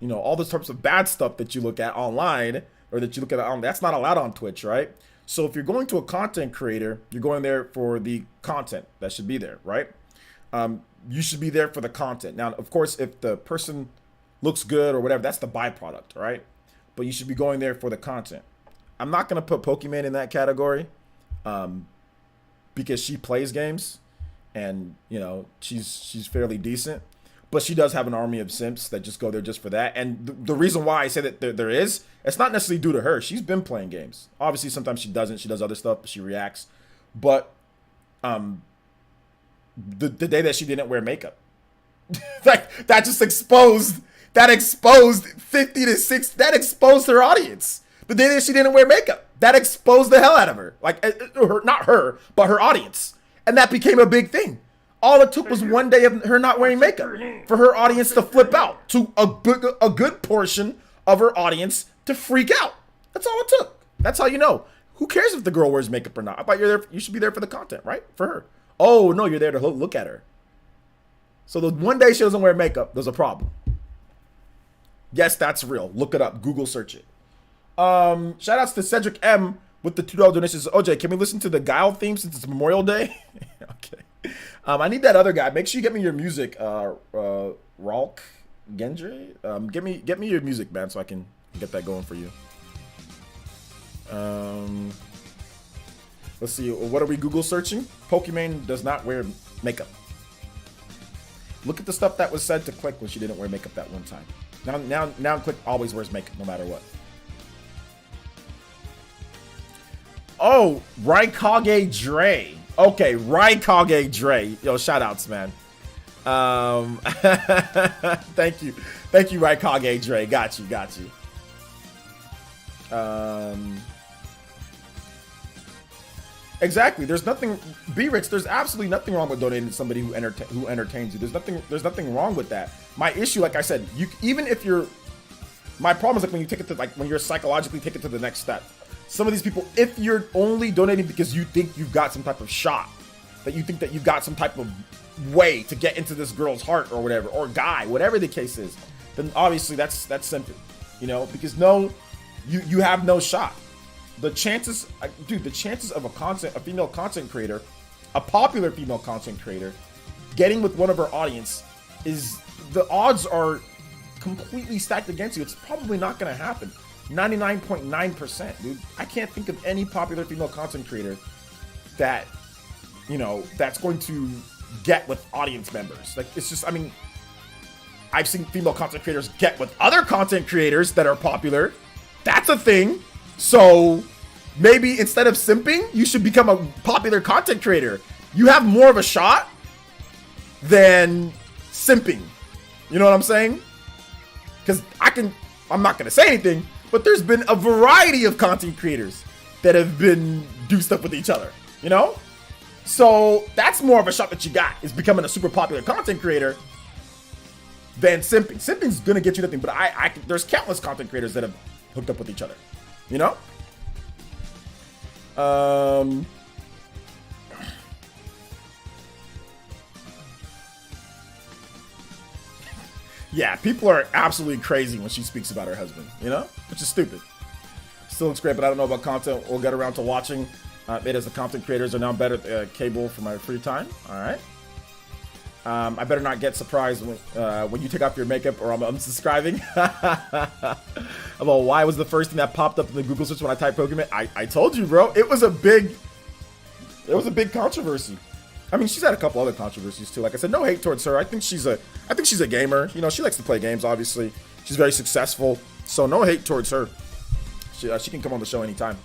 know, all those types of bad stuff that you look at online or that you look at on, that's not allowed on Twitch, right? So if you're going to a content creator, you're going there for the content that should be there, right? You should be there for the content. Now, of course, if the person looks good or whatever, that's the byproduct, right? But you should be going there for the content. I'm not going to put Pokemon in that category because she plays games and, she's fairly decent. But she does have an army of simps that just go there just for that. And the reason why I say that there is, it's not necessarily due to her. She's been playing games. Obviously, sometimes she doesn't. She does other stuff, but she reacts. But the day that she didn't wear makeup, like that just exposed 50 to 6. That exposed her audience. The day that she didn't wear makeup, that exposed the hell out of her. Like not her, but her audience, and that became a big thing. All it took was one day of her not wearing makeup for her audience to flip out, to a good portion of her audience to freak out. That's all it took. That's how you know. Who cares if the girl wears makeup or not? I thought you're there. You should be there for the content, right? For her. Oh no, you're there to look at her. So the one day she doesn't wear makeup, there's a problem. Yes, that's real. Look it up. Google search it. Shout outs to Cedric M with the $2 donations. OJ, can we listen to the Guile theme since it's Memorial Day? Okay. I need that other guy. Make sure you get me your music, Ralk Gendre. Get me your music, man, so I can get that going for you. Let's see. What are we Google searching? Pokemon does not wear makeup. Look at the stuff that was said to Click when she didn't wear makeup that one time. Now Click always wears makeup no matter what. Oh, Raikage Dre. Okay, Raikage Dre. Yo, shout outs, man. Thank you, Raikage Dre. Got you. Exactly. There's nothing. Be Rich. There's absolutely nothing wrong with donating to somebody who entertains you. There's nothing wrong with that. My issue, like I said, even if you're. My problem is like when you take it to when you're psychologically take it to the next step. Some of these people, if you're only donating because you think you've got some type of shot, that you think that you've got some type of way to get into this girl's heart or whatever, or guy, whatever the case is, then obviously that's simple, because you have no shot. The chances of a female content creator, a popular female content creator, getting with one of her audience the odds are completely stacked against you. It's probably not going to happen. 99.9%, dude. I can't think of any popular female content creator that, that's going to get with audience members. Like, it's just, I've seen female content creators get with other content creators that are popular. That's a thing. So maybe instead of simping, you should become a popular content creator. You have more of a shot than simping. You know what I'm saying? Because I'm not going to say anything, but there's been a variety of content creators that have been do stuff with each other, So that's more of a shot that you got, is becoming a super popular content creator than simping. Simping's going to get you nothing, but there's countless content creators that have hooked up with each other, Yeah, people are absolutely crazy when she speaks about her husband, which is stupid. Still looks great, but I don't know about content. We'll get around to watching it as the content creators are now better cable for my free time. All right. I better not get surprised when you take off your makeup or I'm unsubscribing. About why was the first thing that popped up in the Google search when I typed Pokemon? I told you, bro. It was a big controversy. I mean, she's had a couple other controversies too. Like I said, no hate towards her. I think she's a gamer. You know, she likes to play games. Obviously, she's very successful. So no hate towards her. She can come on the show anytime.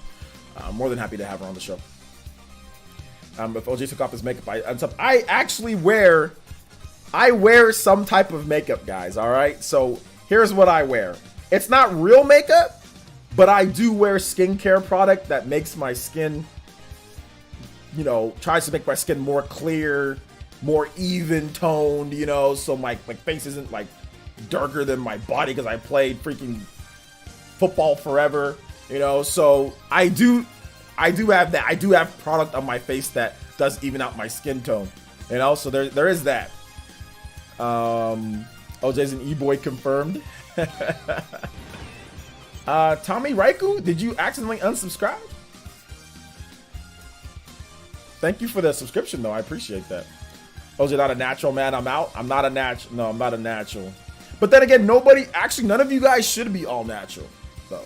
I'm more than happy to have her on the show. If OJ took off his makeup, I actually wear some type of makeup, guys. All right. So here's what I wear. It's not real makeup, but I do wear skincare product that makes my skin, you know, tries to make my skin more clear, more even toned, you know, so my face isn't like darker than my body because I played freaking football forever, you know. So I do have that. I do have product on my face that does even out my skin tone, you know. So there is that. OJ's an e-boy confirmed. Tommy Raiku, did you accidentally unsubscribe? Thank you for the subscription, though. I appreciate that. OJ, not a natural, man. I'm out. I'm not a natural. No, I'm not a natural. But then again, none of you guys should be all natural, though.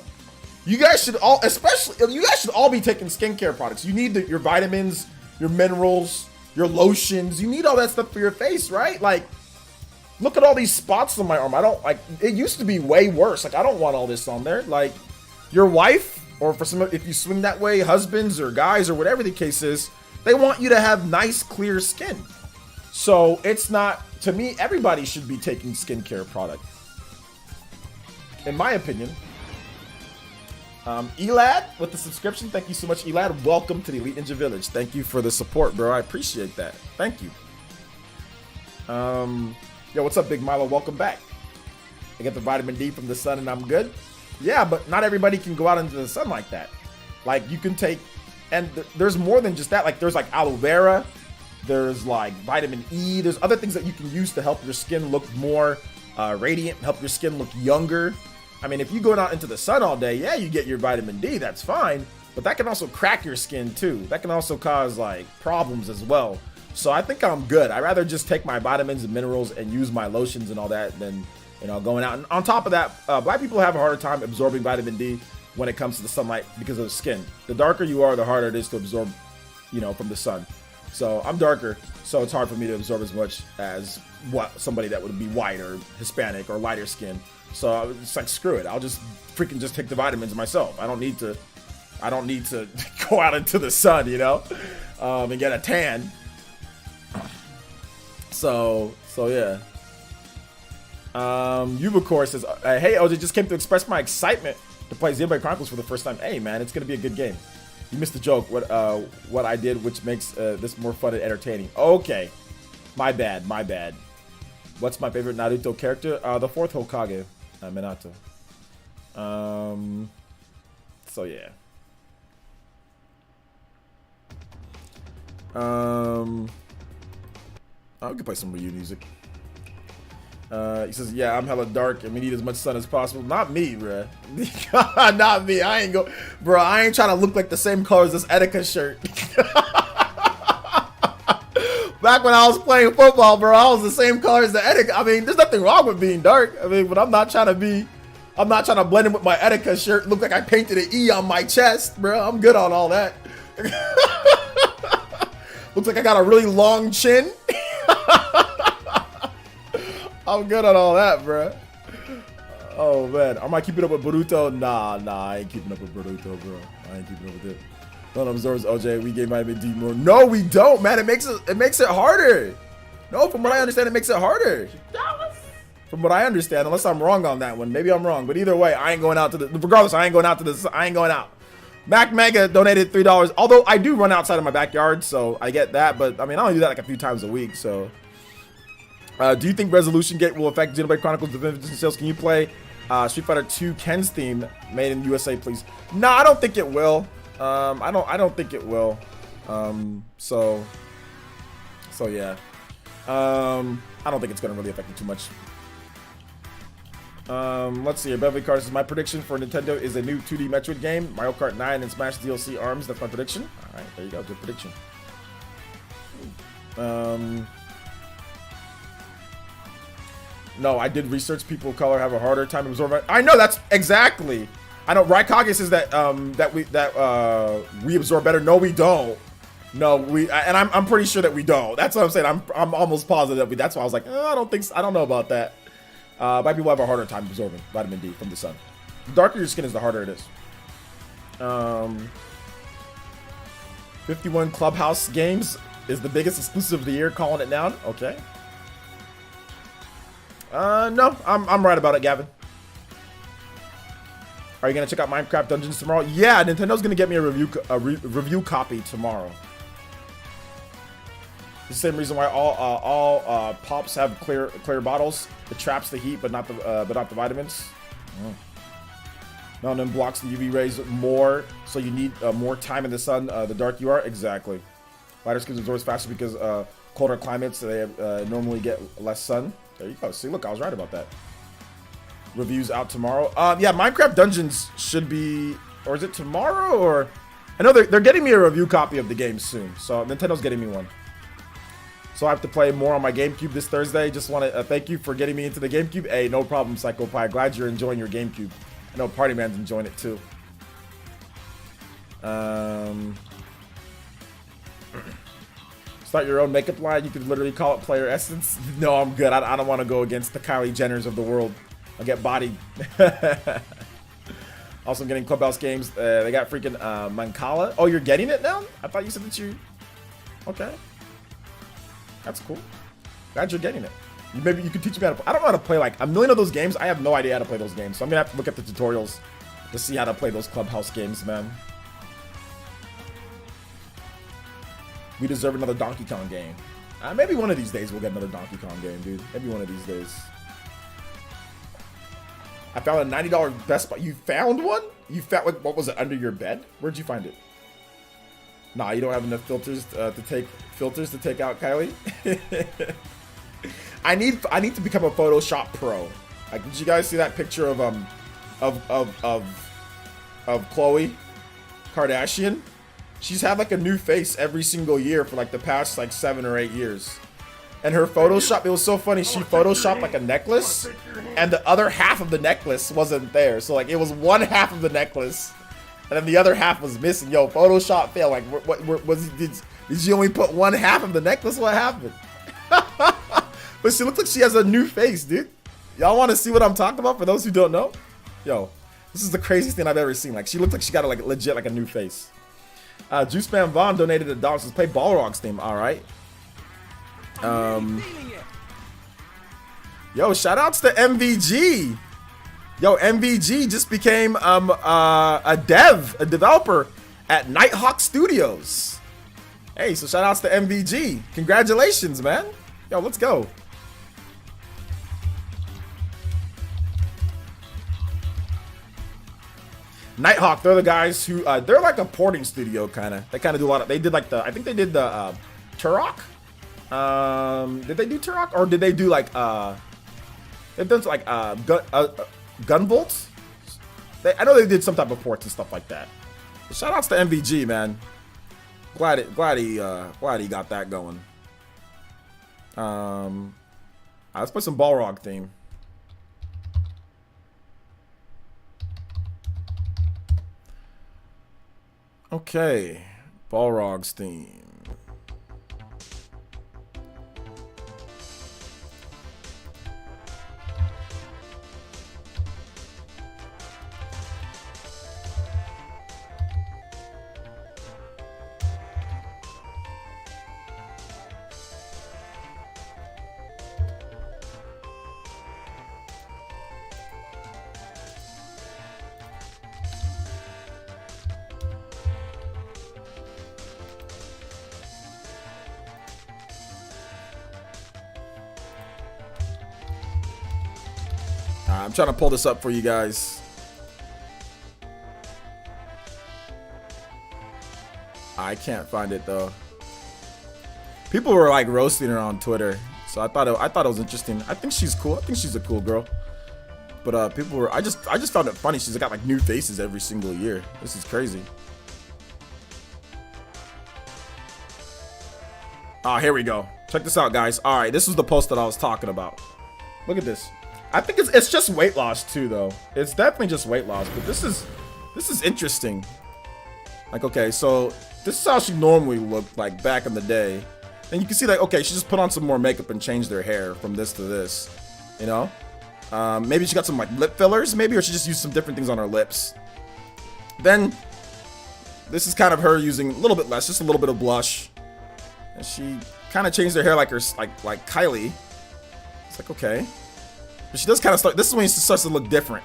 You guys should all, you guys should all be taking skincare products. You need your vitamins, your minerals, your lotions. You need all that stuff for your face, right? Like, look at all these spots on my arm. I don't, like, it used to be way worse. Like, I don't want all this on there. Like, your wife, or for some, if you swing that way, husbands or guys or whatever the case is, they want you to have nice, clear skin. So it's not, to me, everybody should be taking skincare product. In my opinion. Elad with the subscription. Thank you so much, Elad. Welcome to the Elite Ninja Village. Thank you for the support, bro. I appreciate that. Thank you. Yo, what's up, Big Milo? Welcome back. I get the vitamin D from the sun and I'm good. Yeah, but not everybody can go out into the sun like that. Like, you can take, and there's more than just that. Like, there's like aloe vera. There's like vitamin E. There's other things that you can use to help your skin look more radiant, help your skin look younger. I mean, if you go out into the sun all day, yeah, you get your vitamin D, that's fine. But that can also crack your skin too. That can also cause like problems as well. So I think I'm good. I'd rather just take my vitamins and minerals and use my lotions and all that than, you know, going out. And on top of that, black people have a harder time absorbing vitamin D when it comes to the sunlight because of the skin. The darker you are, the harder it is to absorb, you know, from the sun. So I'm darker, so it's hard for me to absorb as much as somebody that would be white or Hispanic or lighter skin. So it's like, screw it. I'll just freaking just take the vitamins myself. I don't need to go out into the sun, you know, and get a tan. So yeah. Ubicore says, hey, OJ, just came to express my excitement to play Xenoblade Chronicles for the first time. Hey, man, it's going to be a good game. You missed the joke, what I did, which makes this more fun and entertaining. Okay. My bad. What's my favorite Naruto character? The fourth Hokage, Minato. So, yeah. I can play some Ryu music. He says, yeah, I'm hella dark and we need as much sun as possible. Not me, bruh. Not me. I ain't trying to look like the same color as this Etika shirt. Back when I was playing football, bro, I was the same color as the Etika. I mean, there's nothing wrong with being dark. I mean, but I'm not trying to blend in with my Etika shirt. Look like I painted an E on my chest, bro. I'm good on all that. Looks like I got a really long chin. I'm good on all that, bro. Oh, man. Am I keeping up with Boruto? Nah, I ain't keeping up with Boruto, bro. I ain't keeping up with it. None absorbs OJ. We gave vitamin D more. No, we don't, man. It makes it harder. No, from what I understand, it makes it harder. From what I understand, unless I'm wrong on that one. Maybe I'm wrong. But either way, I ain't going out to the... Regardless, I ain't going out. Mac Mega donated $3. Although I do run outside of my backyard, so I get that. But, I mean, I only do that like a few times a week, so... do you think Resolutiongate will affect Xenoblade Chronicles Definitive sales? Can you play Street Fighter 2 Ken's theme made in USA, please? No, I don't think it will. I don't think it will. So yeah. I don't think it's gonna really affect it too much. Let's see here. Beverly Cars says, my prediction for Nintendo is a new 2D Metroid game, Mario Kart 9 and Smash DLC ARMS. That's my prediction. All right, there you go. Good prediction. No, I did research. People of color have a harder time absorbing. I know, that's exactly. I know Raikage says that we absorb better. No, we don't. No, I'm pretty sure that we don't. That's what I'm saying. I'm almost positive that we. That's why I was like, I don't think. I don't know about that. Might people have a harder time absorbing vitamin D from the sun. The darker your skin is, the harder it is. 51 Clubhouse games is the biggest exclusive of the year. Calling it down. Okay. No, I'm right about it, Gavin. Are you gonna check out Minecraft Dungeons tomorrow? Yeah, Nintendo's gonna get me a review copy tomorrow. The same reason why all pops have clear bottles. It traps the heat, but not the vitamins. Melanin blocks the UV rays more, so you need more time in the sun. The dark you are, exactly. Lighter skin absorbs faster because colder climates they normally get less sun. There you go. See, look, I was right about that. Reviews out tomorrow. Yeah, Minecraft Dungeons should be, or is it tomorrow? Or I know they're getting me a review copy of the game soon, so Nintendo's getting me one. So I have to play more on my GameCube this Thursday. Just want to thank you for getting me into the GameCube. Hey, no problem, Psycho Pie. Glad you're enjoying your GameCube. I know Party Man's enjoying it too. Start your own makeup line. You could literally call it PlayerEssence. No, I'm good. I don't want to go against the Kylie Jenners of the world. I'll get bodied. Also, I'm getting Clubhouse games. They got freaking Mancala. Oh, you're getting it now? I thought you said that you... Okay. That's cool. Glad you're getting it. Maybe you could teach me how to play. I don't know how to play like a million of those games. I have no idea how to play those games. So I'm going to have to look at the tutorials to see how to play those Clubhouse games, man. We deserve another Donkey Kong game. Maybe one of these days we'll get another Donkey Kong game, dude. Maybe one of these days. I found a $90 Best Buy. You found one? You found, what was it, under your bed? Where'd you find it? Nah, you don't have enough filters to take out Kylie. I need to become a Photoshop pro. Like, did you guys see that picture of Khloe Kardashian? She's had like a new face every single year for like the past like 7 or 8 years. And her Photoshop, it was so funny. She Photoshopped like a necklace, and the other half of the necklace wasn't there. So like it was one half of the necklace, and then the other half was missing. Yo, Photoshop failed. Like, what was did you only put one half of the necklace? What happened? But she looks like she has a new face, dude. Y'all want to see what I'm talking about? For those who don't know, yo, this is the craziest thing I've ever seen. Like, she looked like she got like legit like a new face. Juice Man Vaughn donated $1. Says play Balrog's theme. All right. Yo, shout outs to MVG. Yo, MVG just became a developer at Nighthawk Studios. Hey, so shout outs to MVG. Congratulations, man. Yo, let's go. Nighthawk, they're the guys who they're like a porting studio kind of. They kind of do a lot of. They did like the. I think they did the Turok. Did they do Turok, or did they do like they've done like Gunvolt? I know they did some type of ports and stuff like that. But shout outs to MVG, man. Glad he got that going. Let's play some Balrog theme. Okay, Balrog's theme. I'm trying to pull this up for you guys. I can't find it though. People were like roasting her on Twitter, so I thought it was interesting. I think she's cool. I think she's a cool girl. But people were. I just found it funny. She's got like new faces every single year. This is crazy. Oh, here we go. Check this out, guys. All right, this was the post that I was talking about. Look at this. I think it's just weight loss too, though. It's definitely just weight loss, but this is interesting. Like, okay, so this is how she normally looked like back in the day. And you can see like, okay, she just put on some more makeup and changed her hair from this to this, you know? Maybe she got some like lip fillers, maybe, or she just used some different things on her lips. Then this is kind of her using a little bit less, just a little bit of blush. And she kind of changed her hair like like Kylie. It's like, okay. But she does kind of start, this is when she starts to look different.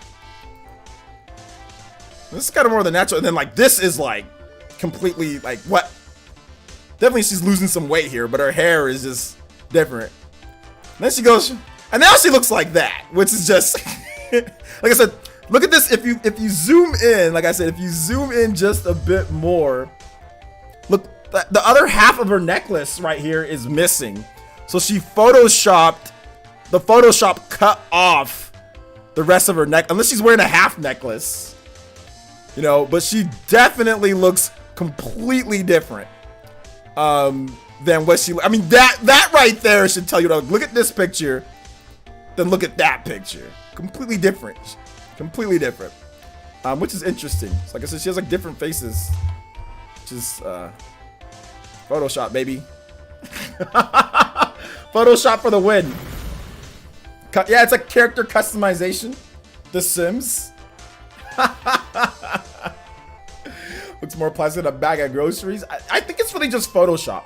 This is kind of more the natural, and then like this is like completely like what? Definitely she's losing some weight here, but her hair is just different. And then she goes, and now she looks like that, which is just like I said, look at this. If you zoom in, like I said, if you zoom in just a bit more, look, the other half of her necklace right here is missing. So she photoshopped, the Photoshop cut off the rest of her neck, unless she's wearing a half necklace, you know, but she definitely looks completely different than what she, I mean, that right there should tell you, look at this picture, then look at that picture. Completely different. Completely different. Which is interesting. So like I said, she has like different faces. Which is Photoshop, baby. Photoshop for the win. Yeah, it's like character customization. The Sims. Looks more pleasant than a bag of groceries. I think it's really just Photoshop.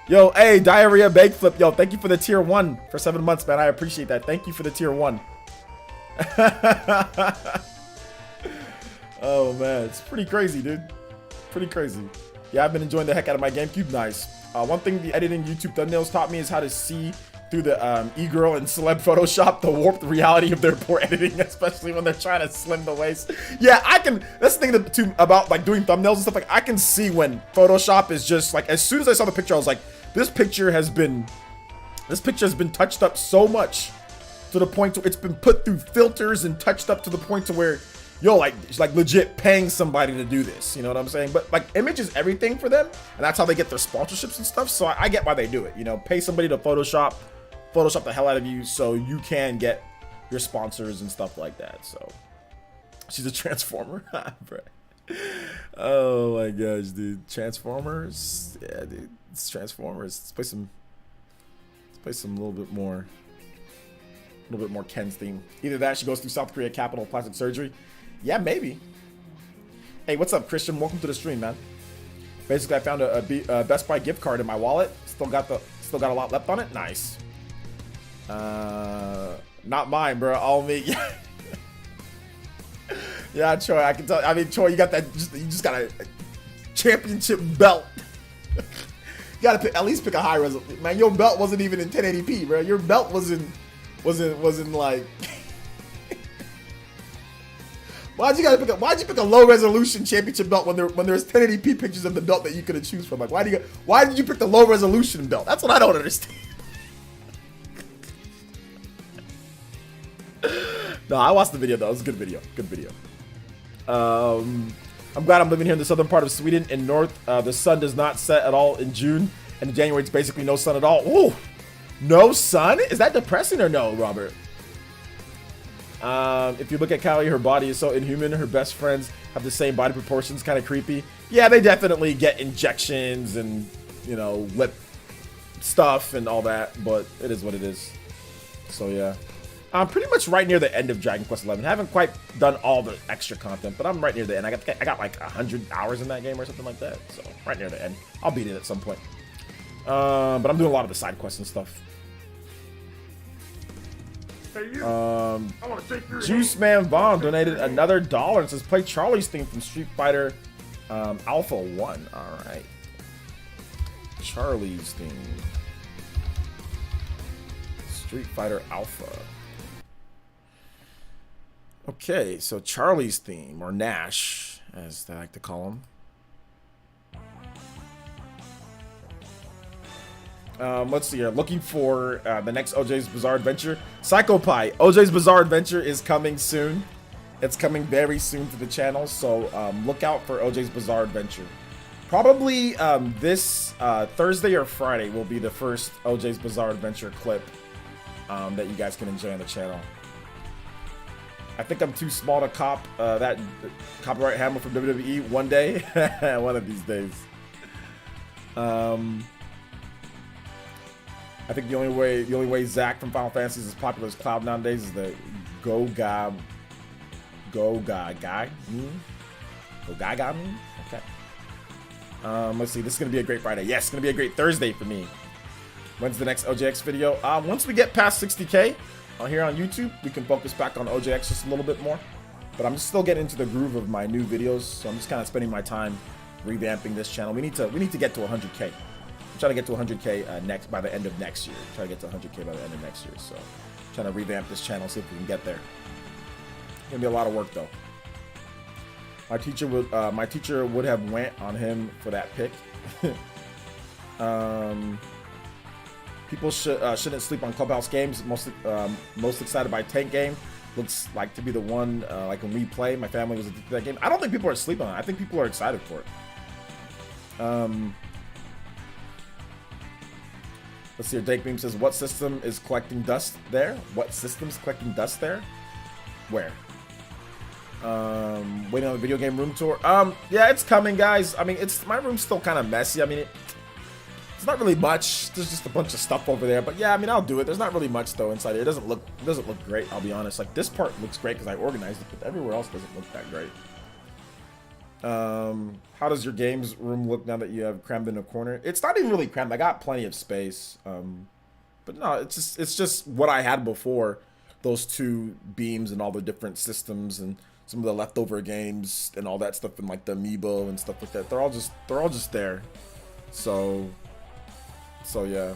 Yo, hey, Diarrhea Bake Flip. Yo, thank you for the tier 1 for 7 months, man. I appreciate that. Thank you for the tier 1. Oh, man. It's pretty crazy, dude. Pretty crazy. Yeah, I've been enjoying the heck out of my GameCube. Nice. One thing the editing YouTube thumbnails taught me is how to see through the e-girl and celeb Photoshop the warped reality of their poor editing, especially when they're trying to slim the waist. Yeah, I can. That's the thing too about like doing thumbnails and stuff. Like I can see when Photoshop is just like, as soon as I saw the picture, I was like, this picture has been touched up so much to the point to it's been put through filters and touched up to the point to where, yo, like it's like legit paying somebody to do this. You know what I'm saying? But like image is everything for them, and that's how they get their sponsorships and stuff. So I get why they do it. You know, pay somebody to Photoshop the hell out of you so you can get your sponsors and stuff like that. So she's a Transformer. Oh my gosh, dude. Transformers. Yeah, dude. It's Transformers. Let's play some a little bit more Ken's theme. Either that, she goes through South Korea capital plastic surgery. Yeah, maybe. Hey, what's up, Christian? Welcome to the stream, man. Basically, I found a Best Buy gift card in my wallet. Still got a lot left on it. Nice. Not mine, bro. All me. Yeah, Troy. I can tell. I mean, Troy, you got that. You just got a championship belt. You gotta at least pick a high resolution. Man, your belt wasn't even in 1080p, bro. Your belt wasn't like. Why'd you pick a low resolution championship belt when there's 1080p pictures of the belt that you could have choose from? Like, why did you pick the low resolution belt? That's what I don't understand. No, I watched the video though. It was a good video. Good video. I'm glad I'm living here in the southern part of Sweden. In north, the sun does not set at all in June, and in January it's basically no sun at all. Ooh, no sun? Is that depressing or no, Robert? If you look at Kylie, her body is so inhuman. Her best friends have the same body proportions, kind of creepy. Yeah, they definitely get injections and, you know, lip stuff and all that, but it is what it is. So yeah. I'm pretty much right near the end of Dragon Quest XI. I haven't quite done all the extra content, but I'm right near the end. I got like 100 hours in that game or something like that. So right near the end. I'll beat it at some point. But I'm doing a lot of the side quests and stuff. Hey, you. I want to take your Juice hand. Man Vaughn donated another $1 and says play Charlie's theme from Street Fighter Alpha 1. All right. Charlie's theme. Street Fighter Alpha. Okay, so Charlie's theme, or Nash, as they like to call him. Let's see here. Looking for the next OJ's Bizarre Adventure. Psycho Pie. OJ's Bizarre Adventure is coming soon. It's coming very soon to the channel, so look out for OJ's Bizarre Adventure. Probably this Thursday or Friday will be the first OJ's Bizarre Adventure clip that you guys can enjoy on the channel. I think I'm too small to cop that copyright hammer from WWE one day. One of these days. I think the only way Zach from Final Fantasy is as popular as Cloud nowadays is the Go Gaga meme. Go Gaga meme? Okay. Let's see. This is gonna be a great Friday. Yes, it's gonna be a great Thursday for me. When's the next OJX video? Once we get past 60K here on YouTube, we can focus back on OJX just a little bit more. But I'm just still getting into the groove of my new videos, so I'm just kind of spending my time revamping this channel. We need to get to 100K. I'm trying to get to 100K by the end of next year. Try to get to 100K by the end of next year. So, I'm trying to revamp this channel, see if we can get there. It's gonna be a lot of work though. My teacher would have went on him for that pick. People shouldn't sleep on Clubhouse games. Most excited by Tank game. Looks like to be the one like when we play. My family was addicted to that game. I don't think people are sleeping on it. I think people are excited for it. Let's see here. Dake Beam says, "What system is collecting dust there? What system's collecting dust there? Where?" Waiting on the video game room tour. Yeah, it's coming, guys. I mean, my room's still kind of messy. I mean, it's not really much. There's just a bunch of stuff over there. But yeah, I mean, I'll do it. There's not really much though inside here. It doesn't look great. I'll be honest. Like this part looks great because I organized it, but everywhere else doesn't look that great. How does your games room look now that you have crammed in a corner? It's not even really crammed. I got plenty of space. But no, it's just what I had before. Those two beams and all the different systems and some of the leftover games and all that stuff and like the amiibo and stuff like that. They're all just there. So yeah.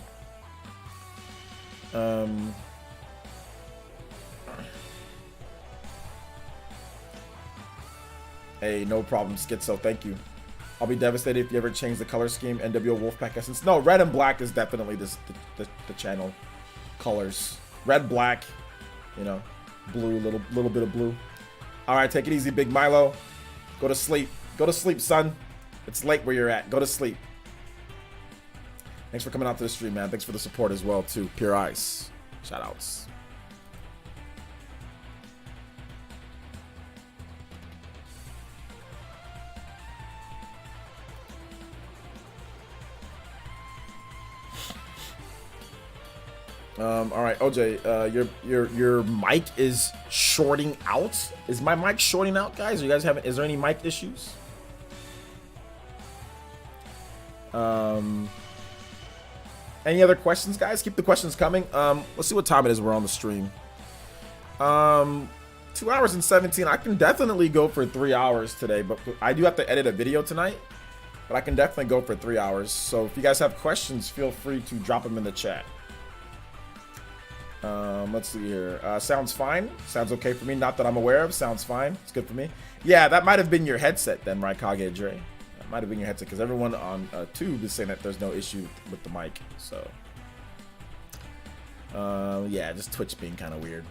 Hey, no problem, Schizo. Thank you. I'll be devastated if you ever change the color scheme. NWO Wolfpack Essence. No, red and black is definitely the channel colors. Red, black, you know, blue, little bit of blue. All right, take it easy, Big Milo. Go to sleep. Go to sleep, son. It's late where you're at. Go to sleep. Thanks for coming out to the stream, man. Thanks for the support as well, too. Pure Ice. Shout outs. All right, OJ, your mic is shorting out. Is my mic shorting out, guys? Are you guys having? Is there any mic issues? Any other questions, guys? Keep the questions coming. Let's see what time it is. We're on the stream. 2 hours and 17. I can definitely go for 3 hours today, but I do have to edit a video tonight. But I can definitely go for 3 hours. So if you guys have questions, feel free to drop them in the chat. Let's see here. Sounds fine. Sounds okay for me. Not that I'm aware of. Sounds fine. It's good for me. Yeah, that might have been your headset then, right, Kage Dre? That might have been your headset because everyone on Tube is saying that there's no issue with the mic. So, yeah, just Twitch being kind of weird.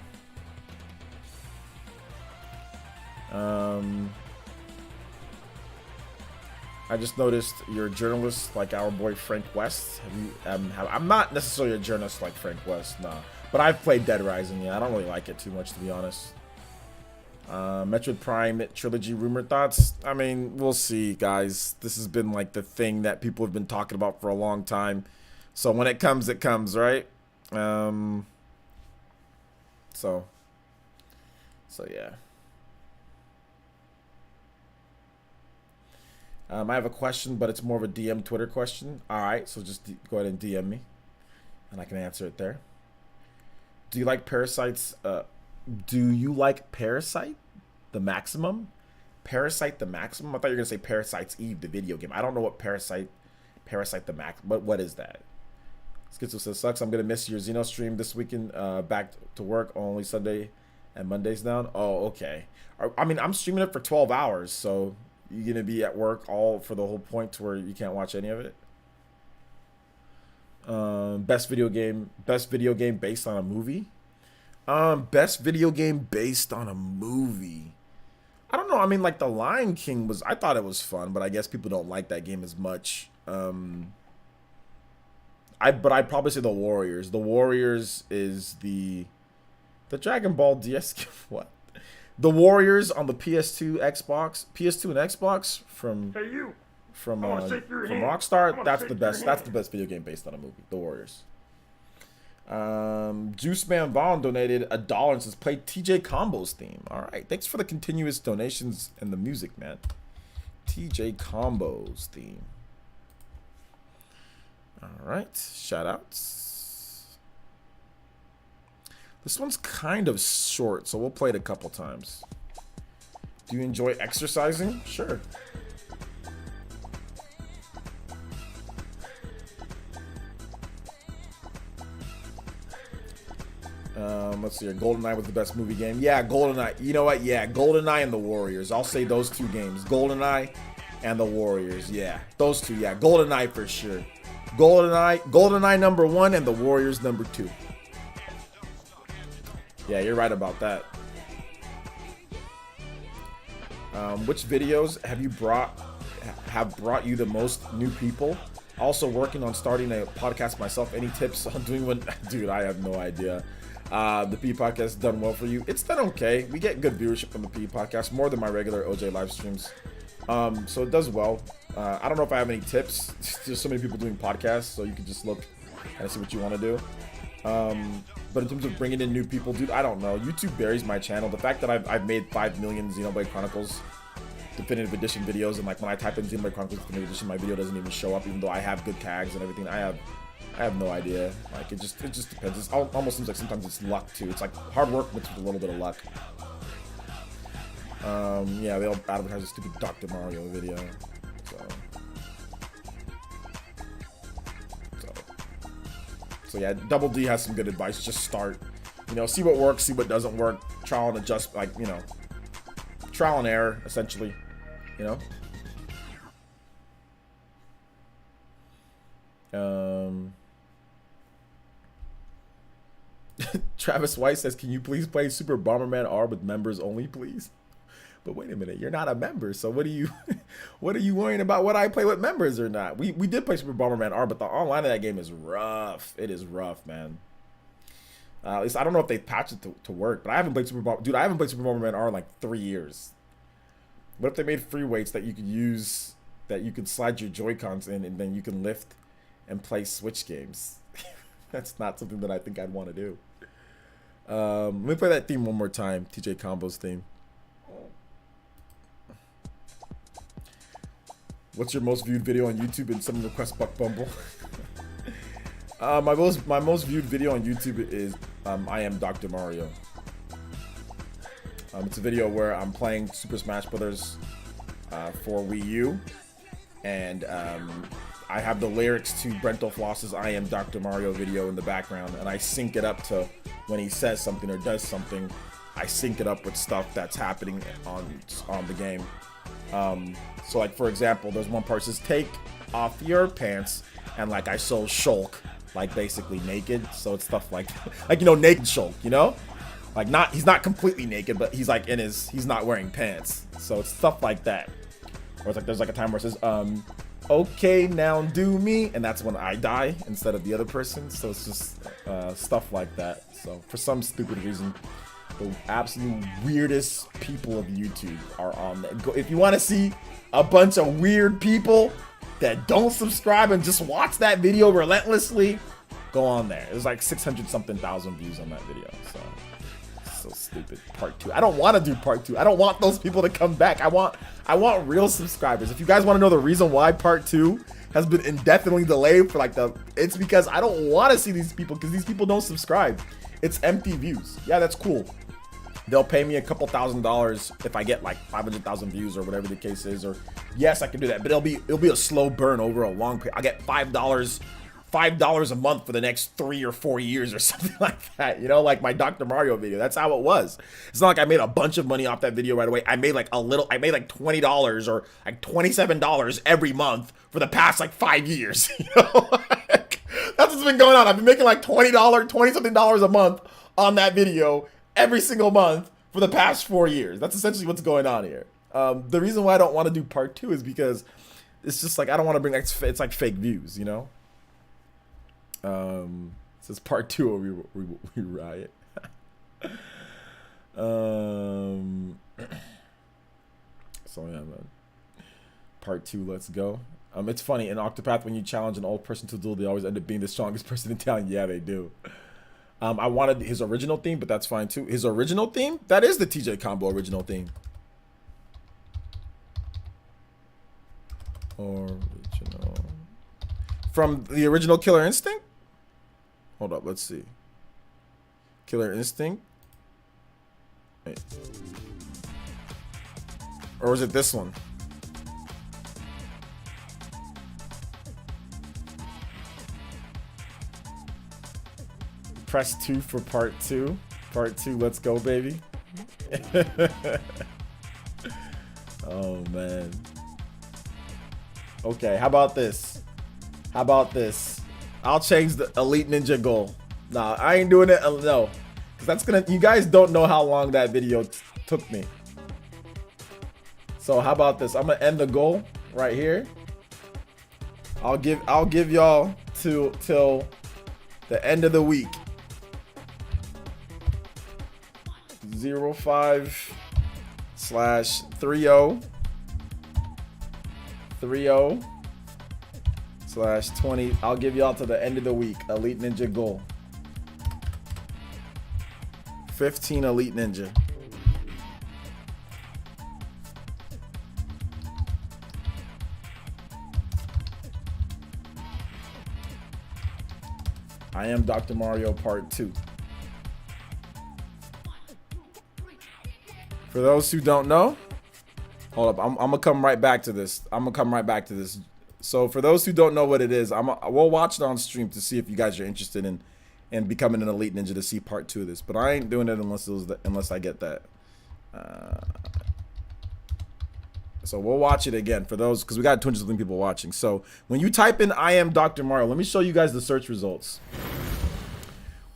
I just noticed you're a journalist like our boy Frank West. I'm not necessarily a journalist like Frank West, nah. But I've played Dead Rising, yeah. I don't really like it too much, to be honest. Metroid Prime trilogy rumor thoughts. I mean, we'll see, guys. This has been like the thing that people have been talking about for a long time. So when it comes, right? So yeah. I have a question, but it's more of a DM Twitter question. All right, so just go ahead and DM me, and I can answer it there. Do you like Parasites? Do you like Parasite, the Maximum? Parasite, the Maximum? I thought you were gonna say Parasites Eve, the video game. I don't know what Parasite the Max. What is that? Schizo says sucks. I'm gonna miss your Xeno stream this weekend. Back to work only Sunday and Mondays down. Oh, okay. I mean, I'm streaming it for 12 hours, so you're gonna be at work all for the whole point to where you can't watch any of it. Best video game based on a movie. Best video game based on a movie. I don't know. I mean, like The Lion King I thought it was fun, but I guess people don't like that game as much. I'd probably say The Warriors. The Warriors is the Dragon Ball DS. What? The Warriors on the PS2, Xbox, PS2 and Xbox from Hey, you. from I wanna shake your hand. I Rockstar. wanna That's shake the your best. That's hand. the best video game based on a movie. The Warriors. Juice Man Vaughn donated $1 and says play TJ Combo's theme. All right, thanks for the continuous donations and the music, man. TJ Combo's theme. All right, shout outs. This one's kind of short, so we'll play it a couple times. Do you enjoy exercising? Sure. Let's see here. GoldenEye was the best movie game. Yeah, GoldenEye. You know what? Yeah, GoldenEye and the Warriors. I'll say those two games. GoldenEye and the Warriors. Yeah, those two. Yeah, GoldenEye for sure. GoldenEye number 1 and the Warriors number 2. Yeah, you're right about that. Which videos have brought you the most new people? Also working on starting a podcast myself. Any tips on doing one? Dude, I have no idea. The P podcast has done well for you. It's done okay. We get good viewership from the P podcast, more than my regular OJ live streams. So it does well. I don't know if I have any tips. There's so many people doing podcasts, so you can just look and see what you want to do. But in terms of bringing in new people, dude, I don't know. YouTube buries my channel. The fact that I've made 5 million Xenoblade Chronicles Definitive Edition videos, and like when I type in Xenoblade Chronicles Definitive Edition, my video doesn't even show up, even though I have good tags and everything. I have no idea. Like it just depends. It almost seems like sometimes it's luck too. It's like hard work mixed with a little bit of luck. Yeah, they'll advertise a stupid Dr. Mario video. So yeah, Double D has some good advice. Just start. You know, see what works, see what doesn't work. Trial and adjust, like, you know, trial and error, essentially. You know? Travis White says, can you please play Super Bomberman R with members only, please? But wait a minute, you're not a member, so what are you worrying about what I play with members or not? We did play Super Bomberman R, but the online of that game is rough. It is rough, man. At least I don't know if they patched it to work, but I haven't played I haven't played Super Bomberman R in like 3 years. What if they made free weights that you could use, that you could slide your Joy-Cons in and then you can lift and play Switch games? That's not something that I think I'd want to do. Let me play that theme one more time, TJ Combo's theme. What's your most viewed video on YouTube and some request Buck Bumble? My most viewed video on YouTube is I am Dr. Mario. It's a video where I'm playing Super Smash Brothers for Wii U, and I have the lyrics to Brental Floss's I am Dr. Mario video in the background, and I sync it up to when he says something or does something. I sync it up with stuff that's happening on the game. So like, for example, there's one part that says take off your pants, and like I show Shulk like basically naked, so it's stuff like you know, naked Shulk, you know, like he's not completely naked, but he's like he's not wearing pants, so it's stuff like that. Or it's like there's like a time where it says okay now do me, and that's when I die instead of the other person. So it's just stuff like that. So for some stupid reason, the absolute weirdest people of YouTube are on there. If you want to see a bunch of weird people that don't subscribe and just watch that video relentlessly, go on there. There's like 600-something thousand views on that video. So stupid. Part 2. I don't want to do part 2. I don't want those people to come back. I want real subscribers. If you guys want to know the reason why part 2 has been indefinitely delayed for it's because I don't want to see these people, because these people don't subscribe. It's empty views. Yeah, that's cool. They'll pay me a couple $1,000s if I get like 500,000 views or whatever the case is. Or yes, I can do that, but it'll be a slow burn over a long period. I get $5 a month for the next 3 or 4 years or something like that. You know, like my Dr. Mario video. That's how it was. It's not like I made a bunch of money off that video right away. I made like $20 or like $27 every month for the past like 5 years. You know, that's what's been going on. I've been making like $20-something a month on that video every single month for the past 4 years. That's essentially what's going on here. The reason why I don't want to do part 2 is because it's just like I don't want to bring it's like fake views, you know. It says part 2 or we riot. So yeah, man. Part 2, let's go. It's funny in Octopath when you challenge an old person to duel, they always end up being the strongest person in town. Yeah, they do. I wanted his original theme, but that's fine too. His original theme? That is the TJ Combo original theme. Original. From the original Killer Instinct? Hold up, let's see. Killer Instinct? Wait. Or was it this one? Press 2 for part 2. Part 2, let's go, baby. Oh, man. Okay, how about this? How about this? I'll change the Elite Ninja goal. Nah, I ain't doing it. No. Because that's gonna... You guys don't know how long that video took me. So how about this? I'm gonna end the goal right here. I'll give y'all till the end of the week. 05/30 30/20. I'll give y'all to the end of the week. Elite Ninja goal. 15 Elite Ninja. I am Dr. Mario Part 2. For those who don't know, hold up, I'm gonna come right back to this. So for those who don't know what it is, we'll watch it on stream to see if you guys are interested in becoming an Elite Ninja to see part 2 of this. But I ain't doing it unless I get that. So we'll watch it again for those, because we got 200 something people watching. So when you type in I am Dr. Mario, let me show you guys the search results.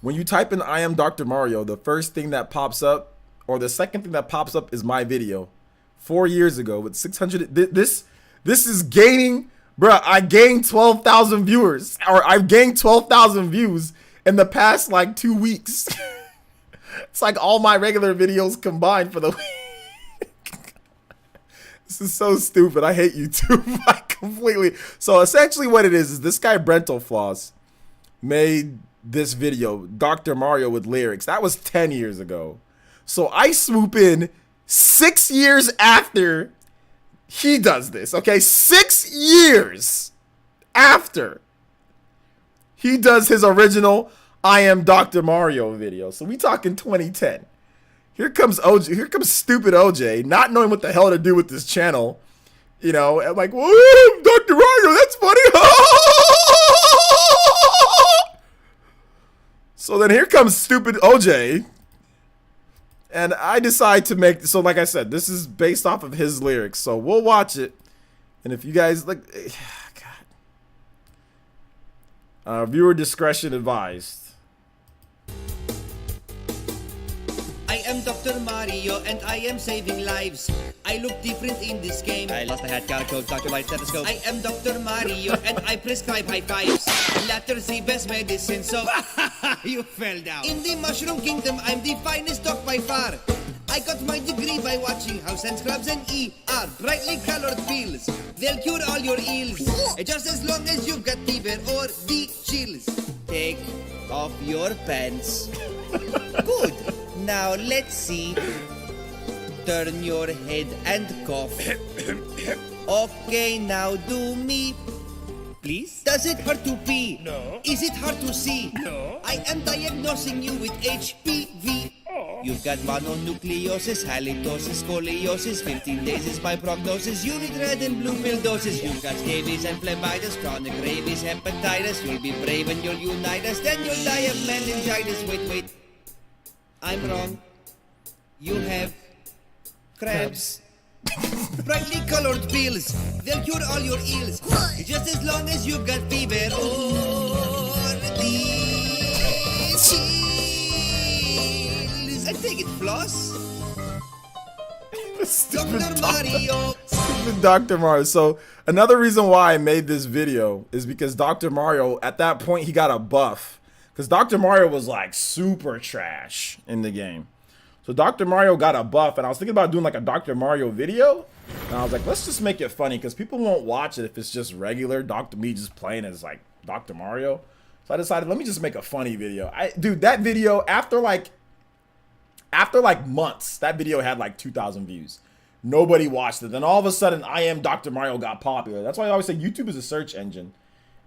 When you type in I am Dr. Mario, the first thing that pops up, or the second thing that pops up, is my video 4 years ago with 600. This is gaining, bruh. I gained 12,000 viewers, or I've gained 12,000 views in the past like 2 weeks. It's like all my regular videos combined for the week. This is so stupid. I hate YouTube. I completely. So essentially what it is this guy Brental Floss made this video, Dr. Mario with lyrics. That was 10 years ago. So I swoop in 6 years after he does this, okay? 6 years after he does his original I am Dr. Mario video. So we talking 2010. Here comes OJ, here comes stupid OJ, not knowing what the hell to do with this channel. You know, I'm like, whoa, Dr. Mario, that's funny. So then here comes stupid OJ. And I decide to make, so like I said, this is based off of his lyrics. So we'll watch it. And if you guys, like, God. Viewer discretion advised. I am Dr. Mario and I am saving lives. I look different in this game. I lost my hat, got a code, Dr. Light stethoscope. I am Dr. Mario and I prescribe high fives. Latter's the best medicine, so you fell down. In the Mushroom Kingdom, I'm the finest dog by far. I got my degree by watching House and Scrubs and ER. Brightly colored pills, they'll cure all your ills. Just as long as you've got fever or the chills. Take off your pants. Good. Now let's see. Turn your head and cough. Okay, now do me. Please? Does it hurt to pee? No. Is it hard to see? No. I am diagnosing you with HPV. Oh. You've got mononucleosis, halitosis, scoliosis. 15 days is my prognosis. You need red and blue pill doses. You've got scabies and phlebitis, chronic rabies, hepatitis. You'll be brave and you'll unite us. Then you'll die of meningitis. Wait. I'm wrong. You have crabs. Brightly colored pills, they'll cure all your ills. Just as long as you've got fever or the chills. I take it, floss. Dr. Mario. Stupid Dr. Mario. So another reason why I made this video is because Dr. Mario, at that point, he got a buff. Because Dr. Mario was like super trash in the game. So Dr. Mario got a buff, and I was thinking about doing like a Dr. Mario video. And I was like, let's just make it funny, because people won't watch it if it's just regular me just playing as like Dr. Mario. So I decided, let me just make a funny video. Dude, that video, after like months, that video had like 2,000 views. Nobody watched it. Then all of a sudden, I Am Dr. Mario got popular. That's why I always say YouTube is a search engine.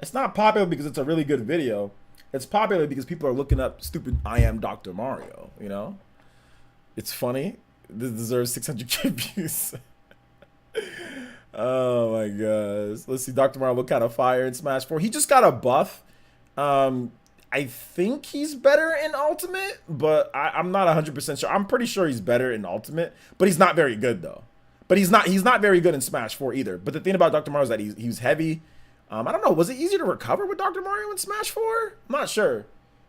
It's not popular because it's a really good video. It's popular because people are looking up stupid I Am Dr. Mario, you know? It's funny. This deserves 600K views. Oh my gosh. Let's see, Dr. Mario look kind of fire in Smash 4. He just got a buff. I think he's better in Ultimate, but I'm not 100% sure. I'm pretty sure he's better in Ultimate, but he's not very good though. But he's not very good in Smash 4 either. But the thing about Dr. Mario is that he's heavy. I don't know. Was it easier to recover with Dr. Mario in Smash 4? I'm not sure.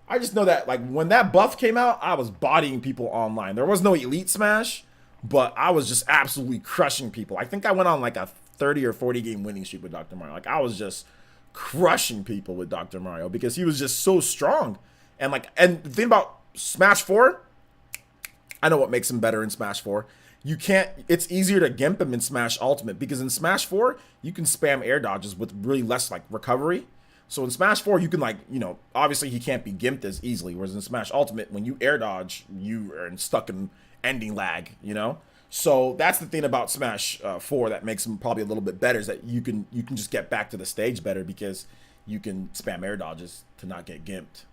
I just know that like when that buff came out, I was bodying people online. There was no Elite Smash, but I was just absolutely crushing people. I think I went on like a 30 or 40 game winning streak with Dr. Mario. Like I was just crushing people with Dr. Mario because he was just so strong. And the thing about Smash 4, I know what makes him better in Smash 4. It's easier to gimp him in Smash Ultimate, because in Smash 4, you can spam air dodges with really less like recovery. So in Smash 4, you can obviously he can't be gimped as easily. Whereas in Smash Ultimate, when you air dodge, you are stuck in ending lag, you know? So that's the thing about Smash 4 that makes him probably a little bit better, is that you can just get back to the stage better because you can spam air dodges to not get gimped.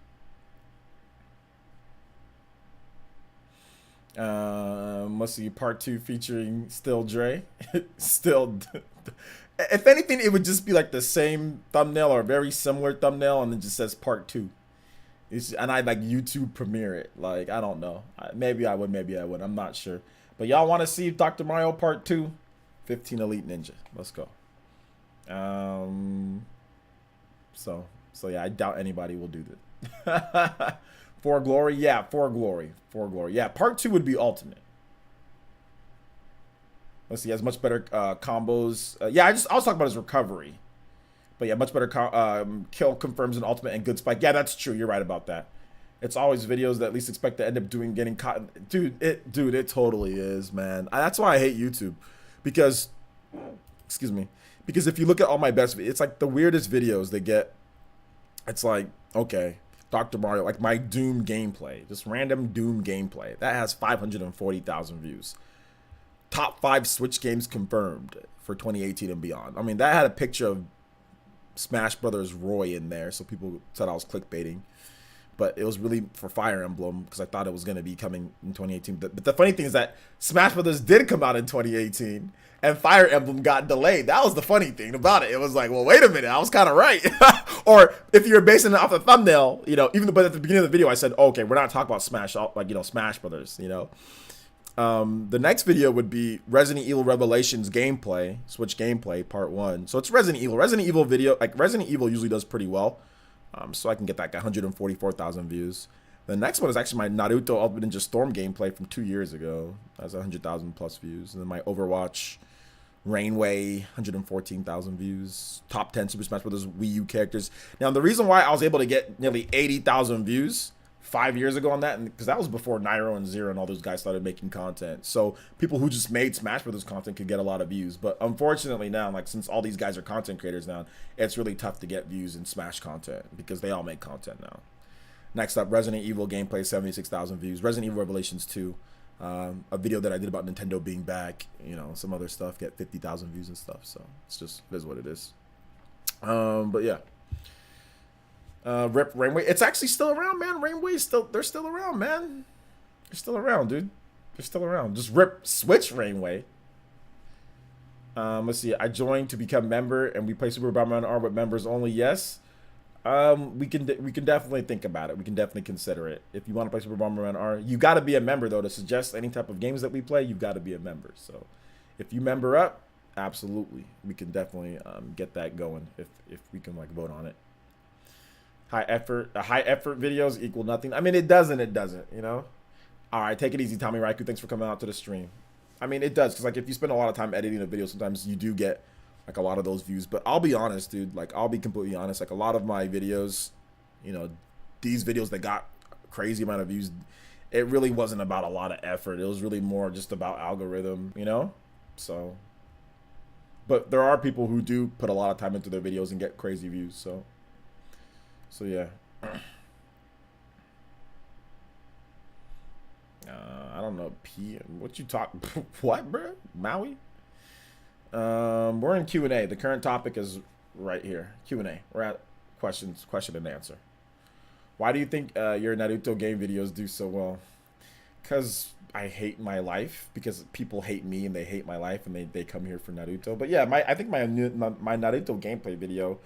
Let's see, part 2 featuring Still Dre. Still, if anything, it would just be like the same thumbnail or a very similar thumbnail, and it just says part 2. And I'd like YouTube premiere it. Like, I don't know. Maybe I would, maybe I would. I'm not sure. But y'all want to see Dr. Mario part 2? 15 Elite Ninja. Let's go. So yeah, I doubt anybody will do that. For Glory? Yeah, For Glory. For Glory. Yeah, part 2 would be Ultimate. Let's see, he has much better combos. Yeah, I was talking about his recovery. But yeah, much better kill confirms in Ultimate and good spike. Yeah, that's true. You're right about that. It's always videos that at least expect to end up getting caught. Dude, it totally is, man. That's why I hate YouTube. Because, excuse me. Because if you look at all my best, it's like the weirdest videos they get. It's like, okay, Dr. Mario, like my Doom gameplay, just random Doom gameplay. That has 540,000 views. Top 5 Switch games confirmed for 2018 and beyond. I mean, that had a picture of Smash Brothers Roy in there, so people said I was clickbaiting. But it was really for Fire Emblem, because I thought it was going to be coming in 2018. But the funny thing is that Smash Brothers did come out in 2018, and Fire Emblem got delayed. That was the funny thing about it. It was like, well, wait a minute, I was kind of right. Or if you're basing it off the thumbnail, but at the beginning of the video, I said, oh, okay, we're not talking about Smash, Smash Brothers, The next video would be Resident Evil Revelations gameplay, Switch gameplay, part 1. So it's Resident Evil. Resident Evil video, Resident Evil usually does pretty well. So I can get like 144,000 views. The next one is actually my Naruto Ultimate Ninja Storm gameplay from 2 years ago. That's 100,000 plus views. And then my Overwatch Rainway, 114,000 views. Top 10 Super Smash Bros. Wii U characters. Now, the reason why I was able to get nearly 80,000 views 5 years ago on that, because that was before Nairo and Zero and all those guys started making content. So people who just made Smash Brothers content could get a lot of views. But unfortunately now, since all these guys are content creators now, it's really tough to get views in Smash content because they all make content now. Next up, Resident Evil gameplay, 76,000 views. Resident Evil Revelations 2, a video that I did about Nintendo being back. Some other stuff get 50,000 views and stuff. So it is what it is. But yeah. Rip Rainway. It's actually still around, man. They're still around, man. They're still around, dude. They're still around. Just rip Switch Rainway. Let's see. I joined to become member, and we play Super Bomberman R with members only. Yes. We can definitely think about it. We can definitely consider it. If you want to play Super Bomberman R, you got to be a member though to suggest any type of games that we play. You've got to be a member. So, if you member up, absolutely, we can definitely get that going. If we can vote on it. High effort videos equal nothing. I mean, it doesn't, All right, take it easy, Tommy Raiku. Thanks for coming out to the stream. I mean, it does, because if you spend a lot of time editing a video, sometimes you do get a lot of those views. But I'll be honest, dude. I'll be completely honest. A lot of my videos, these videos that got crazy amount of views, it really wasn't about a lot of effort. It was really more just about algorithm, you know? So, but there are people who do put a lot of time into their videos and get crazy views. So yeah. I don't know. What you talk? What, bro? Maui? We're in Q&A. The current topic is right here. Q&A. We're at question and answer. Why do you think your Naruto game videos do so well? Because I hate my life. Because people hate me and they hate my life and they come here for Naruto. But yeah, I think my Naruto gameplay video,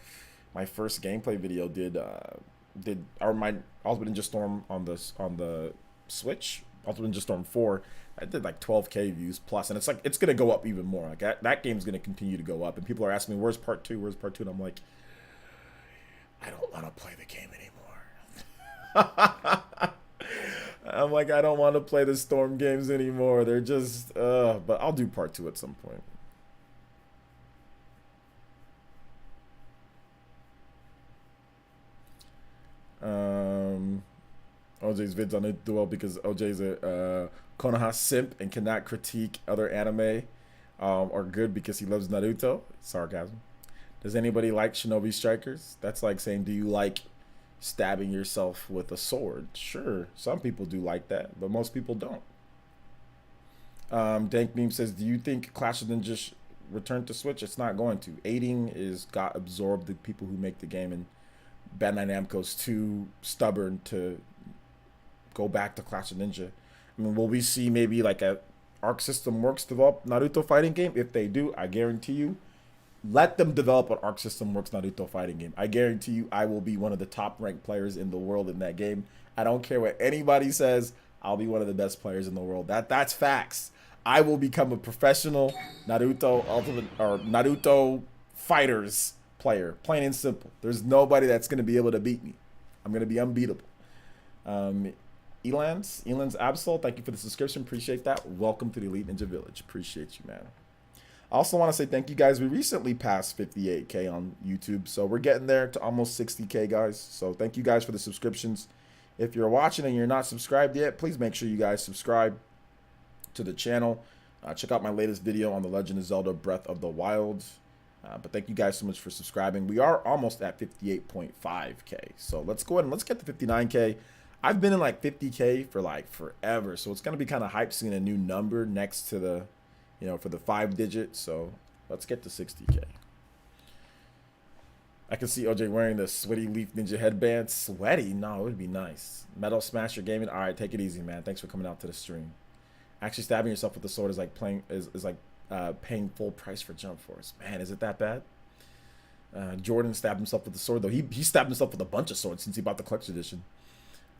my first gameplay video my Ultimate Ninja Storm on the Switch, Ultimate Ninja Storm 4, I did like 12K views plus, and it's like it's gonna go up even more. Like that game's gonna continue to go up, and people are asking me, "Where's part 2? Where's part 2?" And I'm like, I don't want to play the game anymore. I'm like, I don't want to play the Storm games anymore. They're just, but I'll do part 2 at some point. OJ's vids on it do well because OJ's a Konoha simp and cannot critique other anime, or good because he loves Naruto. Sarcasm. Does anybody like Shinobi Strikers? That's like saying, do you like stabbing yourself with a sword? Sure, some people do like that, but most people don't. Dank Meme says, do you think Clash of Ninja return to Switch? It's not going to. Aiding got absorbed the people who make the game, and Bandai Namco's too stubborn to go back to Clash of Ninja. I mean, will we see maybe like a Arc System Works develop Naruto fighting game? If they do, I guarantee you, let them develop an Arc System Works Naruto fighting game. I guarantee you I will be one of the top ranked players in the world in that game. I don't care what anybody says, I'll be one of the best players in the world. That's facts. I will become a professional Naruto fighters player, plain and simple. There's nobody that's going to be able to beat me. I'm going to be unbeatable. Elan's Absol, thank you for the subscription. Appreciate that. Welcome to the Elite Ninja Village. Appreciate you, man. I also want to say thank you guys. We recently passed 58K on YouTube, so we're getting there to almost 60K, guys. So thank you guys for the subscriptions. If you're watching and you're not subscribed yet, please make sure you guys subscribe to the channel. Check out my latest video on The Legend of Zelda Breath of the Wild. But thank you guys so much for subscribing. We are almost at 58.5K. So let's go ahead and let's get to 59K. I've been in like 50K for like forever. So it's going to be kind of hype seeing a new number next to the, for the 5 digit. So let's get to 60K. I can see OJ wearing the Sweaty Leaf Ninja headband. Sweaty? No, it would be nice. Metal Smasher Gaming. All right, take it easy, man. Thanks for coming out to the stream. Actually stabbing yourself with the sword is like paying full price for Jump Force. Man, is it that bad? Jordan stabbed himself with the sword, though. He stabbed himself with a bunch of swords since he bought the collector's edition.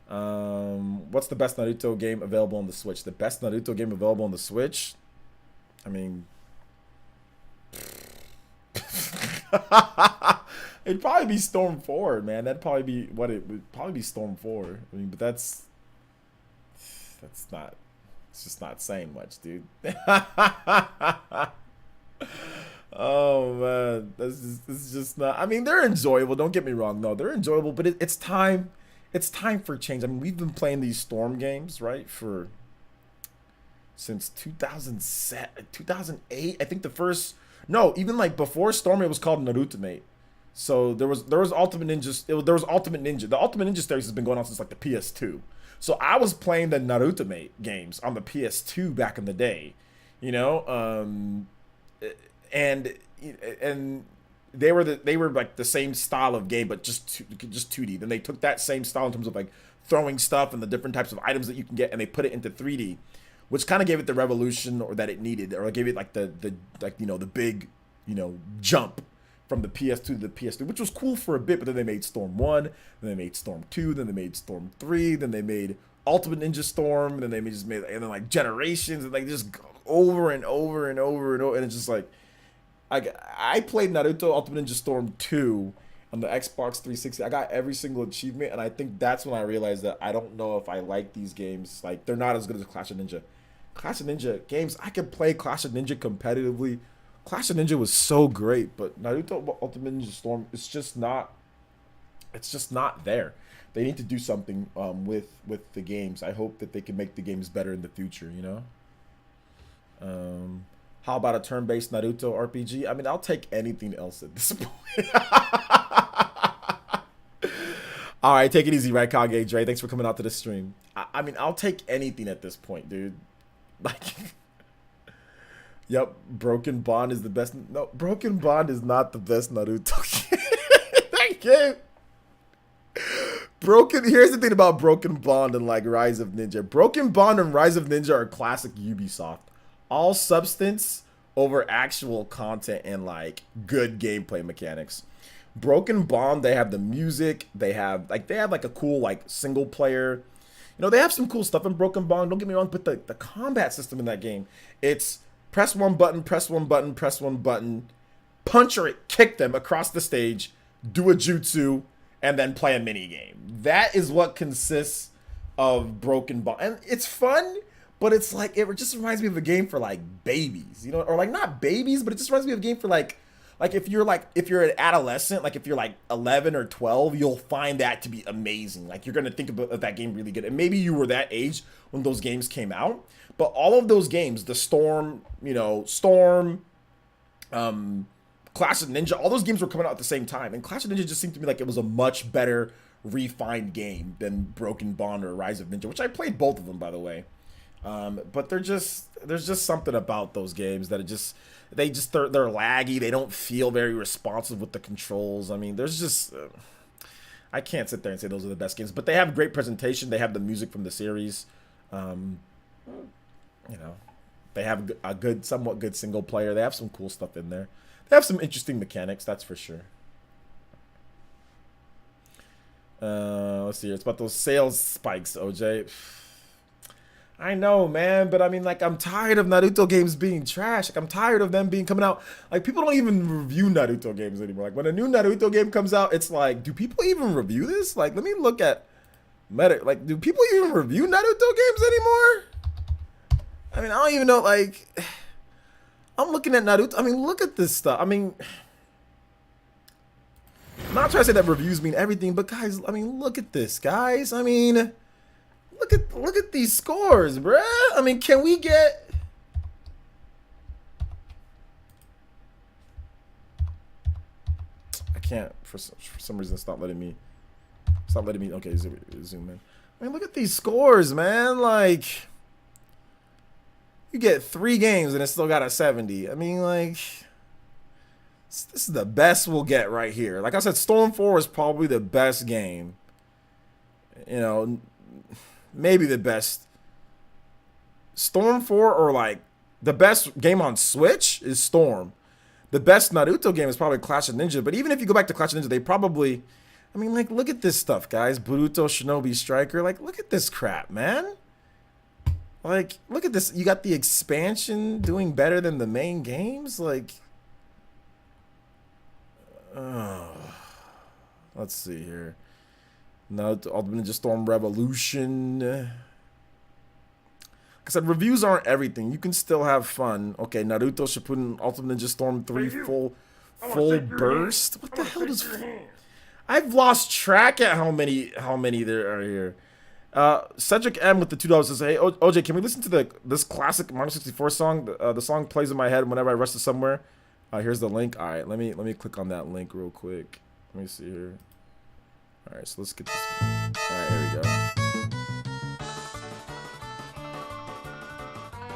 What's the best Naruto game available on the Switch? The best Naruto game available on the Switch? I mean... it'd probably be Storm 4, man. That'd probably be what it would probably be Storm 4. I mean, but that's not... It's just not saying much, dude. Oh man, this is just not. I mean, they're enjoyable. Don't get me wrong, though. They're enjoyable, but it's time. It's time for change. I mean, we've been playing these Storm games, right, since 2007, 2008. I think the first. No, even like before Storm, it was called Narutomate. So there was Ultimate Ninja. There was Ultimate Ninja. The Ultimate Ninja series has been going on since like the PS2. So I was playing the Narutomate games on the PS2 back in the day, and they were like the same style of game, but just 2D. Then they took that same style in terms of like throwing stuff and the different types of items that you can get, and they put it into 3D, which kind of gave it the revolution or that it needed, or gave it like the big jump from the PS2 to the PS3, which was cool for a bit, but then they made Storm 1, then they made Storm 2, then they made Storm 3, then they made Ultimate Ninja Storm, and then and then like Generations, and like just over and over and over and over, and it's just like, I played Naruto Ultimate Ninja Storm 2 on the Xbox 360. I got every single achievement, and I think that's when I realized that I don't know if I like these games. Like, they're not as good as Clash of Ninja. Clash of Ninja games, I can play Clash of Ninja competitively. Clash of Ninja was so great, but Naruto Ultimate Ninja Storm, it's just not it's just not there. They need to do something with the games. I hope that they can make the games better in the future, you know? How about a turn-based Naruto RPG? I mean, I'll take anything else at this point. All right, take it easy, right, Kage Dre? Thanks for coming out to the stream. I mean, I'll take anything at this point, dude. Like, yep, Broken Bond is the best. No, Broken Bond is not the best Naruto game. That game. Here's the thing about Broken Bond and like Rise of Ninja. Broken Bond and Rise of Ninja are classic Ubisoft. All substance over actual content and like good gameplay mechanics. Broken Bond, they have the music, they have like a cool like single player. You know, they have some cool stuff in Broken Bond, don't get me wrong, but the combat system in that game, it's press one button, press one button, press one button, punch or kick them across the stage, do a jutsu, and then play a mini game. That is what consists of Broken Bond. And it's fun, but it's like, it just reminds me of a game for like babies, you know, or like not babies, but it just reminds me of a game for like if you're an adolescent, like if you're like 11 or 12, you'll find that to be amazing. Like you're going to think about that game really good. And maybe you were that age when those games came out, but all of those games, the Storm, you know, Clash of Ninja, all those games were coming out at the same time. And Clash of Ninja just seemed to me like it was a much better refined game than Broken Bond or Rise of Ninja, which I played both of them, by the way. But there's just something about those games that they're laggy. They don't feel very responsive with the controls. I mean, there's just I can't sit there and say those are the best games, but they have great presentation. They have the music from the series. You know, they have a somewhat good single player. They have some cool stuff in there. They have some interesting mechanics, that's for sure. Let's see here. It's about those sales spikes, OJ. I know, man, but I mean, like, I'm tired of Naruto games being trash. Like, I'm tired of them coming out. Like, people don't even review Naruto games anymore. Like, when a new Naruto game comes out, it's like, do people even review this? Like, let me look at Meta. Like, do people even review Naruto games anymore? I mean, I don't even know, like, I'm looking at Naruto. I mean, look at this stuff. I mean, I'm not trying to say that reviews mean everything, but guys, I mean, look at this, guys. I mean, look at these scores, bruh. I mean, can we get... I can't, for some reason, it's not letting me, okay, zoom in. I mean, look at these scores, man. Like, you get 3 games and it's still got a 70. I mean, like, this is the best we'll get right here. Like I said, Storm 4 is probably the best game. You know, maybe the best. Storm 4 or like the best game on Switch is Storm. The best Naruto game is probably Clash of Ninja. But even if you go back to Clash of Ninja, they probably, I mean, like, look at this stuff, guys. Boruto Shinobi Striker. Like, look at this crap, man. Like, look at this. You got the expansion doing better than the main games. Like, let's see here. Naruto Ultimate Ninja Storm Revolution. Like I said, reviews aren't everything. You can still have fun. Okay, Naruto Shippuden Ultimate Ninja Storm 3 full burst. What the hell does... I've lost track at how many there are here. Cedric M with the $2 says, "Hey OJ, can we listen to this classic Mario 64 song? The song plays in my head whenever I rush to somewhere." Here's the link. All right, let me click on that link real quick. Let me see here. All right, so let's get this. All right, here we go.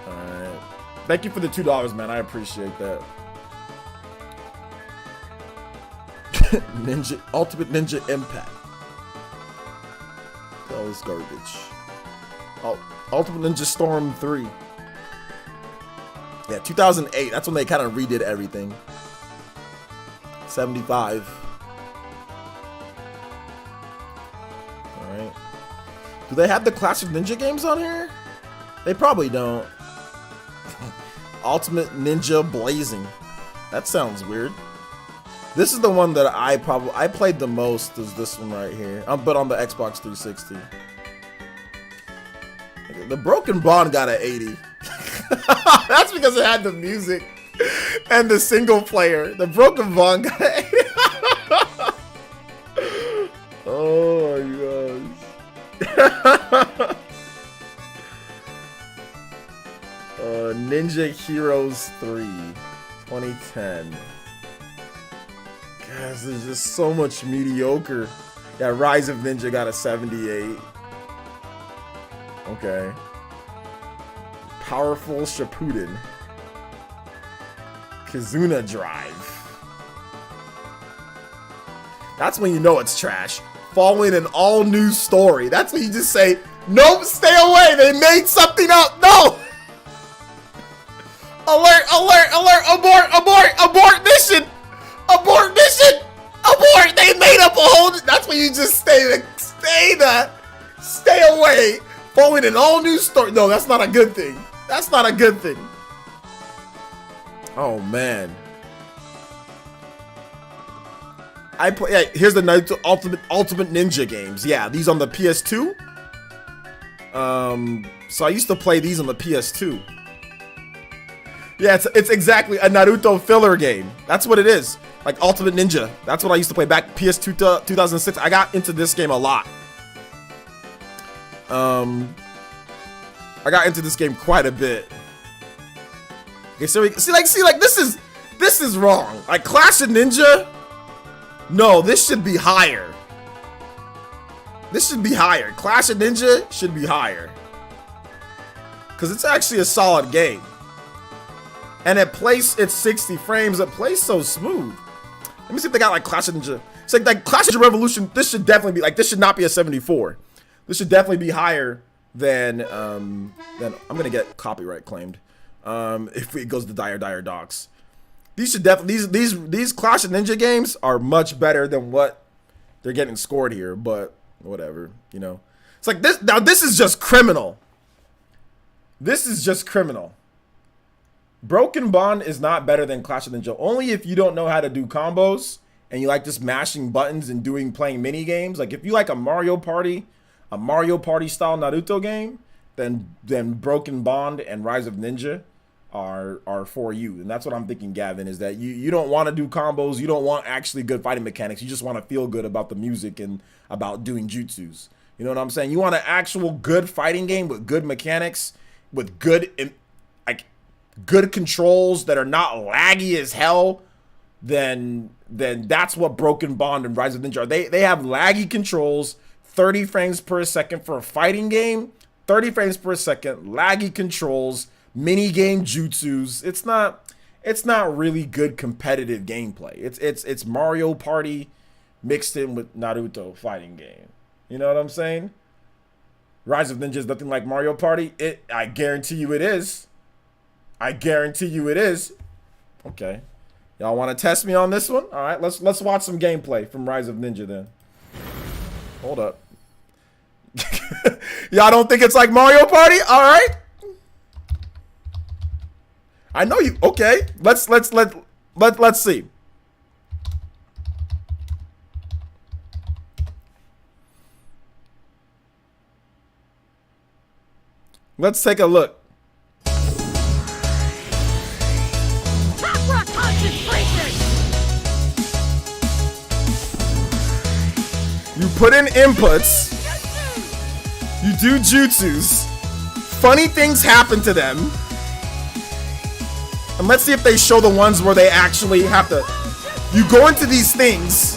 All right, thank you for the $2, man. I appreciate that. Ninja Ultimate Ninja Impact. All this garbage. Ultimate Ninja Storm 3. Yeah, 2008. That's when they kind of redid everything. 75. All right. Do they have the Clash of Ninja games on here? They probably don't. Ultimate Ninja Blazing. That sounds weird. This is the one that I played the most, is this one right here. But on the Xbox 360. The Broken Bond got an 80. That's because it had the music and the single player. The Broken Bond got an 80. Ninja Heroes 3, 2010. Guys, there's just so much mediocre. Yeah, Rise of Ninja got a 78. Okay. Powerful Shippuden. Kizuna Drive. That's when you know it's trash. Following an all-new story. That's when you just say, nope, stay away. They made something up. No! Alert, alert, alert, abort, abort, abort mission! Abort mission! Abort! They made up a whole... That's when you just stay away. Following an all-new story. No, that's not a good thing. That's not a good thing. Oh, man. Yeah, here's the Naruto Ultimate Ninja games. Yeah, these on the PS2. So I used to play these on the PS2. Yeah, it's exactly a Naruto filler game. That's what it is. Like Ultimate Ninja. That's what I used to play back PS2 2006. I got into this game a lot. I got into this game quite a bit. Okay, so see, this is wrong. Like Clash of Ninja. No, this should be higher. This should be higher. Clash of Ninja should be higher. Because it's actually a solid game. And it plays at 60 frames. It plays so smooth. Let me see if they got like Clash of Ninja. It's like Clash of Ninja Revolution. This should definitely be like, this should not be a 74. This should definitely be higher than I'm going to get copyright claimed. If it goes to Dire Docs. These should definitely these Clash of Ninja games are much better than what they're getting scored here, but whatever, you know. It's like this now. This is just criminal. This is just criminal. Broken Bond is not better than Clash of Ninja only if you don't know how to do combos and you like just mashing buttons and playing mini games. Like if you like a Mario Party style Naruto game, then Broken Bond and Rise of Ninja are for you. And that's what I'm thinking, Gavin, is that you don't want to do combos. You don't want actually good fighting mechanics. You just want to feel good about the music and about doing jutsus. You know what I'm saying? You want an actual good fighting game with good mechanics, with good controls that are not laggy as hell, then that's what Broken Bond and Rise of Ninja are. They have laggy controls, 30 frames per second for a fighting game, 30 frames per second, laggy controls, mini game jutsus. It's not really good competitive gameplay. It's Mario Party mixed in with Naruto fighting game. You know what I'm saying? Rise of Ninja is nothing like Mario Party. I guarantee you it is. I guarantee you it is. Okay. Y'all want to test me on this one? All right, let's watch some gameplay from Rise of Ninja then. Hold up. Y'all don't think it's like Mario Party? All right. I know you. Okay. Let's see. Let's take a look. You put in inputs. You do jutsus. Funny things happen to them. And let's see if they show the ones where they actually have to. You go into these things.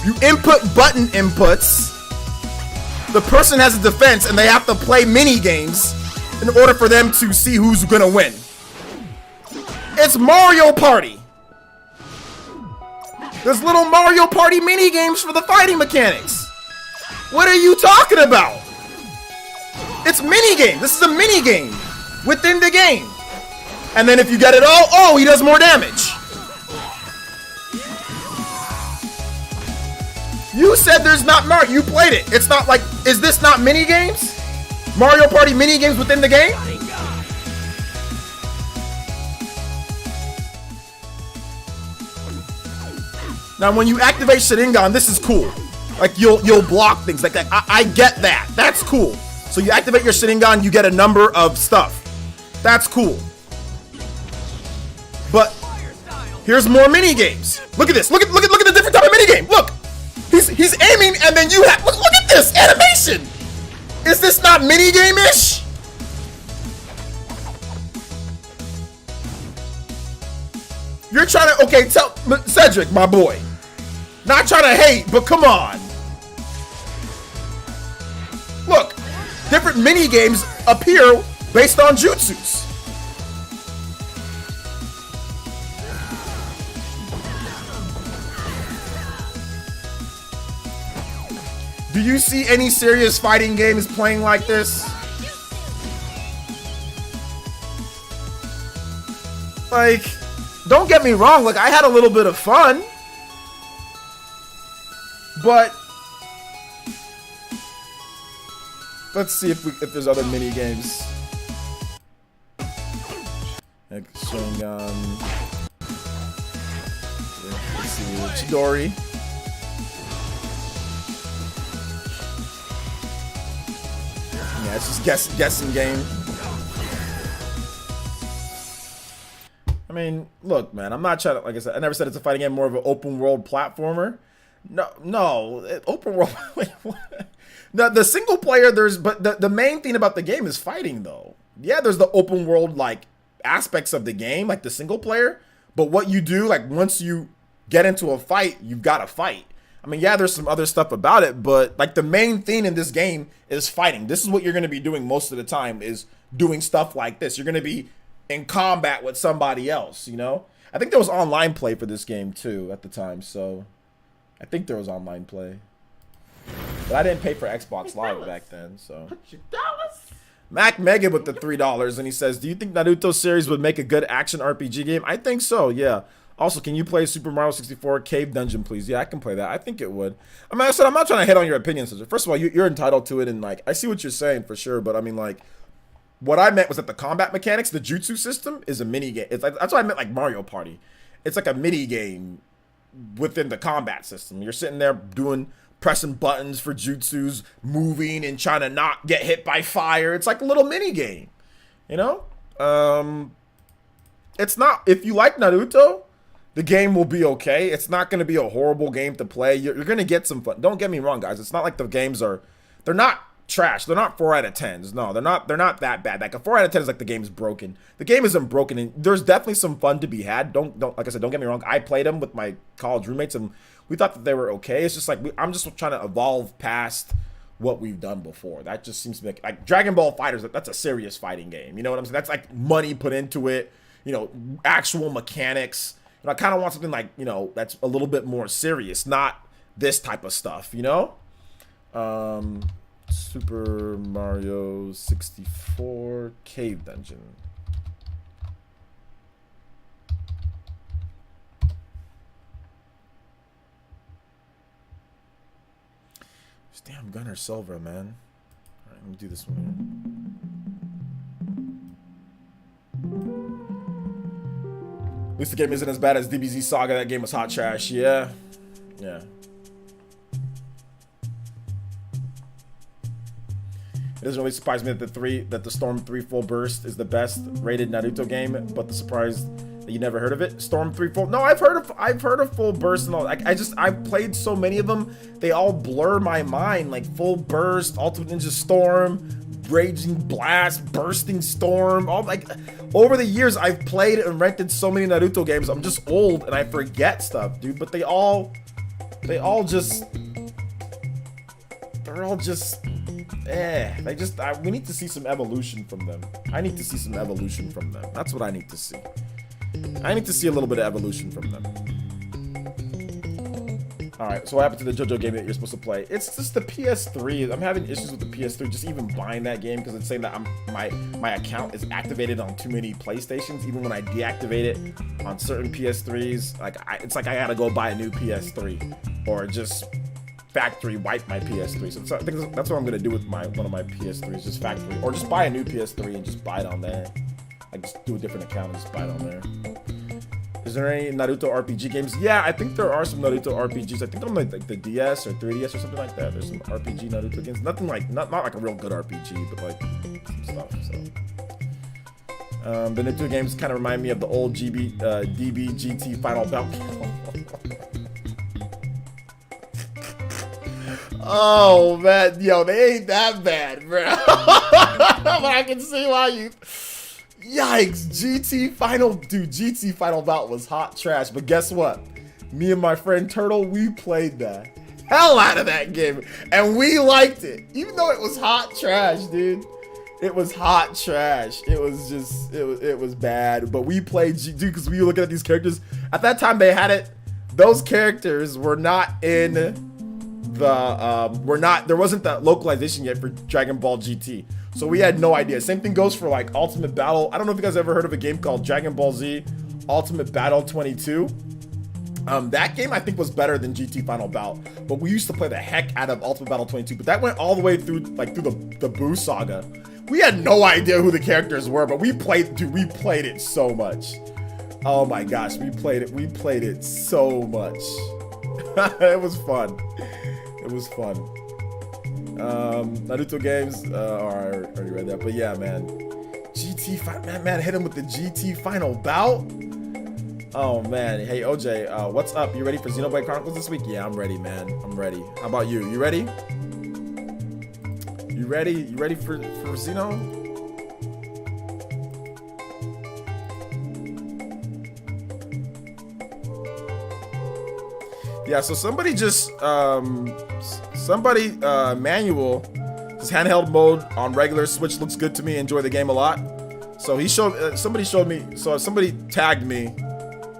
You input button inputs. The person has a defense and they have to play mini games in order for them to see who's gonna win. It's Mario Party. There's little Mario Party mini games for the fighting mechanics. What are you talking about? It's mini game. This is a mini game within the game. And then if you get it all, oh, he does more damage. You said there's not Mario. You played it. It's not like, is this not mini games? Mario Party mini games within the game? Now, when you activate Sharingan, this is cool. Like you'll block things like that. I get that. That's cool. So you activate your Sharingan, you get a number of stuff. That's cool. But here's more mini games. Look at this. Look at the different type of mini game. Look, he's aiming, and then you have look at this animation. not minigame-ish? You're trying to, okay, tell Cedric, my boy. Not trying to hate, but come on. Look, different mini-games appear based on jutsus. Do you see any serious fighting games playing like this? Like, don't get me wrong, like, I had a little bit of fun. But let's see if there's other mini games. Like Shogun. Let's see, Chidori. Yeah, it's just guessing game. I mean, look, man, I'm not trying to, like I said, I never said it's a fighting game, more of an open world platformer. No, open world. Wait, what? The single player, but the main thing about the game is fighting, though. Yeah, there's the open world like aspects of the game, like the single player. But what you do, like once you get into a fight, you've got to fight. I mean, yeah, there's some other stuff about it, but like the main thing in this game is fighting. This is what you're going to be doing most of the time, is doing stuff like this. You're going to be in combat with somebody else, you know? I think there was online play for this game too at the time, so I think there was online play. But I didn't pay for Xbox Live back then, so. Mac Megan with the $3, and he says, do you think Naruto series would make a good action RPG game? I think so, yeah. Also, can you play Super Mario 64 Cave Dungeon, please? Yeah, I can play that. I think it would. I mean, I said, I'm not trying to hit on your opinions. First of all, you're entitled to it, and like, I see what you're saying for sure, but I mean, like, what I meant was that the combat mechanics, the jutsu system, is a mini game. It's like, that's what I meant, like Mario Party. It's like a mini game within the combat system. You're sitting there pressing buttons for jutsus, moving and trying to not get hit by fire. It's like a little mini game, you know? It's not, if you like Naruto, the game will be okay. It's not going to be a horrible game to play. You're going to get some fun. Don't get me wrong, guys. It's not like the games are, they're not trash. They're not 4 out of 10s. No, they're not that bad. Like a 4 out of 10 is like the game's broken. The game isn't broken, and there's definitely some fun to be had. Don't like I said, don't get me wrong. I played them with my college roommates, and we thought that they were okay. It's just like I'm just trying to evolve past what we've done before. That just seems to be like Dragon Ball FighterZ. That's a serious fighting game. You know what I'm saying? That's like money put into it. You know, actual mechanics. And I kind of want something like, you know, that's a little bit more serious, not this type of stuff. You know. Super Mario 64 Cave Dungeon. This damn Gunner Silver, man. Alright, let me do this one here. At least the game isn't as bad as DBZ Saga. That game was hot trash. Yeah. Yeah. It doesn't really surprise me that the Storm 3 Full Burst is the best rated Naruto game, but the surprise that you never heard of it. Storm 3 Full. No, I've heard of Full Burst and all. I've played so many of them, they all blur my mind. Like Full Burst, Ultimate Ninja Storm, Raging Blast, Bursting Storm. All like over the years, I've played and rented so many Naruto games. I'm just old and I forget stuff, dude. But they're all just. We need to see some evolution from them. I need to see some evolution from them. That's what I need to see. I need to see a little bit of evolution from them. Alright, so what happened to the JoJo game that you're supposed to play? It's just the PS3. I'm having issues with the PS3, just even buying that game, because it's saying that my account is activated on too many PlayStations. Even when I deactivate it on certain PS3s, like it's like I gotta go buy a new PS3 or just factory wipe my PS3. So I think that's what I'm gonna do with one of my PS3s, just factory, or just buy a new PS3 and just buy it on there. Like just do a different account and just buy it on there. Is there any Naruto RPG games? Yeah, I think there are some Naruto RPGs. I think on like the DS or 3DS or something like that. There's some RPG Naruto games. Nothing like not like a real good RPG, but like some stuff. So the Naruto games kind of remind me of the old DB GT Final Bout. Oh man, yo, they ain't that bad, bro. But I can see why you. Yikes, GT Final, dude. GT Final Bout was hot trash. But guess what? Me and my friend Turtle, we played the hell out of that game, and we liked it, even though it was hot trash, dude. It was hot trash. It was just, it was bad. But we played, dude, because we were looking at these characters. At that time, they had it. Those characters were not in the, there wasn't that localization yet for Dragon Ball GT. So we had no idea. Same thing goes for like Ultimate Battle. I don't know if you guys ever heard of a game called Dragon Ball Z Ultimate Battle 22. That game I think was better than GT Final Bout, but we used to play the heck out of Ultimate Battle 22. But that went all the way through the Boo Saga. We had no idea who the characters were, but we played, dude. We played it so much. Oh my gosh, we played it. We played it so much. It was fun. It was fun. Naruto games. I already read that, but yeah, man. GT man, hit him with the GT Final Bout. Oh man, hey OJ, what's up? You ready for Xenoblade Chronicles this week? Yeah, I'm ready, man. I'm ready. How about you? You ready? You ready? You ready for Xeno? Yeah, so somebody just manual this handheld mode on regular Switch looks good to me. Enjoy the game a lot. So he showed somebody tagged me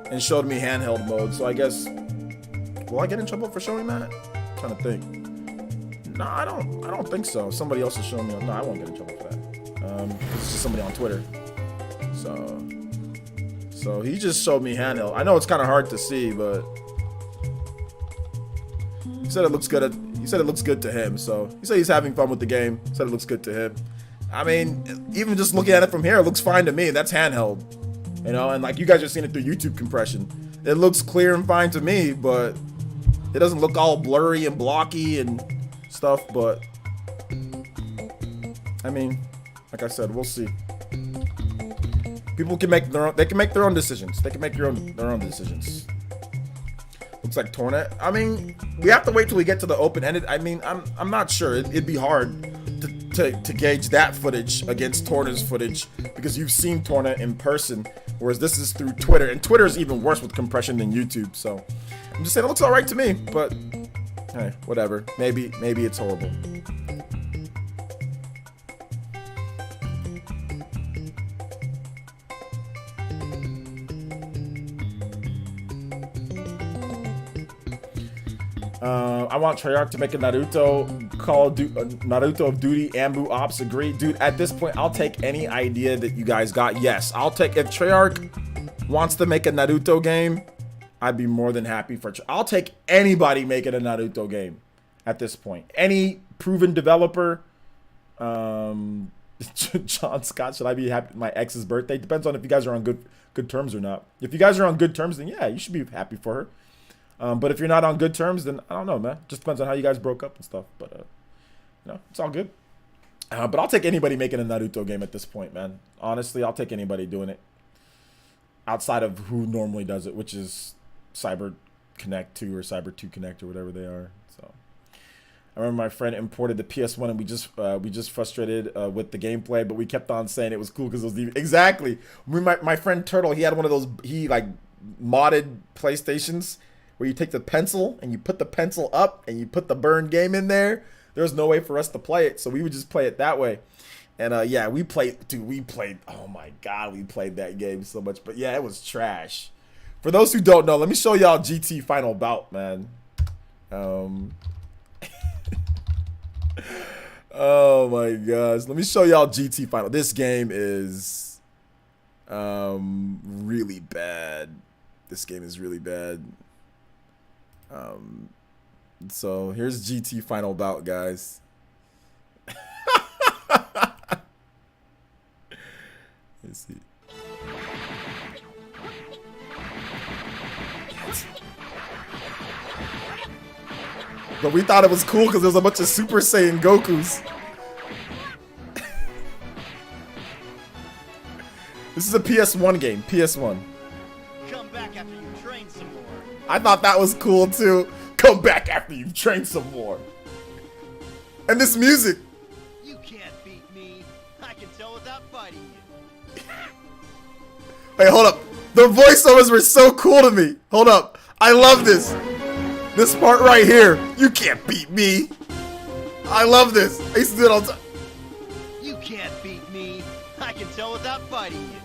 and showed me handheld mode. So I guess, will I get in trouble for showing that? I'm trying to think. No, I don't think so. Somebody else is showing me. No, I won't get in trouble for that. It's just somebody on Twitter. So he just showed me handheld. I know it's kind of hard to see, but he said it looks good. He said it looks good to him. So he said he's having fun with the game. He said it looks good to him. I mean, even just looking at it from here, it looks fine to me. That's handheld. You know, and like you guys are seeing it through YouTube compression. It looks clear and fine to me, but it doesn't look all blurry and blocky and stuff. But I mean, like I said, we'll see. People can make their own. They can make their own decisions. They can make their own decisions. Looks like Tornet. I mean, we have to wait till we get to the open-ended. I mean, I'm not sure. It'd be hard to gauge that footage against Tornet's footage because you've seen Tornet in person, whereas this is through Twitter, and Twitter is even worse with compression than YouTube. So I'm just saying it looks all right to me, but hey, whatever. Maybe it's horrible. I want Treyarch to make a Naruto Naruto of Duty Ambu Ops. Agree, dude. At this point, I'll take any idea that you guys got. Yes, I'll take, if Treyarch wants to make a Naruto game, I'd be more than happy for. I'll take anybody making a Naruto game. At this point, any proven developer. John Scott, should I be happy with my ex's birthday? Depends on if you guys are on good terms or not. If you guys are on good terms, then yeah, you should be happy for her. But if you're not on good terms, then I don't know, man. Just depends on how you guys broke up and stuff. But, you know, it's all good. But I'll take anybody making a Naruto game at this point, man. Honestly, I'll take anybody doing it. Outside of who normally does it, which is Cyber Connect 2 or Cyber 2 Connect or whatever they are. So I remember my friend imported the PS1 and we just frustrated with the gameplay, but we kept on saying it was cool because it was exactly. My friend Turtle, he had one of those, he like modded PlayStations where you take the pencil and you put the pencil up and you put the burn game in there. There's no way for us to play it, so we would just play it that way. And yeah, we played, oh my God, we played that game so much. But yeah, it was trash. For those who don't know, let me show y'all GT Final Bout, man. Oh my gosh, let me show y'all GT Final. This game is really bad. This game is really bad. So here's GT Final Bout, guys. Let's see. But we thought it was cool because there was a bunch of Super Saiyan Gokus. This is a PS1 game. PS1. Come back after you train some more. I thought that was cool too. Come back after you've trained some more. And this music. You can't beat me. I can tell without fighting you. Wait, hold up. The voiceovers were so cool to me. Hold up. I love this. This part right here. You can't beat me. I love this. I used to do it all the time. You can't beat me. I can tell without fighting you.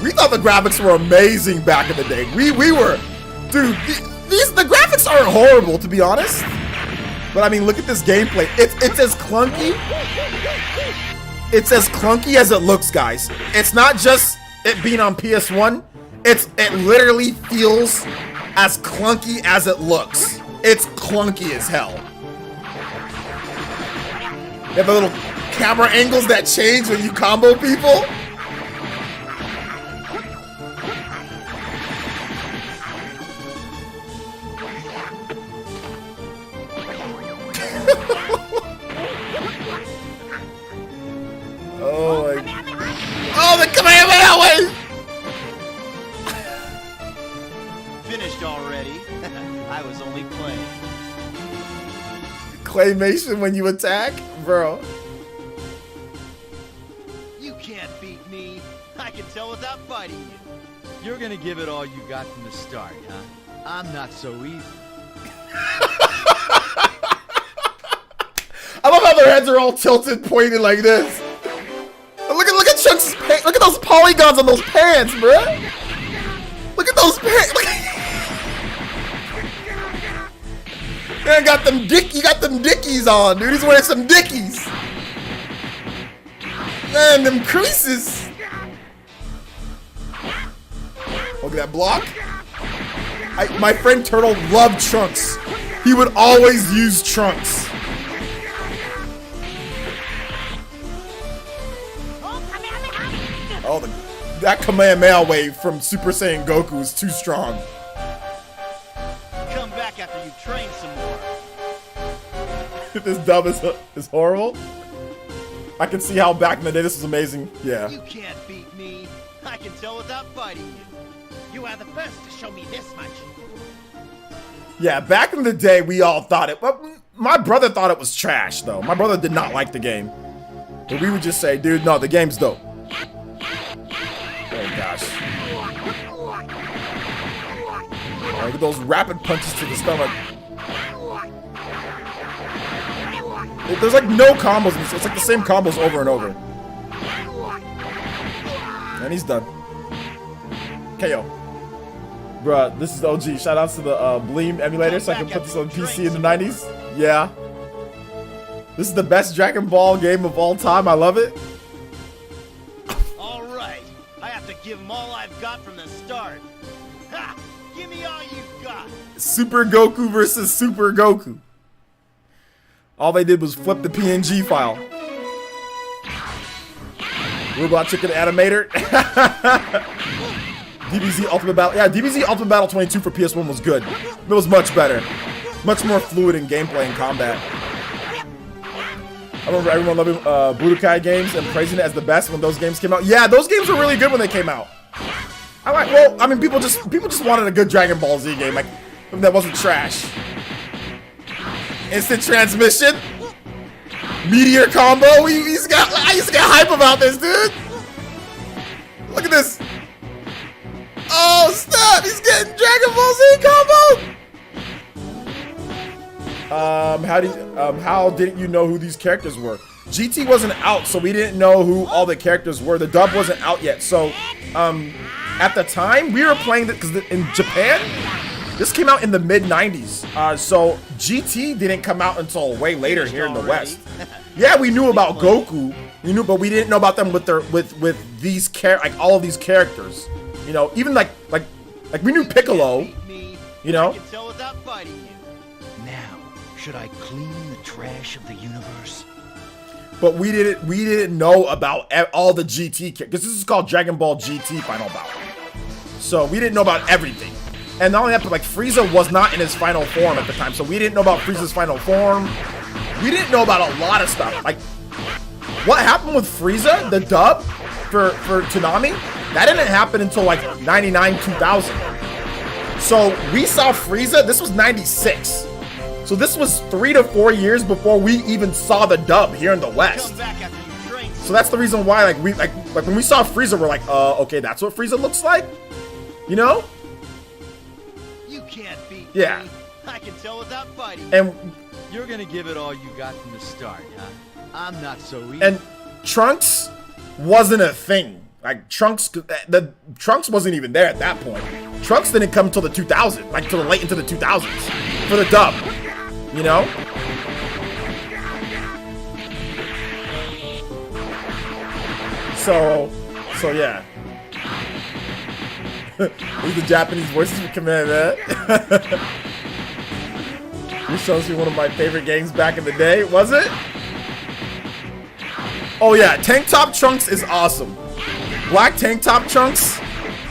We thought the graphics were amazing back in the day. We were, dude. The graphics aren't horrible, to be honest. But I mean, look at this gameplay. It's as clunky. It's as clunky as it looks, guys. It's not just it being on PS1. It literally feels as clunky as it looks. It's clunky as hell. You have the little camera angles that change when you combo people. Oh my! Oh, the Kamehameha wave! Finished already? I was only playing. Claymation when you attack, bro. You can't beat me. I can tell without fighting you. You're gonna give it all you got from the start, huh? I'm not so easy. I love how their heads are all tilted, pointed like this. Look at Chunk's pants. Look at those polygons on those pants, bro. Look at those pants. Man, got them dickies on, dude. He's wearing some dickies. Man, them creases. Look at that block. My friend Turtle loved Trunks. He would always use Trunks. Oh, that Kamehameha wave from Super Saiyan Goku is too strong. Come back after you train some more. This dub is horrible. I can see how back in the day this was amazing. Yeah. You can't beat me. I can tell without fighting you. You are the first to show me this much. Yeah, back in the day we all thought it. But my brother thought it was trash though. My brother did not like the game. But we would just say, dude, no, the game's dope. Oh gosh. Oh, look at those rapid punches to the stomach. There's like no combos. It's like the same combos over and over. And he's done. KO. Bruh, this is OG. Shout outs to the Bleem emulator so I can put this on PC in the 90s. Yeah. This is the best Dragon Ball game of all time. I love it. Alright. I have to give him all I've got from the start. Ha! Give me all you've got. Super Goku versus Super Goku. All they did was flip the PNG file. Robot Chicken Animator. DBZ Ultimate Battle. Yeah, DBZ Ultimate Battle 22 for PS1 was good. It was much better. Much more fluid in gameplay and combat. I remember everyone loving Budokai games and praising it as the best when those games came out. Yeah, those games were really good when they came out. Well, I mean, people just wanted a good Dragon Ball Z game, like that wasn't trash. Instant transmission, meteor combo. I used to get hype about this, dude. Look at this. Oh snap! He's getting Dragon Ball Z combo. How didn't you know who these characters were? GT wasn't out, so we didn't know who all the characters were. The dub wasn't out yet, so at the time we were playing it because in Japan. This came out in the mid-90s, so GT didn't come out until way later here in the West. Yeah, we knew about Goku, but we didn't know about them with these all of these characters. You know, even like we knew Piccolo. You know. Now, should I clean the trash of the universe? But we didn't know about all the GT characters because this is called Dragon Ball GT Final Battle. So we didn't know about everything. And not only that, but like Frieza was not in his final form at the time, so we didn't know about Frieza's final form. We didn't know about a lot of stuff. Like, what happened with Frieza, the dub? for Toonami, that didn't happen until like 99, 2000. So we saw Frieza, this was 96. So this was 3 to 4 years before we even saw the dub here in the West. Come back after you train. So that's the reason why like when we saw Frieza, we're like, okay, that's what Frieza looks like? You know? You can't beat Yeah. me. I can tell without fighting. And You're gonna give it all you got from the start, huh? I'm not so easy. and Trunks wasn't a thing. Like Trunks wasn't even there at that point. Trunks didn't come until the 2000s, like till late into the 2000s for the dub. You know? So yeah. These are Japanese voices for Command, man. This shows me one of my favorite games back in the day, was it? Oh yeah, Tank Top Trunks is awesome. Black Tank Top Trunks,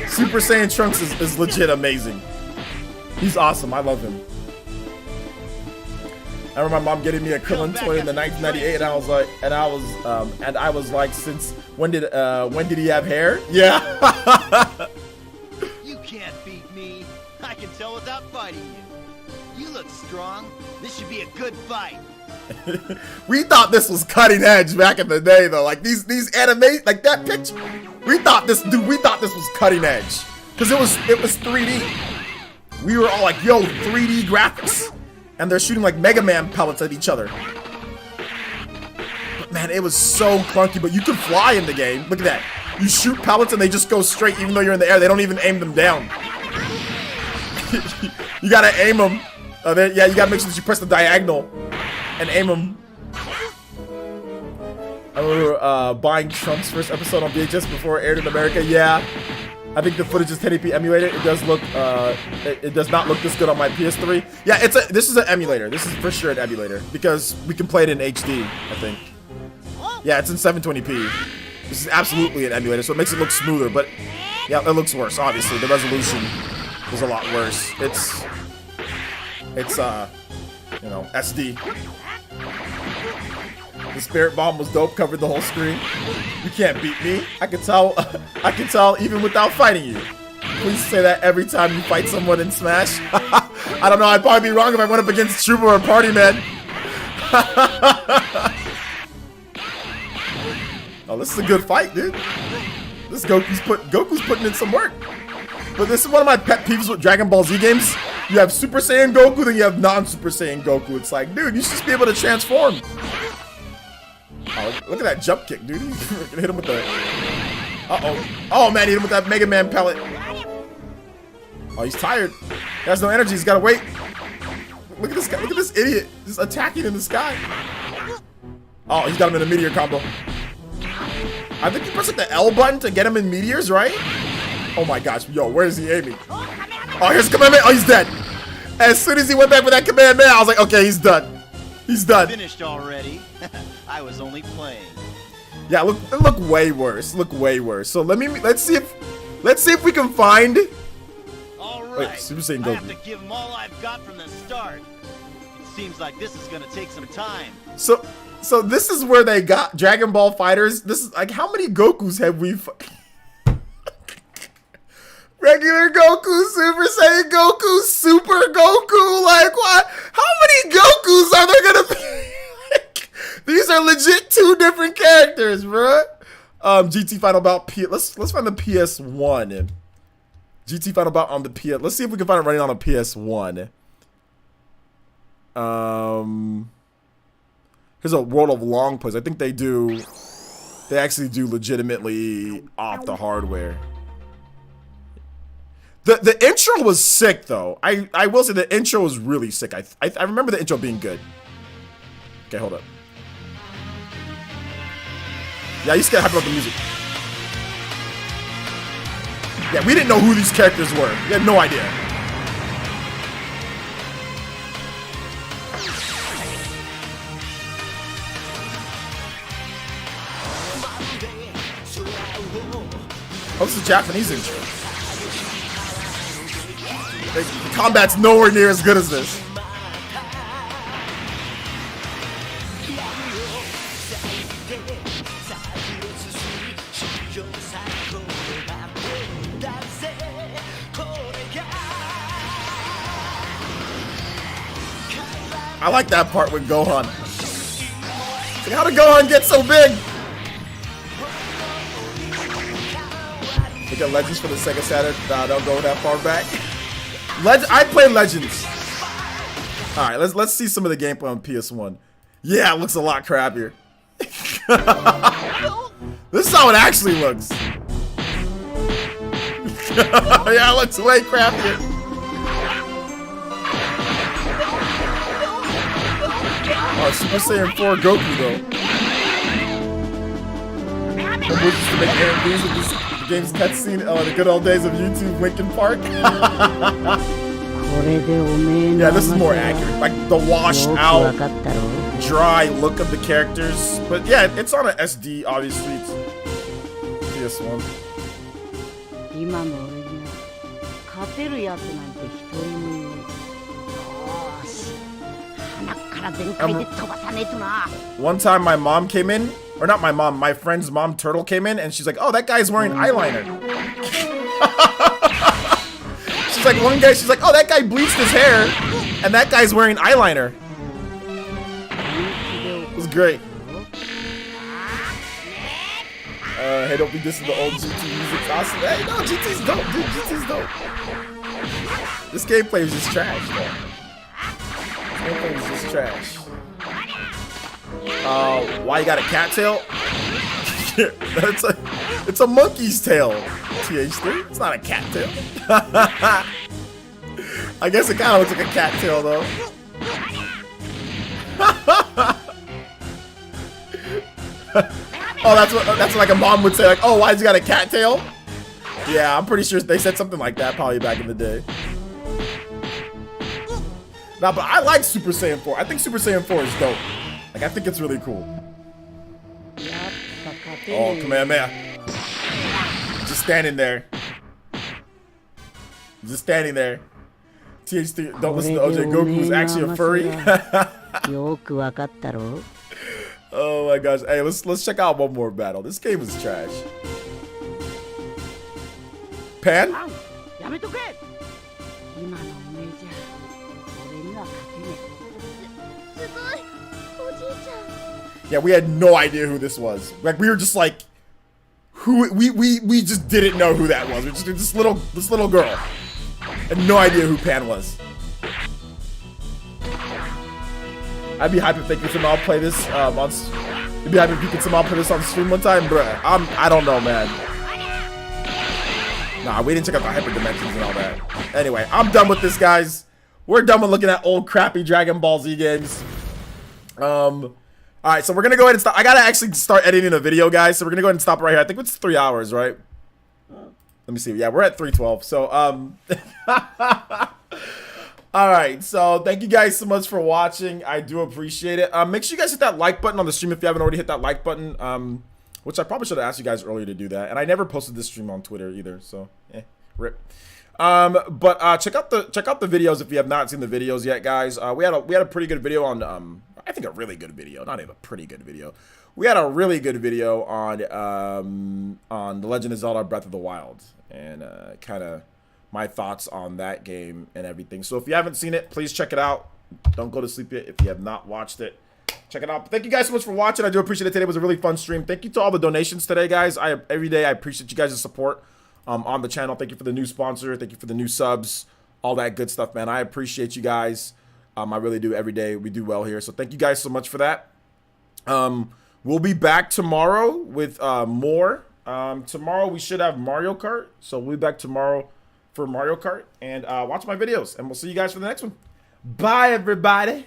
Super Saiyan Trunks is legit amazing. He's awesome, I love him. I remember my mom getting me a Krillin toy in the 1998, and I was like, since when did he have hair? Yeah. You can't beat me. I can tell without fighting you. You look strong. This should be a good fight. We thought this was cutting edge back in the day, though. Like these anime, like that picture. We thought this was cutting edge because it was 3D. We were all like, yo, 3D graphics. And they're shooting like Mega Man pellets at each other. But man, it was so clunky, but you could fly in the game. Look at that. You shoot pellets and they just go straight even though you're in the air. They don't even aim them down. You gotta aim them. Yeah, you gotta make sure that you press the diagonal and aim them. I remember buying Trump's first episode on VHS before it aired in America. Yeah. I think the footage is 1080p emulated. It does look, it does not look this good on my PS3. Yeah, this is an emulator. This is for sure an emulator because we can play it in HD, I think. Yeah, it's in 720p. This is absolutely an emulator, so it makes it look smoother, but yeah, it looks worse, obviously. The resolution is a lot worse. It's you know, SD. The Spirit Bomb was dope, covered the whole screen. You can't beat me. I can tell even without fighting you. Please say that every time you fight someone in Smash. I don't know, I'd probably be wrong if I went up against Trooper or Party Man. Oh, this is a good fight, dude. This Goku's putting in some work. But this is one of my pet peeves with Dragon Ball Z games. You have Super Saiyan Goku, then you have non-Super Saiyan Goku. It's like, dude, you should just be able to transform. Oh, look at that jump kick, dude. Hit him with the... Uh-oh. Oh, man, hit him with that Mega Man pellet. Oh, he's tired. He has no energy. He's got to wait. Look at this guy. Look at this idiot. Just attacking in the sky. Oh, he's got him in a meteor combo. I think you press like the L button to get him in meteors, right? Oh, my gosh. Yo, where is he aiming? Oh, here's Kamehameha. Oh, he's dead. As soon as he went back with that Kamehameha, I was like, okay, he's done. He's done. Finished already. I was only playing. Yeah, look way worse. Look way worse. So let's see if we can find. All right. Wait, Super Saiyan I have Goku. to give him all I've got from the start. It seems like this is gonna take some time. So this is where they got Dragon Ball Fighters. This is like, how many Gokus have we? Regular Goku, Super Saiyan Goku, Super Goku. Like what? How many Gokus are there gonna be? These are legit 2 different characters, bruh. GT Final Bout P. Let's find the PS1. GT Final Bout on the PS. Let's see if we can find it running on a PS1. Here's a World of Long Plays. I think they actually do legitimately off the hardware. The intro was sick though. I will say the intro was really sick. I remember the intro being good. Okay, hold up. Yeah, I used to get hyped about the music. Yeah, we didn't know who these characters were. We had no idea. Oh, this is Japanese intro. The combat's nowhere near as good as this. I like that part with Gohan. Like, how did Gohan get so big? Look at Legends for the Sega Saturn. Nah, don't go that far back. I played Legends. All right, let's see some of the gameplay on PS1. Yeah, it looks a lot crappier. This is how it actually looks. Yeah, it looks way crappier. Oh, Super Saiyan 4 Goku though. The movies to make guarantees with this game's cutscene. Oh, the good old days of YouTube Linkin Park. Yeah, this is more accurate. Like the washed out, dry look of the characters. But yeah, it's on an SD, obviously. It's PS1. One time my mom came in, or not my mom, my friend's mom Turtle came in, and she's like, oh, that guy's wearing eyeliner. She's like, she's like, oh, that guy bleached his hair, and that guy's wearing eyeliner. It was great. Hey, don't be dissing the old GT music. Awesome. Hey, no, GT's dope, dude. GT's dope. This gameplay is just trash, though. This gameplay is just trash. Why you got a cat tail? It's a monkey's tail. TH3. It's not a cat tail. I guess it kind of looks like a cat tail, though. Oh, that's what like a mom would say, like, oh, why's he got a cat tail? Yeah, I'm pretty sure they said something like that probably back in the day. Nah, but I like Super Saiyan 4. I think Super Saiyan 4 is dope. Like, I think it's really cool. Oh, Kamehameha. Just standing there. Just standing there. TH3, don't listen to OJ. Goku was actually a furry. Oh my gosh. Hey, let's check out one more battle. This game is trash. Pan? Yeah, we had no idea who this was. Like, we were just like, we just didn't know who that was. We just this little girl. Had no idea who Pan was. I'd be hyped if they could somehow play this on. I'd be hyped if you could somehow play this on stream one time, bruh. I don't know, man. Nah, we didn't check out the hyper dimensions and all that. Anyway, I'm done with this, guys. We're done with looking at old crappy Dragon Ball Z games. All right, so we're gonna go ahead and stop. I gotta actually start editing a video, guys. So we're gonna go ahead and stop right here. I think it's 3 hours, right? Let me see. Yeah, we're at 3:12. So all right, so thank you guys so much for watching. I do appreciate it. Make sure you guys hit that like button on the stream if you haven't already hit that like button. Which I probably should have asked you guys earlier to do that. And I never posted this stream on Twitter either, so rip. But check out the videos if you have not seen the videos yet, guys. We had a pretty good video on I think a really good video, not even a pretty good video. We had a really good video on The Legend of Zelda Breath of the Wild, and kind of my thoughts on that game and everything. So if you haven't seen it, please check it out. Don't go to sleep yet if you have not watched it. Check it out. But thank you guys so much for watching. I do appreciate it. Today was a really fun stream. Thank you to all the donations today, guys. Every day I appreciate you guys' support on the channel. Thank you for the new sponsor. Thank you for the new subs. All that good stuff, man. I appreciate you guys. I really do. Every day we do well here. So thank you guys so much for that. We'll be back tomorrow with more. Tomorrow we should have Mario Kart. So we'll be back tomorrow for Mario Kart. And watch my videos. And we'll see you guys for the next one. Bye, everybody.